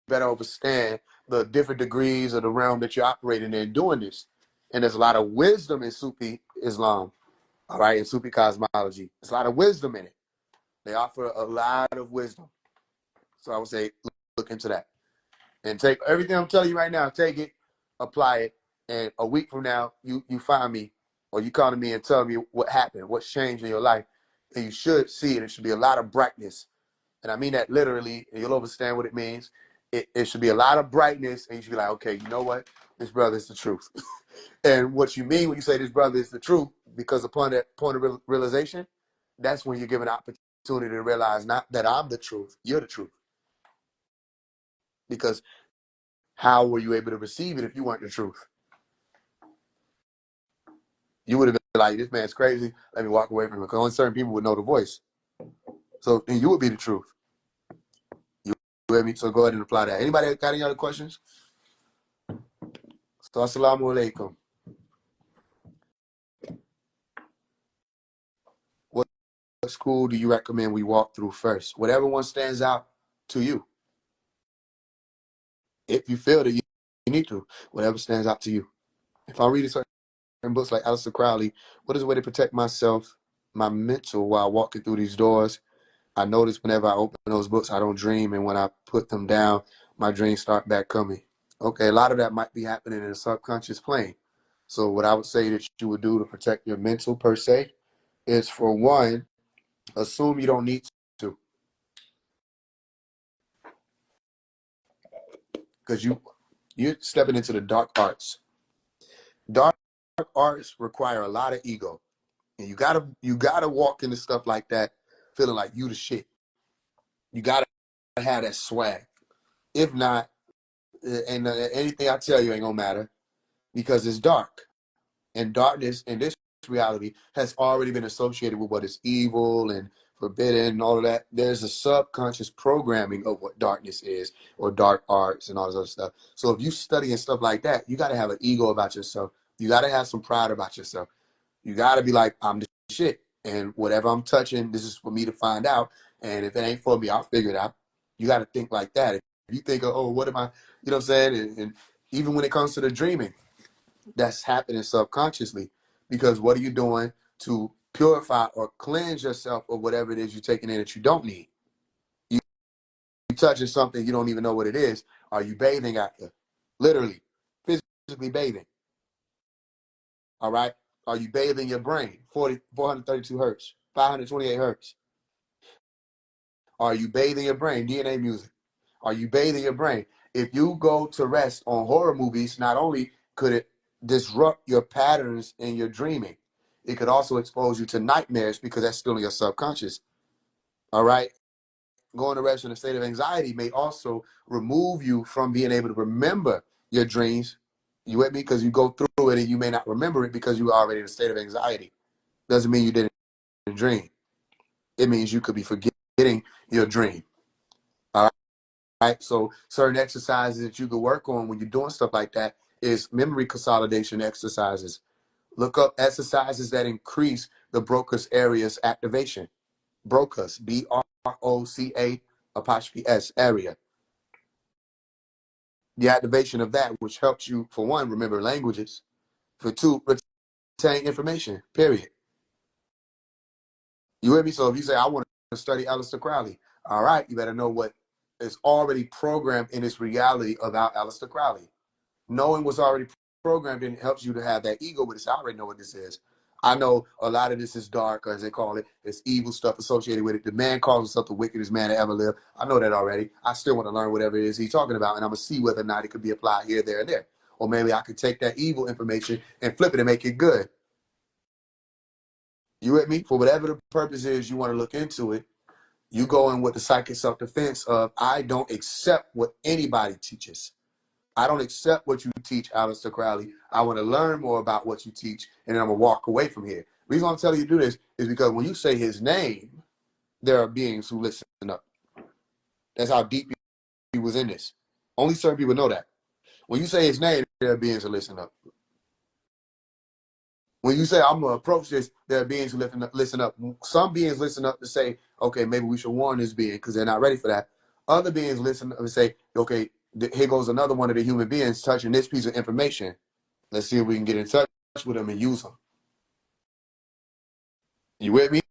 better understand the different degrees of the realm that you're operating in doing this. And there's a lot of wisdom in Sufi Islam, all right, in Sufi cosmology. There's a lot of wisdom in it. They offer a lot of wisdom. So I would say look into that. And take everything I'm telling you right now, take it, apply it, and a week from now, you find me or you come to me and tell me what happened, what's changed in your life. And you should see it. It should be a lot of brightness. And I mean that literally, and you'll understand what it means. It should be a lot of brightness, and you should be like, okay, you know what? This brother is the truth. And what you mean when you say this brother is the truth, because upon that point of realization, that's when you're given an opportunity to realize not that I'm the truth, you're the truth. Because how were you able to receive it if you weren't the truth? You would have been like, this man's crazy. Let me walk away from him. Because only certain people would know the voice. So then you would be the truth. You with me? So go ahead and apply that. Anybody got any other questions? So assalamu alaikum. What school do you recommend we walk through first? Whatever one stands out to you. If you feel that you need to, whatever stands out to you. If I read certain books like Aleister Crowley, what is a way to protect myself, my mental, while walking through these doors? I notice whenever I open those books, I don't dream. And when I put them down, my dreams start back coming. Okay, a lot of that might be happening in the subconscious plane. So what I would say that you would do to protect your mental per se is, for one, assume you don't need to. Because you're stepping into the dark arts. Dark arts require a lot of ego. And you gotta walk into stuff like that feeling like you the shit. You gotta have that swag. If not, and anything I tell you ain't gonna matter. because it's dark. And darkness in this reality has already been associated with what is evil and forbidden and all of that. There's a subconscious programming of what darkness is, or dark arts and all this other stuff. So if you study and stuff like that, you got to have an ego about yourself. You got to have some pride about yourself. You got to be like, I'm the shit. And whatever I'm touching, this is for me to find out. And if it ain't for me, I'll figure it out. You got to think like that. If you think, oh, what am I, you know what I'm saying? And even when it comes to the dreaming, that's happening subconsciously, because what are you doing to purify or cleanse yourself of whatever it is you're taking in that you don't need? You touching something you don't even know what it is. Are you bathing after? Literally, physically bathing. All right. Are you bathing your brain? 432 hertz, 528 hertz. Are you bathing your brain? DNA music. Are you bathing your brain? If you go to rest on horror movies, not only could it disrupt your patterns in your dreaming, it could also expose you to nightmares, because that's still in your subconscious. All right. Going to rest in a state of anxiety may also remove you from being able to remember your dreams. You with me? Because you go through it and you may not remember it because you were already in a state of anxiety. Doesn't mean you didn't dream. It means you could be forgetting your dream. All right. So certain exercises that you could work on when you're doing stuff like that is memory consolidation exercises. Look up exercises that increase the Broca's area's activation. Broca's, BROCA apostrophe S area. The activation of that, which helps you, for one, remember languages, for two, retain information, period. You with me? So if you say, I want to study Aleister Crowley, all right, you better know what is already programmed in this reality about Aleister Crowley. Knowing what's already programmed in helps you to have that ego, but it's, I already know what this is. I know a lot of this is dark, as they call it. It's evil stuff associated with it. The man calls himself the wickedest man that ever lived. I know that already. I still want to learn whatever it is he's talking about, and I'm going to see whether or not it could be applied here, there, and there. Or maybe I could take that evil information and flip it and make it good. You with me? For whatever the purpose is you want to look into it, you go in with the psychic self-defense of, I don't accept what anybody teaches. I don't accept what you teach, Aleister Crowley. I want to learn more about what you teach, and then I'm going to walk away from here. The reason I'm telling you to do this is because when you say his name, there are beings who listen up. That's how deep he was in this. Only certain people know that. When you say his name, there are beings who listen up. When you say, I'm going to approach this, there are beings who listen up. Some beings listen up to say, okay, maybe we should warn this being because they're not ready for that. Other beings listen up and say, okay, here goes another one of the human beings touching this piece of information. Let's see if we can get in touch with them and use them. You with me?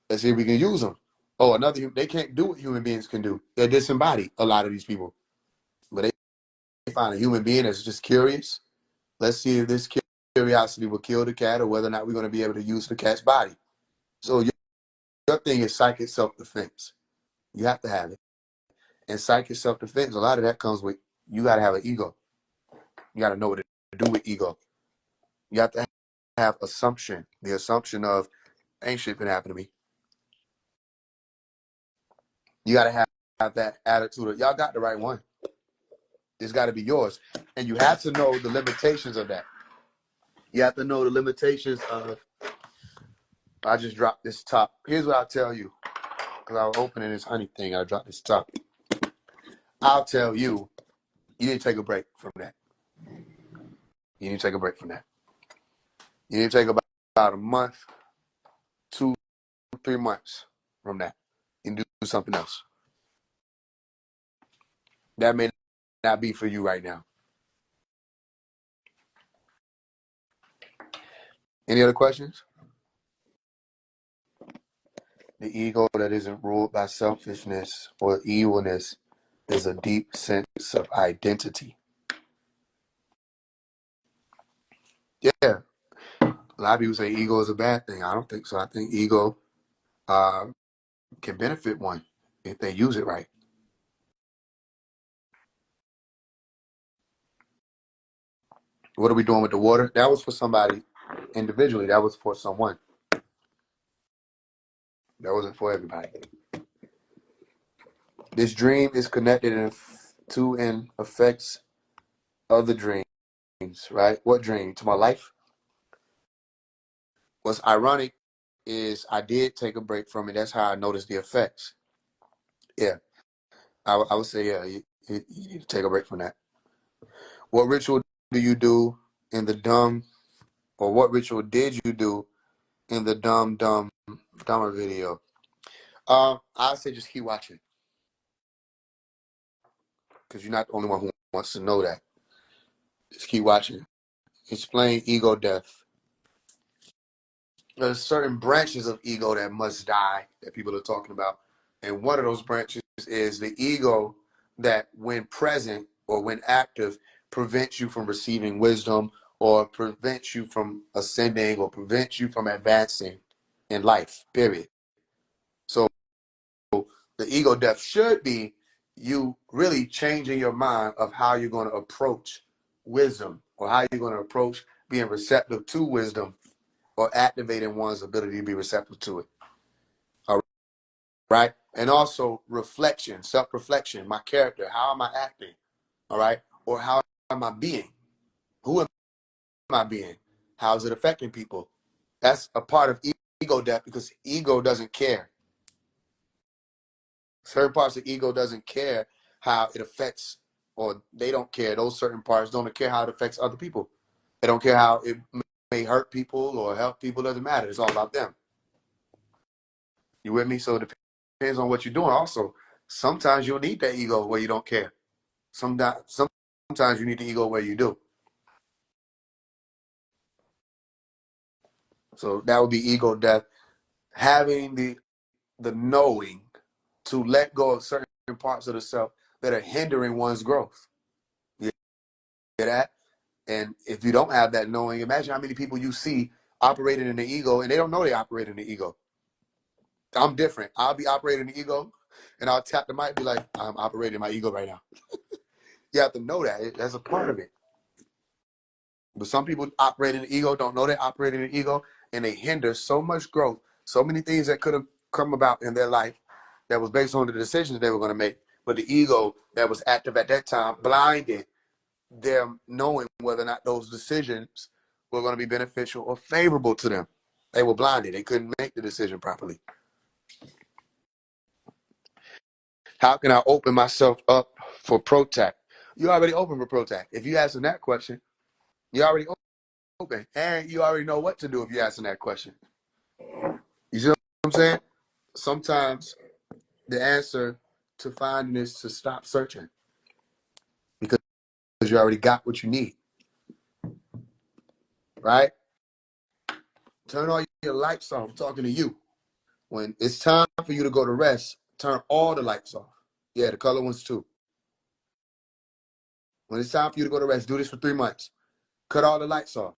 Let's see if we can use them. Oh, they can't do what human beings can do. They're disembodied, a lot of these people. But they find a human being that's just curious. Let's see if this curiosity will kill the cat, or whether or not we're going to be able to use the cat's body. So your thing is psychic self-defense. You have to have it. And psychic self-defense, a lot of that comes with, you got to have an ego. You got to know what to do with ego. You have to have assumption. The assumption of, ain't shit gonna happen to me. You got to have that attitude of, y'all got the right one. It's got to be yours. And you have to know the limitations of that. You have to know the limitations of, I just dropped this top. Here's what I'll tell you. Because I was opening this honey thing, I dropped this top. I'll tell you, you need to take a break from that. You need to take a break from that. You need to take about a month, 2-3 months from that, and do something else. That may not be for you right now. Any other questions? The ego that isn't ruled by selfishness or evilness is a deep sense of identity. Yeah. A lot of people say ego is a bad thing. I don't think so. I think ego can benefit one if they use it right. What are we doing with the water? That was for somebody individually. That was for someone. That wasn't for everybody. This dream is connected to and affects other dreams. right? What dream? To my life? What's ironic is I did take a break from it. That's how I noticed the effects. Yeah, I would say, yeah, you need to take a break from that. What ritual do you do in the dumb, or what ritual did you do in the dumber video? I'd say just keep watching, because you're not the only one who wants to know that. Just keep watching. Explain ego death. There's certain branches of ego that must die that people are talking about. And one of those branches is the ego that, when present or when active, prevents you from receiving wisdom, or prevents you from ascending, or prevents you from advancing in life, period. So the ego death should be you really changing your mind of how you're going to approach wisdom, or how you're going to approach being receptive to wisdom, or activating one's ability to be receptive to it. All right. And also reflection, self-reflection, my character, how am I acting? All right. Or how am I being? Who am I being? How is it affecting people? That's a part of ego death, because ego doesn't care. Certain parts of ego doesn't care how it affects, or they don't care. Those certain parts don't care how it affects other people. They don't care how it may hurt people or help people. Doesn't matter. It's all about them. You with me? So it depends on what you're doing. Also, sometimes you'll need that ego where you don't care. Sometimes you need the ego where you do. So that would be ego death. Having the knowing to let go of certain parts of the self that are hindering one's growth. You hear that? And if you don't have that knowing, imagine how many people you see operating in the ego and they don't know they operate in the ego. I'm different. I'll be operating the ego and I'll tap the mic and be like, I'm operating my ego right now. You have to know that. That's a part of it. But some people operate in the ego, don't know they operate in the ego, and they hinder so much growth, so many things that could have come about in their life that was based on the decisions they were going to make. But the ego that was active at that time blinded them knowing whether or not those decisions were going to be beneficial or favorable to them. They were blinded. They couldn't make the decision properly. How can I open myself up for protect? You already open for protect. If you answer that question, you already open. And you already know what to do if you're asking that question. You see what I'm saying? Sometimes the answer to finding is to stop searching, because you already got what you need, right? Turn all your lights off. I'm talking to you. When it's time for you to go to rest, turn all the lights off. Yeah, the color ones too. When it's time for you to go to rest, do this for 3 months. Cut all the lights off.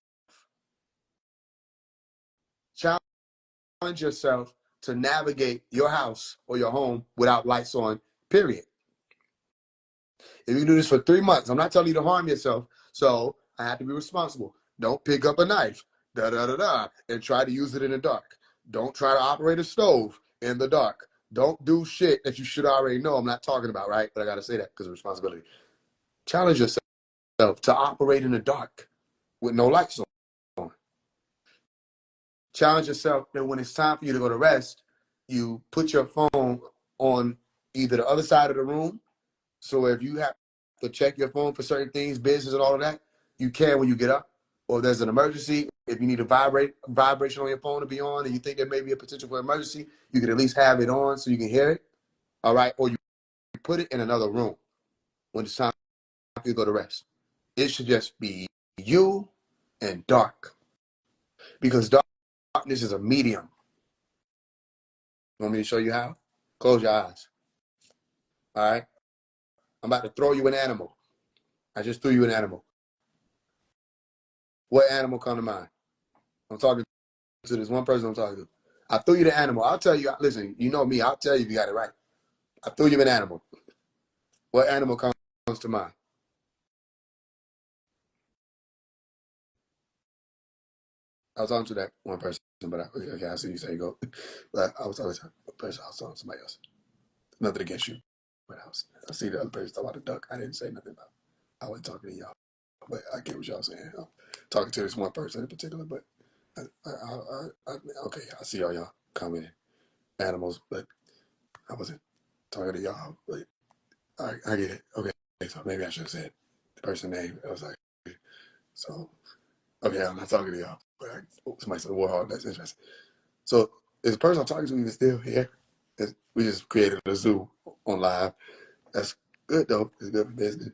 Challenge yourself to navigate your house or your home without lights on, period. If you do this for 3 months, I'm not telling you to harm yourself, so I have to be responsible. Don't pick up a knife, and try to use it in the dark. Don't try to operate a stove in the dark. Don't do shit that you should already know I'm not talking about, right? But I got to say that because of responsibility. Challenge yourself to operate in the dark with no lights on. Challenge yourself that when it's time for you to go to rest, you put your phone on either the other side of the room. So if you have to check your phone for certain things, business and all of that, you can when you get up. Or if there's an emergency, if you need a vibration on your phone to be on, and you think there may be a potential for emergency, you can at least have it on so you can hear it. All right. Or you put it in another room when it's time for you to go to rest. It should just be you and dark, because darkness is a medium. You want me to show you how? Close your eyes. All right. I'm about to throw you an animal. I just threw you an animal. What animal come to mind? I'm talking to this one person I'm talking to. I threw you the animal. I'll tell you. Listen, you know me. I'll tell you if you got it right. I threw you an animal. What animal comes to mind? I was talking to that one person, but okay, I see you say you go. But I was talking to a person. I was talking to somebody else. Nothing against you, but I see the other person talking about the duck. I didn't say nothing about it. I wasn't talking to y'all. but I get what y'all saying. I'm talking to this one person in particular, but okay, I see all y'all commenting animals, but I wasn't talking to y'all. But I get it. Okay, so maybe I should have said the person's name. I was like, so okay, I'm not talking to y'all. But somebody said Warhol. That's interesting. So is the person I'm talking to even still here? We just created a zoo on live. That's good though. It's good for business.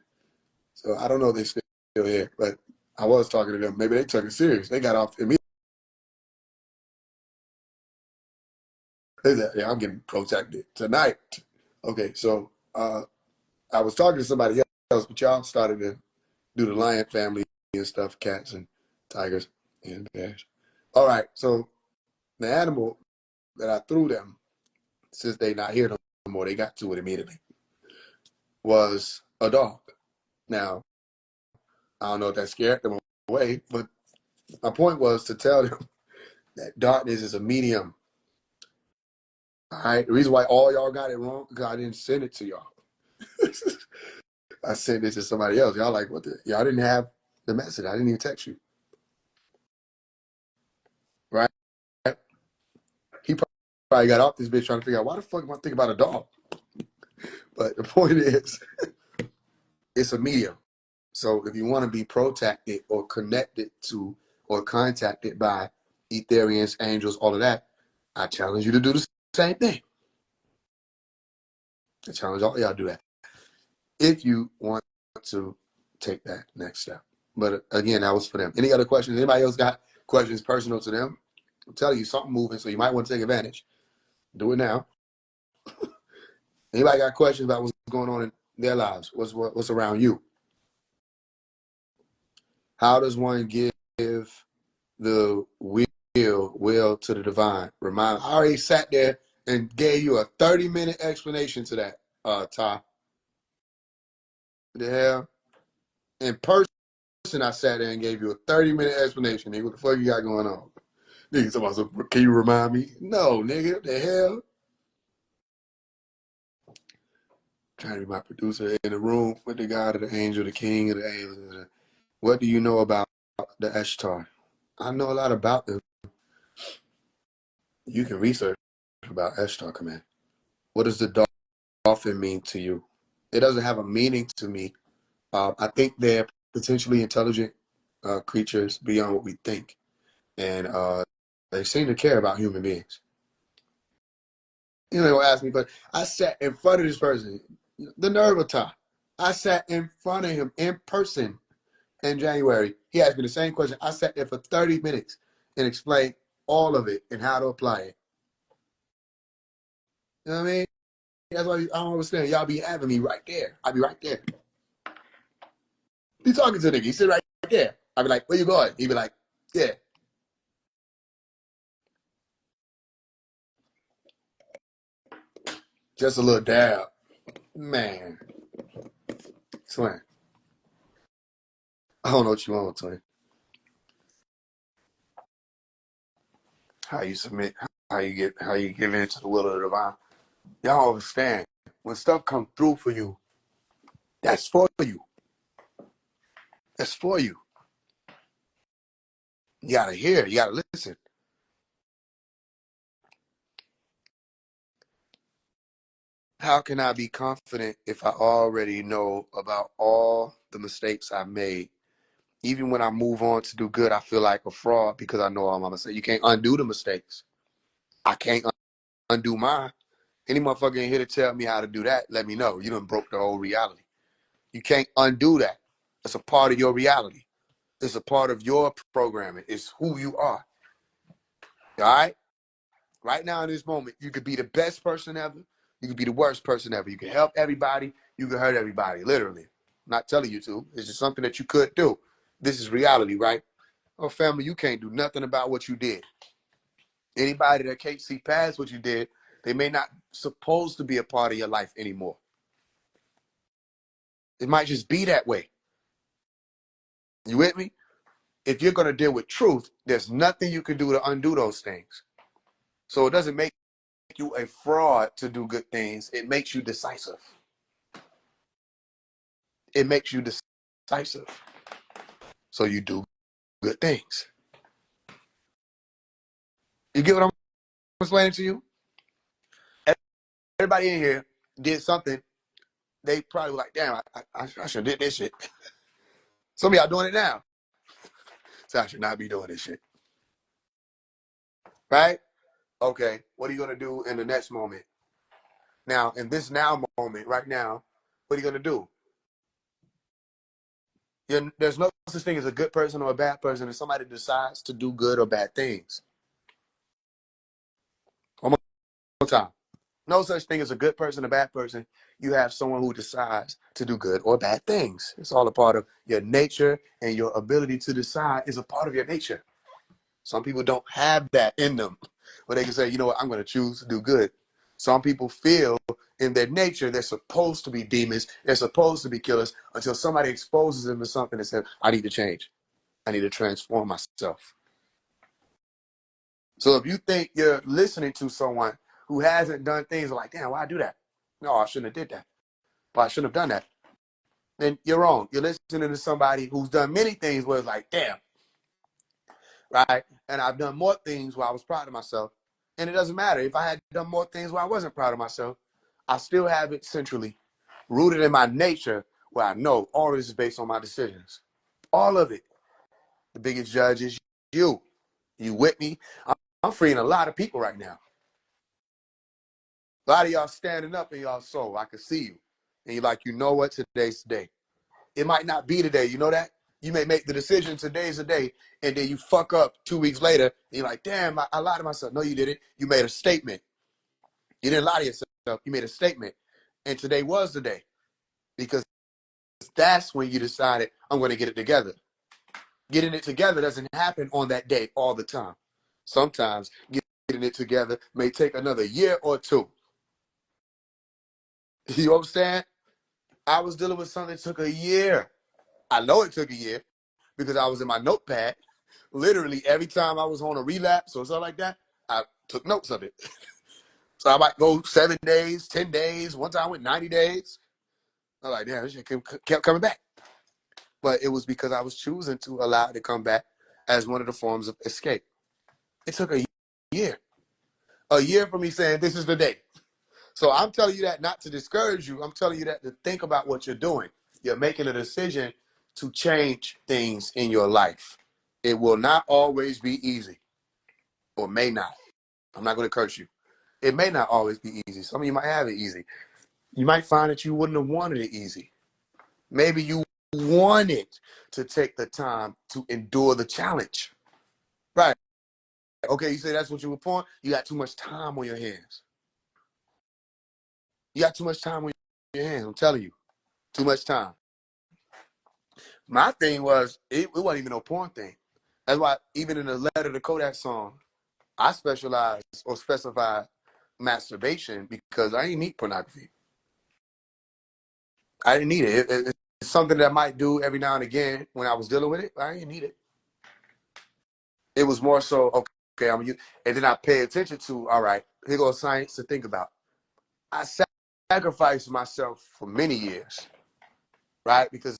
So I don't know if they're still here, but I was talking to them. Maybe they took it serious. They got off immediately. They said, yeah, I'm getting protected tonight. Okay, so I was talking to somebody else, but y'all started to do the lion family and stuff, cats and tigers and bears. All right, so the animal that I threw them, since they not here no more, they got to it immediately, was a dog. Now, I don't know if that scared them away, but my point was to tell them that darkness is a medium. All right. The reason why all y'all got it wrong, because I didn't send it to y'all. I sent it to somebody else. Y'all like, what the? Y'all didn't have the message. I didn't even text you. Right? He probably got off this bitch trying to figure out why the fuck am I thinking about a dog? But the point is, it's a medium. So if you want to be protected or connected to or contacted by Etherians, angels, all of that, I challenge you to do the same thing. I challenge all y'all to do that if you want to take that next step. But again, that was for them. Any other questions? Anybody else got questions personal to them? I'm telling you, something moving, so you might want to take advantage. Do it now. Anybody got questions about what's going on in their lives? What's around you? How does one give the will to the divine? Remind. I already sat there and gave you a 30-minute explanation to that, Ty. What the hell? In person, I sat there and gave you a 30-minute explanation. Nigga, what the fuck you got going on? Nigga, somebody, can you remind me? No, nigga, what the hell? Trying to be my producer in the room with the God of the angel, the king of the angels. What do you know about the Ishtar? I know a lot about them. You can research about Ishtar command. What does the dolphin mean to you? It doesn't have a meaning to me. I think they're potentially intelligent creatures beyond what we think. And they seem to care about human beings. You know, ask me, but I sat in front of this person, the nerve of Ty. I sat in front of him in person in January. He asked me the same question. I sat there for 30 minutes and explained all of it and how to apply it. You know what I mean? That's why I don't understand. Y'all be having me right there. I'll be right there. He talking to the nigga. He sit right there. I'll be like, where you going? He'd be like, yeah. Just a little dab. Man. Twin. I don't know what you want, twin. How you submit, how you give in to the will of the divine. Y'all understand. When stuff comes through for you, that's for you. That's for you. You gotta hear, you gotta listen. How can I be confident if I already know about all the mistakes I made? Even when I move on to do good, I feel like a fraud because I know all my mistakes. You can't undo the mistakes. I can't undo mine. Any motherfucker in here to tell me how to do that, let me know. You done broke the whole reality. You can't undo that. It's a part of your reality. It's a part of your programming. It's who you are. All right? Right now in this moment, you could be the best person ever. You could be the worst person ever. You can help everybody. You can hurt everybody, literally. I'm not telling you to. It's just something that you could do. This is reality, right? Oh, family, you can't do nothing about what you did. Anybody that can't see past what you did, they may not supposed to be a part of your life anymore. It might just be that way. You with me? If you're going to deal with truth, there's nothing you can do to undo those things. So it doesn't make you a fraud to do good things. It makes you decisive. It makes you decisive. So you do good things. You get what I'm explaining to you? Everybody in here did something. They probably like, damn, I should have did this shit. Some of y'all doing it now. So I should not be doing this shit. Right? Okay, what are you going to do in the next moment? Now, in this now moment, right now, what are you going to do? There's no such thing as a good person or a bad person if somebody decides to do good or bad things. One more time. No such thing as a good person or a bad person. You have someone who decides to do good or bad things. It's all a part of your nature, and your ability to decide is a part of your nature. Some people don't have that in them, where they can say, you know what, I'm going to choose to do good. Some people feel in their nature they're supposed to be demons, they're supposed to be killers, until somebody exposes them to something and says, I need to change. I need to transform myself. So if you think you're listening to someone who hasn't done things like, damn, why I do that? No, I shouldn't have did that. But I shouldn't have done that. Then you're wrong. You're listening to somebody who's done many things where it's like, damn, right? And I've done more things where I was proud of myself. And it doesn't matter. If I had done more things where I wasn't proud of myself, I still have it centrally rooted in my nature, where I know all of this is based on my decisions. All of it. The biggest judge is you. You with me? I'm freeing a lot of people right now. A lot of y'all standing up in y'all soul. I can see you. And you're like, you know what? Today's the day. It might not be today. You know that? You may make the decision today's the day, and then you fuck up 2 weeks later, and you're like, damn, I lied to myself. No, you didn't. You made a statement. You didn't lie to yourself. You made a statement. And today was the day, because that's when you decided, I'm going to get it together. Getting it together doesn't happen on that day all the time. Sometimes getting it together may take another year or two. You understand? I was dealing with something that took a year. I know it took a year because I was in my notepad. Literally every time I was on a relapse or something like that, I took notes of it. So I might go 7 days, 10 days. One time I went 90 days. I was like, damn, this shit kept coming back. But it was because I was choosing to allow it to come back as one of the forms of escape. It took a year. A year for me saying, this is the day. So I'm telling you that not to discourage you. I'm telling you that to think about what you're doing. You're making a decision to change things in your life. It will not always be easy, or may not. I'm not going to curse you. It may not always be easy. Some of you might have it easy. You might find that you wouldn't have wanted it easy. Maybe you wanted to take the time to endure the challenge. Right. Okay, you say that's what you were for. You got too much time on your hands. You got too much time on your hands. I'm telling you. Too much time. My thing was, it wasn't even no porn thing. That's why even in the Letter to Kodak song, I specialized or specified masturbation, because I didn't need pornography. I didn't need it. It's something that I might do every now and again when I was dealing with it. I didn't need it. It was more so, okay, and then I pay attention to, all right, here goes science to think about. I sacrificed myself for many years, right? Because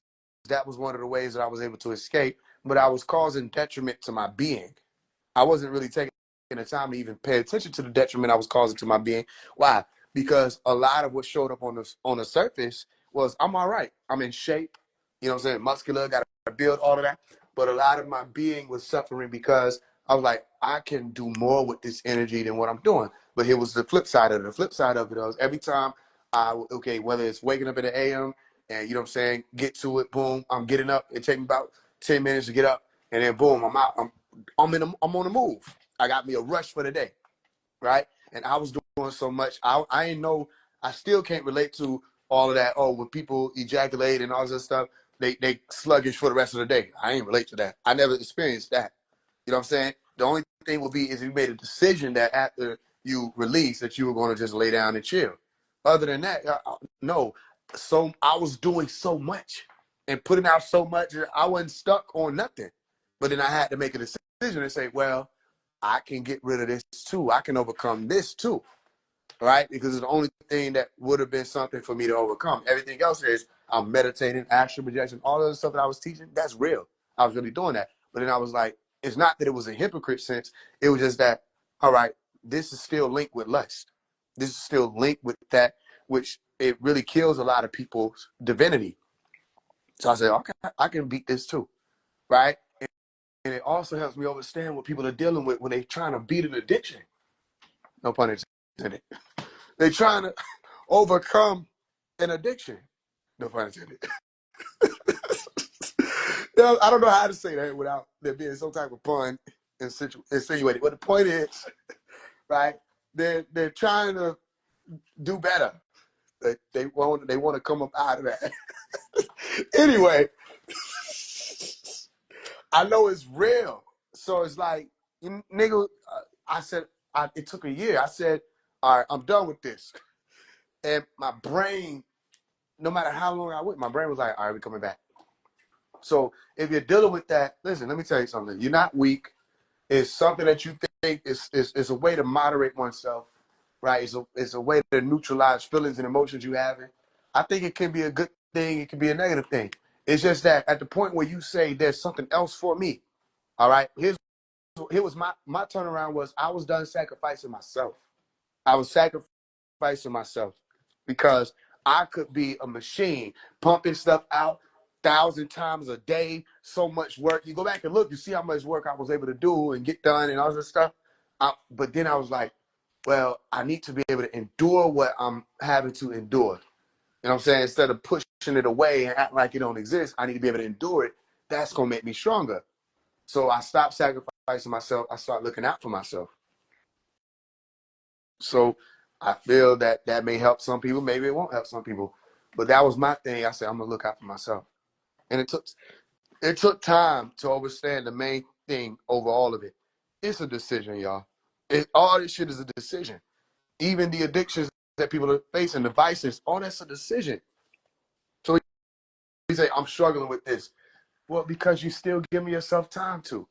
that was one of the ways that I was able to escape, but I was causing detriment to my being. I wasn't really taking the time to even pay attention to the detriment I was causing to my being. Why? Because a lot of what showed up on the surface was, I'm all right. I'm in shape. You know what I'm saying? Muscular, got to build, all of that. But a lot of my being was suffering because I was like, I can do more with this energy than what I'm doing. But here was the flip side of it. The flip side of it was every time whether it's waking up in the AM and, you know what I'm saying, get to it, boom, I'm getting up. It takes me about 10 minutes to get up. And then boom, I'm out. I'm on the move. I got me a rush for the day, right? And I was doing so much. I didn't know. I still can't relate to all of that. Oh, when people ejaculate and all this stuff, they sluggish for the rest of the day. I ain't relate to that. I never experienced that. You know what I'm saying? The only thing will be is you made a decision that after you release that you were going to just lay down and chill. Other than that, no. So I was doing so much and putting out so much. I wasn't stuck on nothing. But then I had to make a decision and say, well, I can get rid of this too. I can overcome this too, right? Because it's the only thing that would have been something for me to overcome. Everything else is I'm meditating, astral projection, all of the stuff that I was teaching, that's real. I was really doing that. But then I was like, it's not that it was a hypocrite sense. It was just that, all right, this is still linked with lust. This is still linked with that, which it really kills a lot of people's divinity. So I said, okay, I can beat this too, right? And it also helps me understand what people are dealing with when they're trying to beat an addiction. No pun intended. They're trying to overcome an addiction. No pun intended. I don't know how to say that without there being some type of pun insinuated. But the point is, right? They're trying to do better. They want to come up out of that. Anyway, I know it's real. So it's like, nigga, I said, it took a year. I said, all right, I'm done with this. And my brain, no matter how long I went, my brain was like, all right, we're coming back. So if you're dealing with that, listen, let me tell you something. You're not weak. It's something that you think is a way to moderate oneself, right? It's a way to neutralize feelings and emotions you have. I think it can be a good thing. It can be a negative thing. It's just that at the point where you say there's something else for me, all right, here was my turnaround was I was done sacrificing myself. I was sacrificing myself because I could be a machine pumping stuff out 1,000 times a day, so much work. You go back and look, you see how much work I was able to do and get done and all this stuff. But then I was like, well, I need to be able to endure what I'm having to endure. You know what I'm saying? Instead of pushing it away and act like it don't exist, I need to be able to endure it. That's going to make me stronger. So I stopped sacrificing myself. I started looking out for myself. So I feel that that may help some people. Maybe it won't help some people. But that was my thing. I said, I'm going to look out for myself. And it took time to understand the main thing over all of it. It's a decision, y'all. All this shit is a decision. Even the addictions that people are facing, the vices, all that's a decision. So you say, I'm struggling with this. Well, because you still giving yourself time to.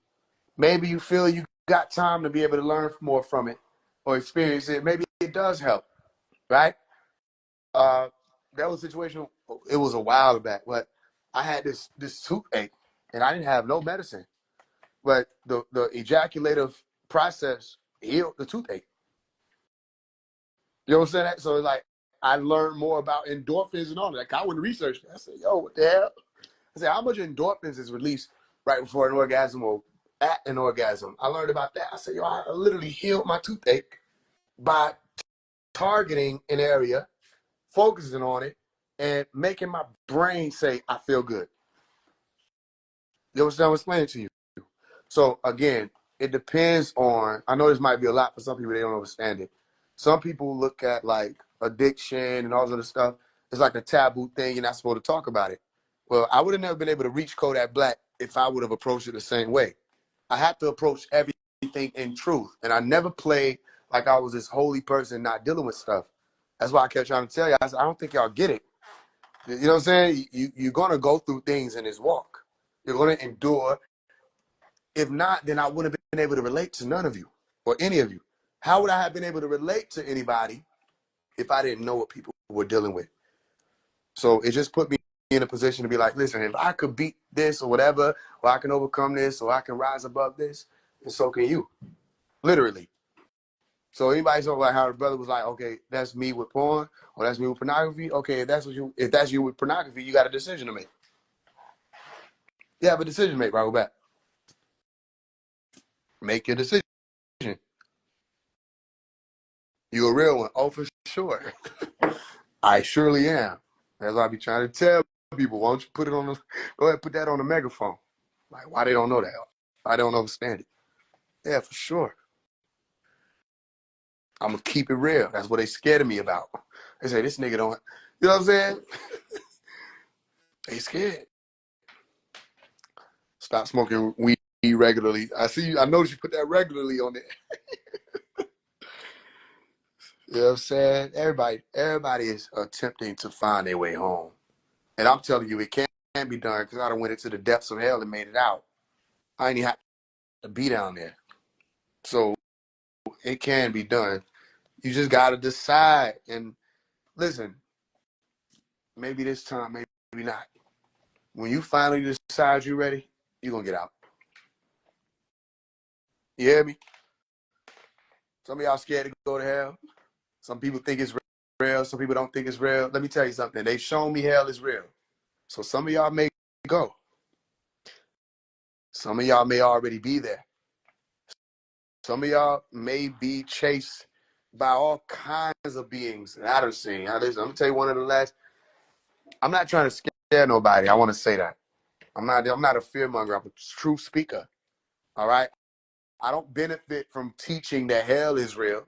Maybe you feel you got time to be able to learn more from it or experience it. Maybe it does help, right? That was a situation, it was a while back, but I had this toothache and I didn't have no medicine. But the ejaculative process healed the toothache. You know what I'm saying? So like I learned more about endorphins and all that. Like I went and researched it. I said, yo, what the hell? I said, how much endorphins is released right before an orgasm or at an orgasm? I learned about that. I said, yo, I literally healed my toothache by targeting an area, focusing on it, and making my brain say, I feel good. You know what I'm explaining to you? So again, it depends on, I know this might be a lot for some people, they don't understand it. Some people look at like addiction and all this other stuff. It's like a taboo thing. You're not supposed to talk about it. Well, I would have never been able to reach Kodak Black if I would have approached it the same way. I had to approach everything in truth. And I never played like I was this holy person not dealing with stuff. That's why I kept trying to tell you. I said, I don't think y'all get it. You know what I'm saying? You're going to go through things in this walk. You're going to endure. If not, then I wouldn't have been able to relate to none of you or any of you. How would I have been able to relate to anybody if I didn't know what people were dealing with? So it just put me in a position to be like, listen, if I could beat this or whatever, or I can overcome this, or I can rise above this, and so can you. Literally. So anybody's talking about how the brother was like, okay, that's me with porn, or that's me with pornography. Okay, if that's you with pornography, you got a decision to make. You have a decision to make, right back. Make your decision. You a real one. Oh, for sure. I surely am. That's why I be trying to tell people, why don't you put it on the, go ahead, put that on the megaphone. Like, why they don't know that? Why they don't understand it? Yeah, for sure. I'm going to keep it real. That's what they scared of me about. They say, this nigga don't, you know what I'm saying? They scared. Stop smoking weed regularly. I see you, I noticed you put that regularly on there. You know what I'm saying? Everybody is attempting to find their way home. And I'm telling you, it can't be done because I done went into the depths of hell and made it out. I ain't even have to be down there. So it can be done. You just got to decide. And listen, maybe this time, maybe not. When you finally decide you're ready, you're going to get out. You hear me? Some of y'all scared to go to hell. Some people think it's real. Some people don't think it's real. Let me tell you something. They've shown me hell is real. So some of y'all may go. Some of y'all may already be there. Some of y'all may be chased by all kinds of beings that I done seen. I'm going to tell you one of the last. I'm not trying to scare nobody. I want to say that. I'm not a fearmonger. I'm a true speaker. All right? I don't benefit from teaching that hell is real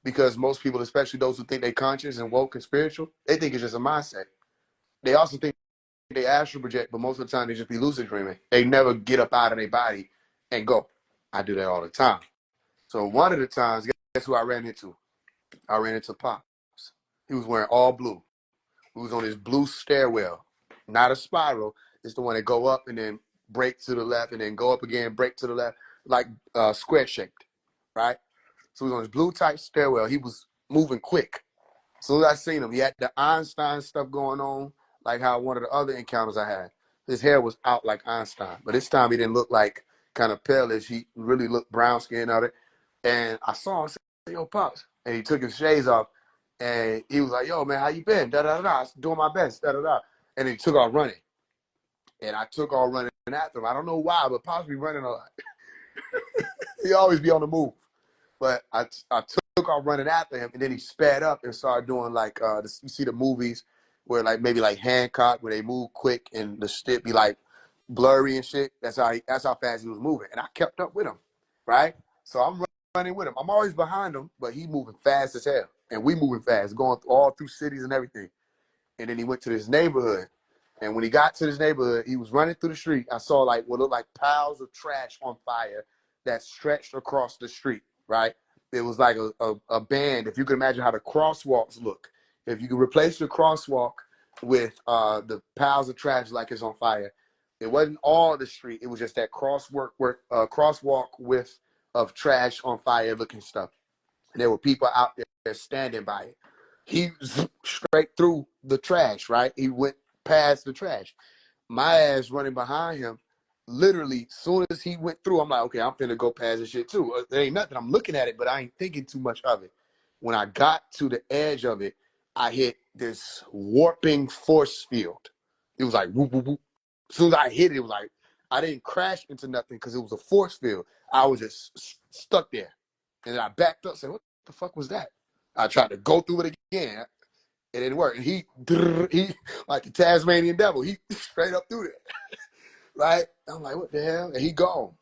because most people, especially those who think they're conscious and woke and spiritual, they think it's just a mindset. They also think they astral project, but most of the time they just be lucid dreaming. They never get up out of their body and go. I do that all the time. So one of the times, guess who I ran into? I ran into Pops. He was wearing all blue. He was on his blue stairwell, not a spiral. It's the one that go up and then break to the left and then go up again, break to the left, like square shaped, right? So he was on his blue type stairwell. He was moving quick. So as I seen him, he had the Einstein stuff going on, like how one of the other encounters I had. His hair was out like Einstein, but this time he didn't look like kind of palish. He really looked brown skin of it. And I saw him say, "Yo, Pops," and he took his shades off, and he was like, "Yo, man, how you been? Da da da. I was doing my best. Da da da." And he took off running, and I took off running after him. I don't know why, but Pops be running a lot. He always be on the move. But I took off running after him, and then he sped up and started doing like you see the movies where like maybe like Hancock where they move quick and the stick be like blurry and shit. That's how fast he was moving, and I kept up with him, right? So I'm running with him. I'm always behind him, but he moving fast as hell, and we moving fast, going all through cities and everything. And then he went to this neighborhood, and when he got to this neighborhood, he was running through the street. I saw like what looked like piles of trash on fire that stretched across the street, right? It was like a band. If you can imagine how the crosswalks look, if you could replace the crosswalk with the piles of trash like it's on fire, it wasn't all the street. It was just that crosswalk with of trash on fire looking stuff. And there were people out there standing by it. He zipped straight through the trash, right? He went past the trash. My ass running behind him. Literally, soon as he went through, I'm like, okay, I'm finna go past this shit too. There ain't nothing. I'm looking at it, but I ain't thinking too much of it. When I got to the edge of it, I hit this warping force field. It was like whoop, whoop, whoop. As soon as I hit it, it was like I didn't crash into nothing because it was a force field. I was just stuck there. And then I backed up and said, what the fuck was that? I tried to go through it again. It didn't work. And he like the Tasmanian devil, he straight up through there. Right? I'm like, what the hell? And he gone.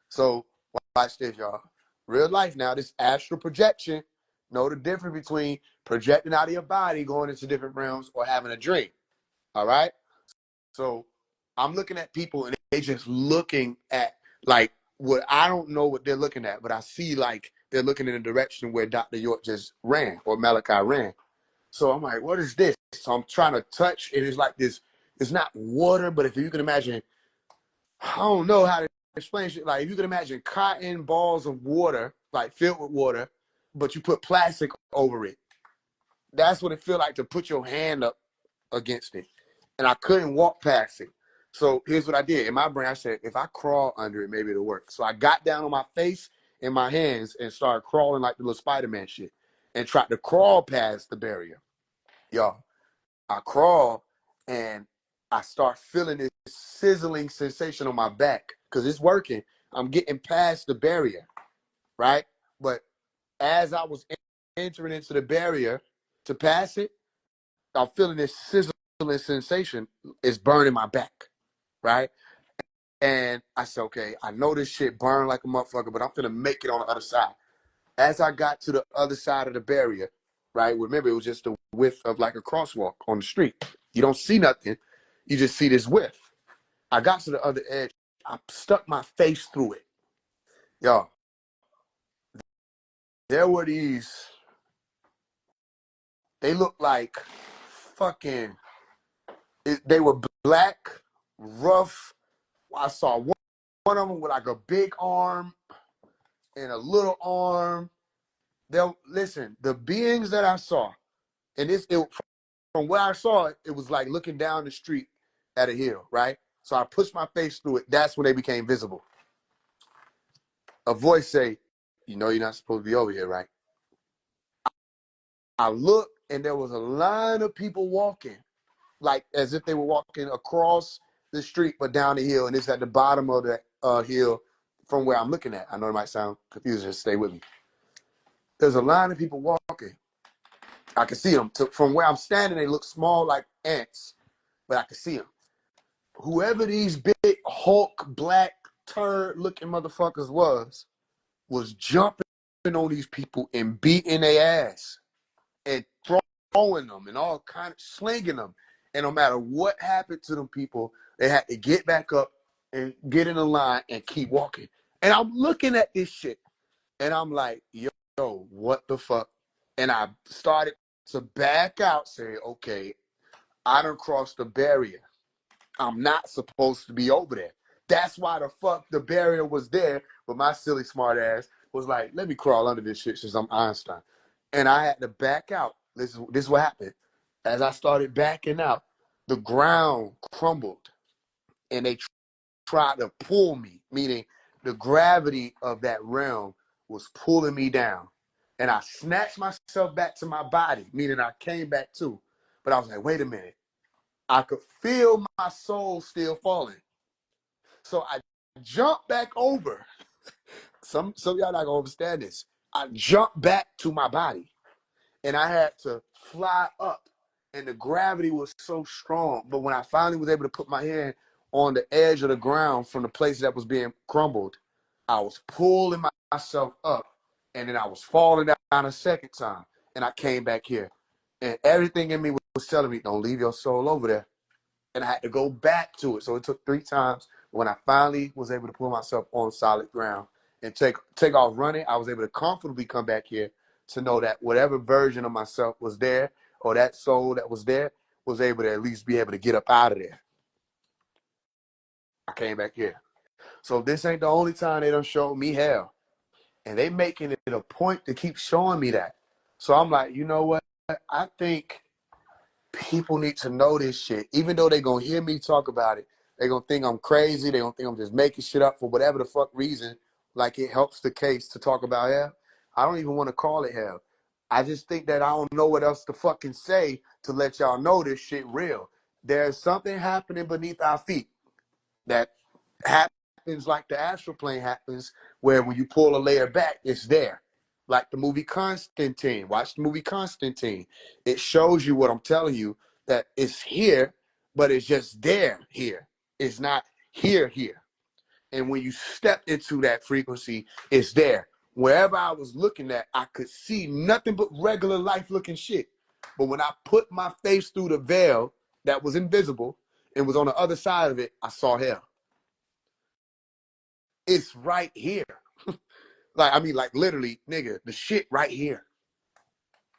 So watch this, y'all. Real life now, this astral projection, know the difference between projecting out of your body, going into different realms, or having a dream. All right? So I'm looking at people and they just looking at like what I don't know what they're looking at, but I see like they're looking in the direction where Dr. York just ran or Malachi ran. So I'm like, what is this? So I'm trying to touch. It is like this. It's not water, but if you can imagine, I don't know how to explain shit. Like if you can imagine cotton balls of water, like filled with water, but you put plastic over it. That's what it feel like to put your hand up against it. And I couldn't walk past it. So here's what I did. In my brain, I said, if I crawl under it, maybe it'll work. So I got down on my face and my hands and started crawling like the little Spider-Man shit and tried to crawl past the barrier. Y'all, I crawl and I start feeling this sizzling sensation on my back because it's working. I'm getting past the barrier, right? But as I was entering into the barrier to pass it, I'm feeling this sizzling sensation is burning my back, right? And I said, okay, I know this shit burn like a motherfucker, but I'm gonna make it on the other side. As I got to the other side of the barrier, right? Remember, it was just the width of like a crosswalk on the street. You don't see nothing. You just see this width. I got to the other edge. I stuck my face through it. Y'all, there were these, they looked like fucking, they were black, rough. I saw one of them with like a big arm and a little arm. Listen, the beings that I saw, and from what I saw, it was like looking down the street at a hill, right? So I pushed my face through it. That's when they became visible. A voice say, you know you're not supposed to be over here, right? I looked, and there was a line of people walking, like as if they were walking across the street, but down the hill, and it's at the bottom of the hill from where I'm looking at. I know it might sound confusing, just stay with me. There's a line of people walking. I can see them. From where I'm standing, they look small like ants, but I can see them. Whoever these big Hulk black turd looking motherfuckers was jumping on these people and beating their ass and throwing them and all kind of slinging them. And no matter what happened to them people, they had to get back up and get in a line and keep walking. And I'm looking at this shit and I'm like, yo, what the fuck? And I started to back out, say, okay, I done crossed the barrier. I'm not supposed to be over there. That's why the fuck the barrier was there. But my silly smart ass was like, let me crawl under this shit since I'm Einstein. And I had to back out. This is what happened. As I started backing out, the ground crumbled and they tried to pull me, meaning the gravity of that realm was pulling me down. And I snatched myself back to my body, meaning I came back too. But I was like, wait a minute. I could feel my soul still falling. So I jumped back over. Some of y'all not gonna understand this. I jumped back to my body and I had to fly up. And the gravity was so strong. But when I finally was able to put my hand on the edge of the ground from the place that was being crumbled, I was pulling myself up and then I was falling down a second time. And I came back here. And everything in me was telling me, don't leave your soul over there. And I had to go back to it. So it took 3 times. When I finally was able to pull myself on solid ground and take off running, I was able to comfortably come back here to know that whatever version of myself was there or that soul that was there was able to at least be able to get up out of there. I came back here. So this ain't the only time they done showed me hell. And they making it a point to keep showing me that. So I'm like, you know what? I think people need to know this shit. Even though they're going to hear me talk about it, they're going to think I'm crazy. They're going to think I'm just making shit up for whatever the fuck reason, like it helps the case to talk about hell. I don't even want to call it hell. I just think that I don't know what else to fucking say to let y'all know this shit real. There's something happening beneath our feet that happens like the astral plane happens, where when you pull a layer back, it's there. Like the movie Constantine. Watch the movie Constantine. It shows you what I'm telling you, that it's here, but it's just there here. It's not here. And when you step into that frequency, it's there. Wherever I was looking at, I could see nothing but regular life looking shit. But when I put my face through the veil that was invisible and was on the other side of it, I saw hell. It's right here. Like literally, nigga, the shit right here.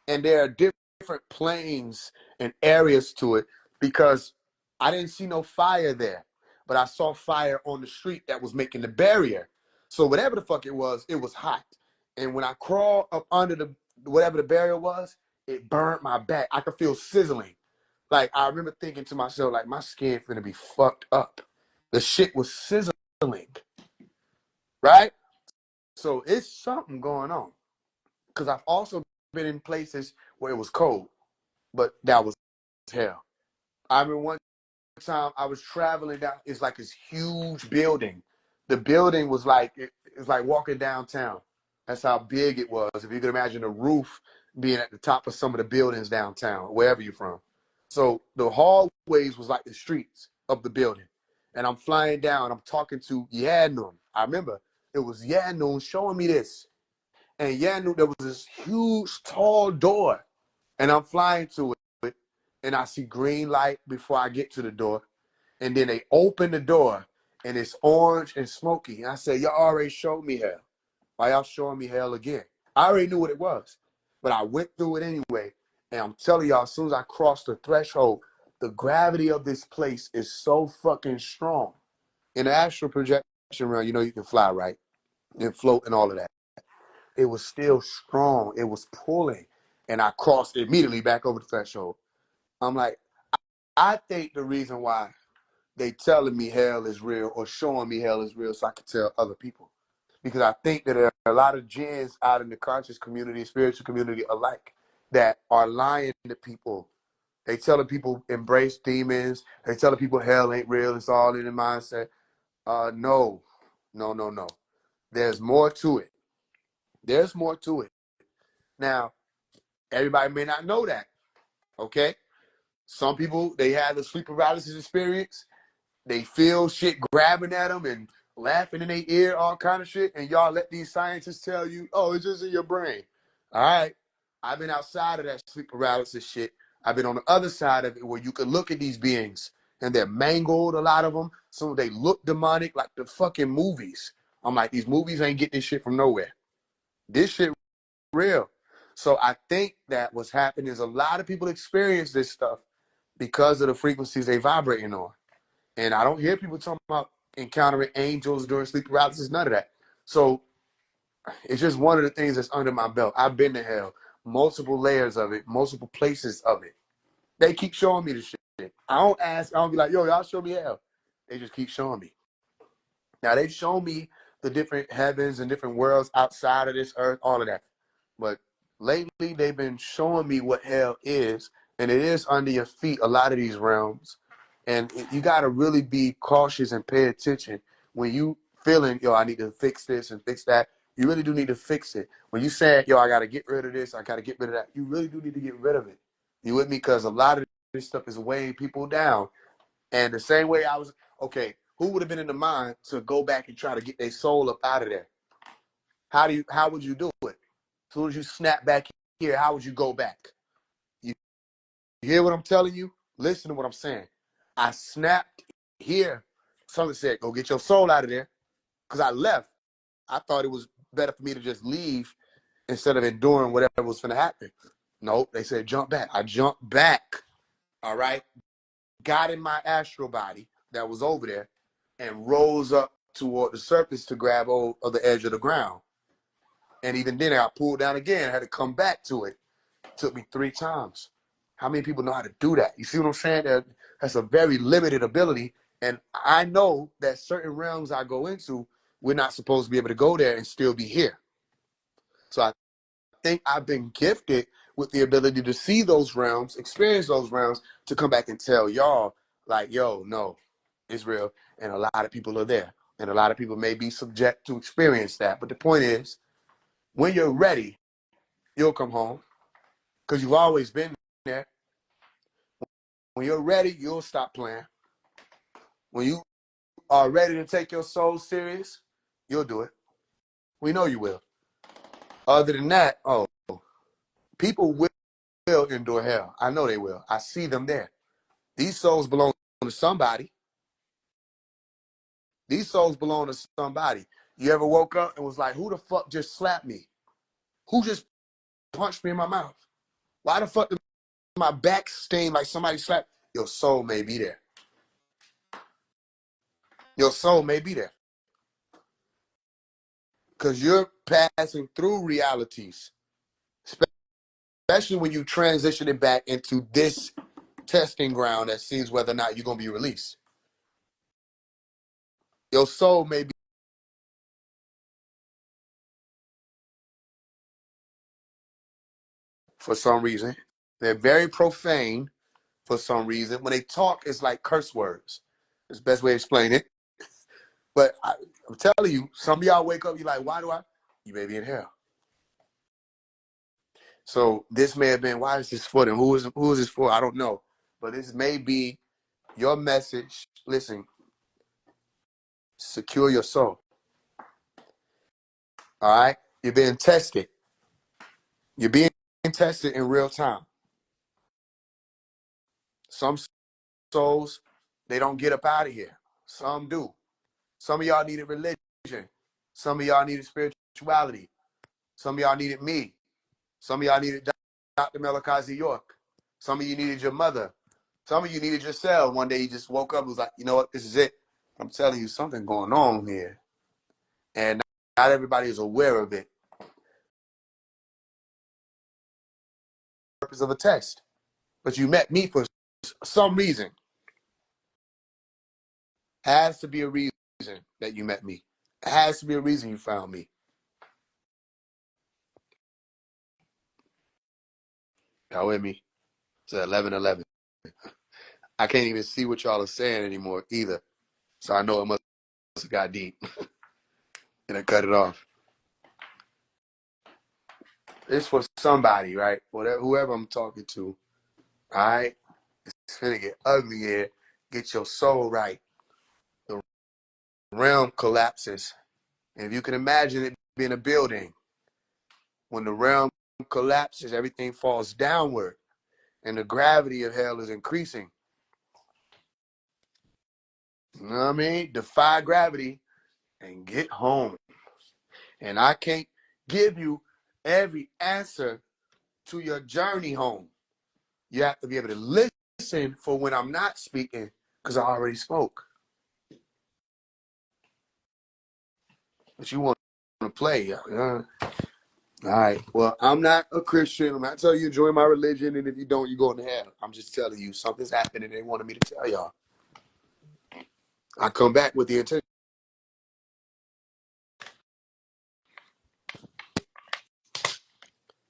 And there are different planes and areas to it because I didn't see no fire there, but I saw fire on the street that was making the barrier. So whatever the fuck it was hot. And when I crawled up under the whatever the barrier was, it burned my back. I could feel sizzling. Like I remember thinking to myself, like my skin finna be fucked up. The shit was sizzling, right? So it's something going on. Because I've also been in places where it was cold, but that was hell. I remember one time I was traveling down, it's like this huge building. The building was like, it's like walking downtown. That's how big it was. If you could imagine the roof being at the top of some of the buildings downtown, wherever you're from. So the hallways was like the streets of the building. And I'm flying down, I'm talking to Yanun. I remember it was Yanun showing me this. And Yanun, there was this huge, tall door. And I'm flying to it. And I see green light before I get to the door. And then they open the door. And it's orange and smoky. And I said, y'all already showed me hell. Why y'all showing me hell again? I already knew what it was. But I went through it anyway. And I'm telling y'all, as soon as I crossed the threshold, the gravity of this place is so fucking strong. In the astral projection realm, you know you can fly, right? And float and all of that. It was still strong. It was pulling. And I crossed immediately back over the threshold. I'm like, I think the reason why they telling me hell is real or showing me hell is real so I can tell other people. Because I think that there are a lot of jinns out in the conscious community, spiritual community alike, that are lying to people. They telling people embrace demons. They telling people hell ain't real. It's all in the mindset. No, no, no, no. There's more to it. There's more to it. Now, everybody may not know that. Okay. Some people, they have the sleep paralysis experience. They feel shit grabbing at them and laughing in their ear, all kind of shit. And y'all let these scientists tell you, oh, it's just in your brain. All right. I've been outside of that sleep paralysis shit. I've been on the other side of it where you can look at these beings and they're mangled, a lot of them. So they look demonic like the fucking movies. I'm like, these movies ain't getting this shit from nowhere. This shit real. So I think that what's happening is a lot of people experience this stuff because of the frequencies they vibrating on. And I don't hear people talking about encountering angels during sleep paralysis, none of that. So it's just one of the things that's under my belt. I've been to hell, multiple layers of it, multiple places of it. They keep showing me the shit. I don't ask, I don't be like, yo, y'all show me hell. They just keep showing me. Now they've shown me the different heavens and different worlds outside of this earth, all of that. But lately they've been showing me what hell is, and it is under your feet, a lot of these realms. And you got to really be cautious and pay attention when you feeling, yo, I need to fix this and fix that. You really do need to fix it. When you say, yo, I got to get rid of this, I got to get rid of that, you really do need to get rid of it. You with me? Because a lot of this stuff is weighing people down. And the same way I was, okay, who would have been in the mind to go back and try to get their soul up out of there? How would you do it? As soon as you snap back here, how would you go back? You hear what I'm telling you? Listen to what I'm saying. I snapped here. Something said, go get your soul out of there. Because I left. I thought it was better for me to just leave instead of enduring whatever was going to happen. No, they said jump back. I jumped back. All right. Got in my astral body that was over there and rose up toward the surface to grab hold of the edge of the ground. And even then, I pulled down again. I had to come back to it. Took me 3 times. How many people know how to do that? You see what I'm saying? That's a very limited ability. And I know that certain realms I go into, we're not supposed to be able to go there and still be here. So I think I've been gifted with the ability to see those realms, experience those realms, to come back and tell y'all, like, yo, no, it's real. And a lot of people are there. And a lot of people may be subject to experience that. But the point is, when you're ready, you'll come home because you've always been there. When you're ready, you'll stop playing. When you are ready to take your soul serious, you'll do it. We know you will. Other than that, oh, people will endure hell. I know they will. I see them there. These souls belong to somebody. These souls belong to somebody. You ever woke up and was like, who the fuck just slapped me? Who just punched me in my mouth? Why the fuck did my back sting like somebody slapped? Your soul may be there. Your soul may be there. Because you're passing through realities, especially when you transition it back into this testing ground that sees whether or not you're going to be released. Your soul may be for some reason. They're very profane for some reason. When they talk, it's like curse words. It's the best way to explain it. But I'm telling you, some of y'all wake up, you're like, why do I? You may be in hell. So this may have been, why is this for them? Who is this for? I don't know. But this may be your message. Listen, secure your soul. All right? You're being tested. You're being tested in real time. Some souls, they don't get up out of here. Some do. Some of y'all needed religion. Some of y'all needed spirituality. Some of y'all needed me. Some of y'all needed Dr. Melikazi York. Some of you needed your mother. Some of you needed yourself. One day you just woke up and was like, you know what, this is it. I'm telling you, something going on here. And not everybody is aware of it. Purpose of a test. But you met me for some reason. Has to be a reason that you met me. Has to be a reason you found me. Y'all with me? It's 11:11. I can't even see what y'all are saying anymore either. So I know it must have got deep. And I cut it off. It's for somebody, right? Whatever, whoever I'm talking to. All right? It's gonna get ugly here. Get your soul right. The realm collapses. And if you can imagine it being a building, when the realm collapses, everything falls downward. And the gravity of hell is increasing. You know what I mean? Defy gravity and get home. And I can't give you every answer to your journey home. You have to be able to listen for when I'm not speaking, because I already spoke. But you want to play. All right. Well, I'm not a Christian. I'm not telling you enjoy my religion, and if you don't, you go to hell. I'm just telling you something's happening. They wanted me to tell y'all. I come back with the intention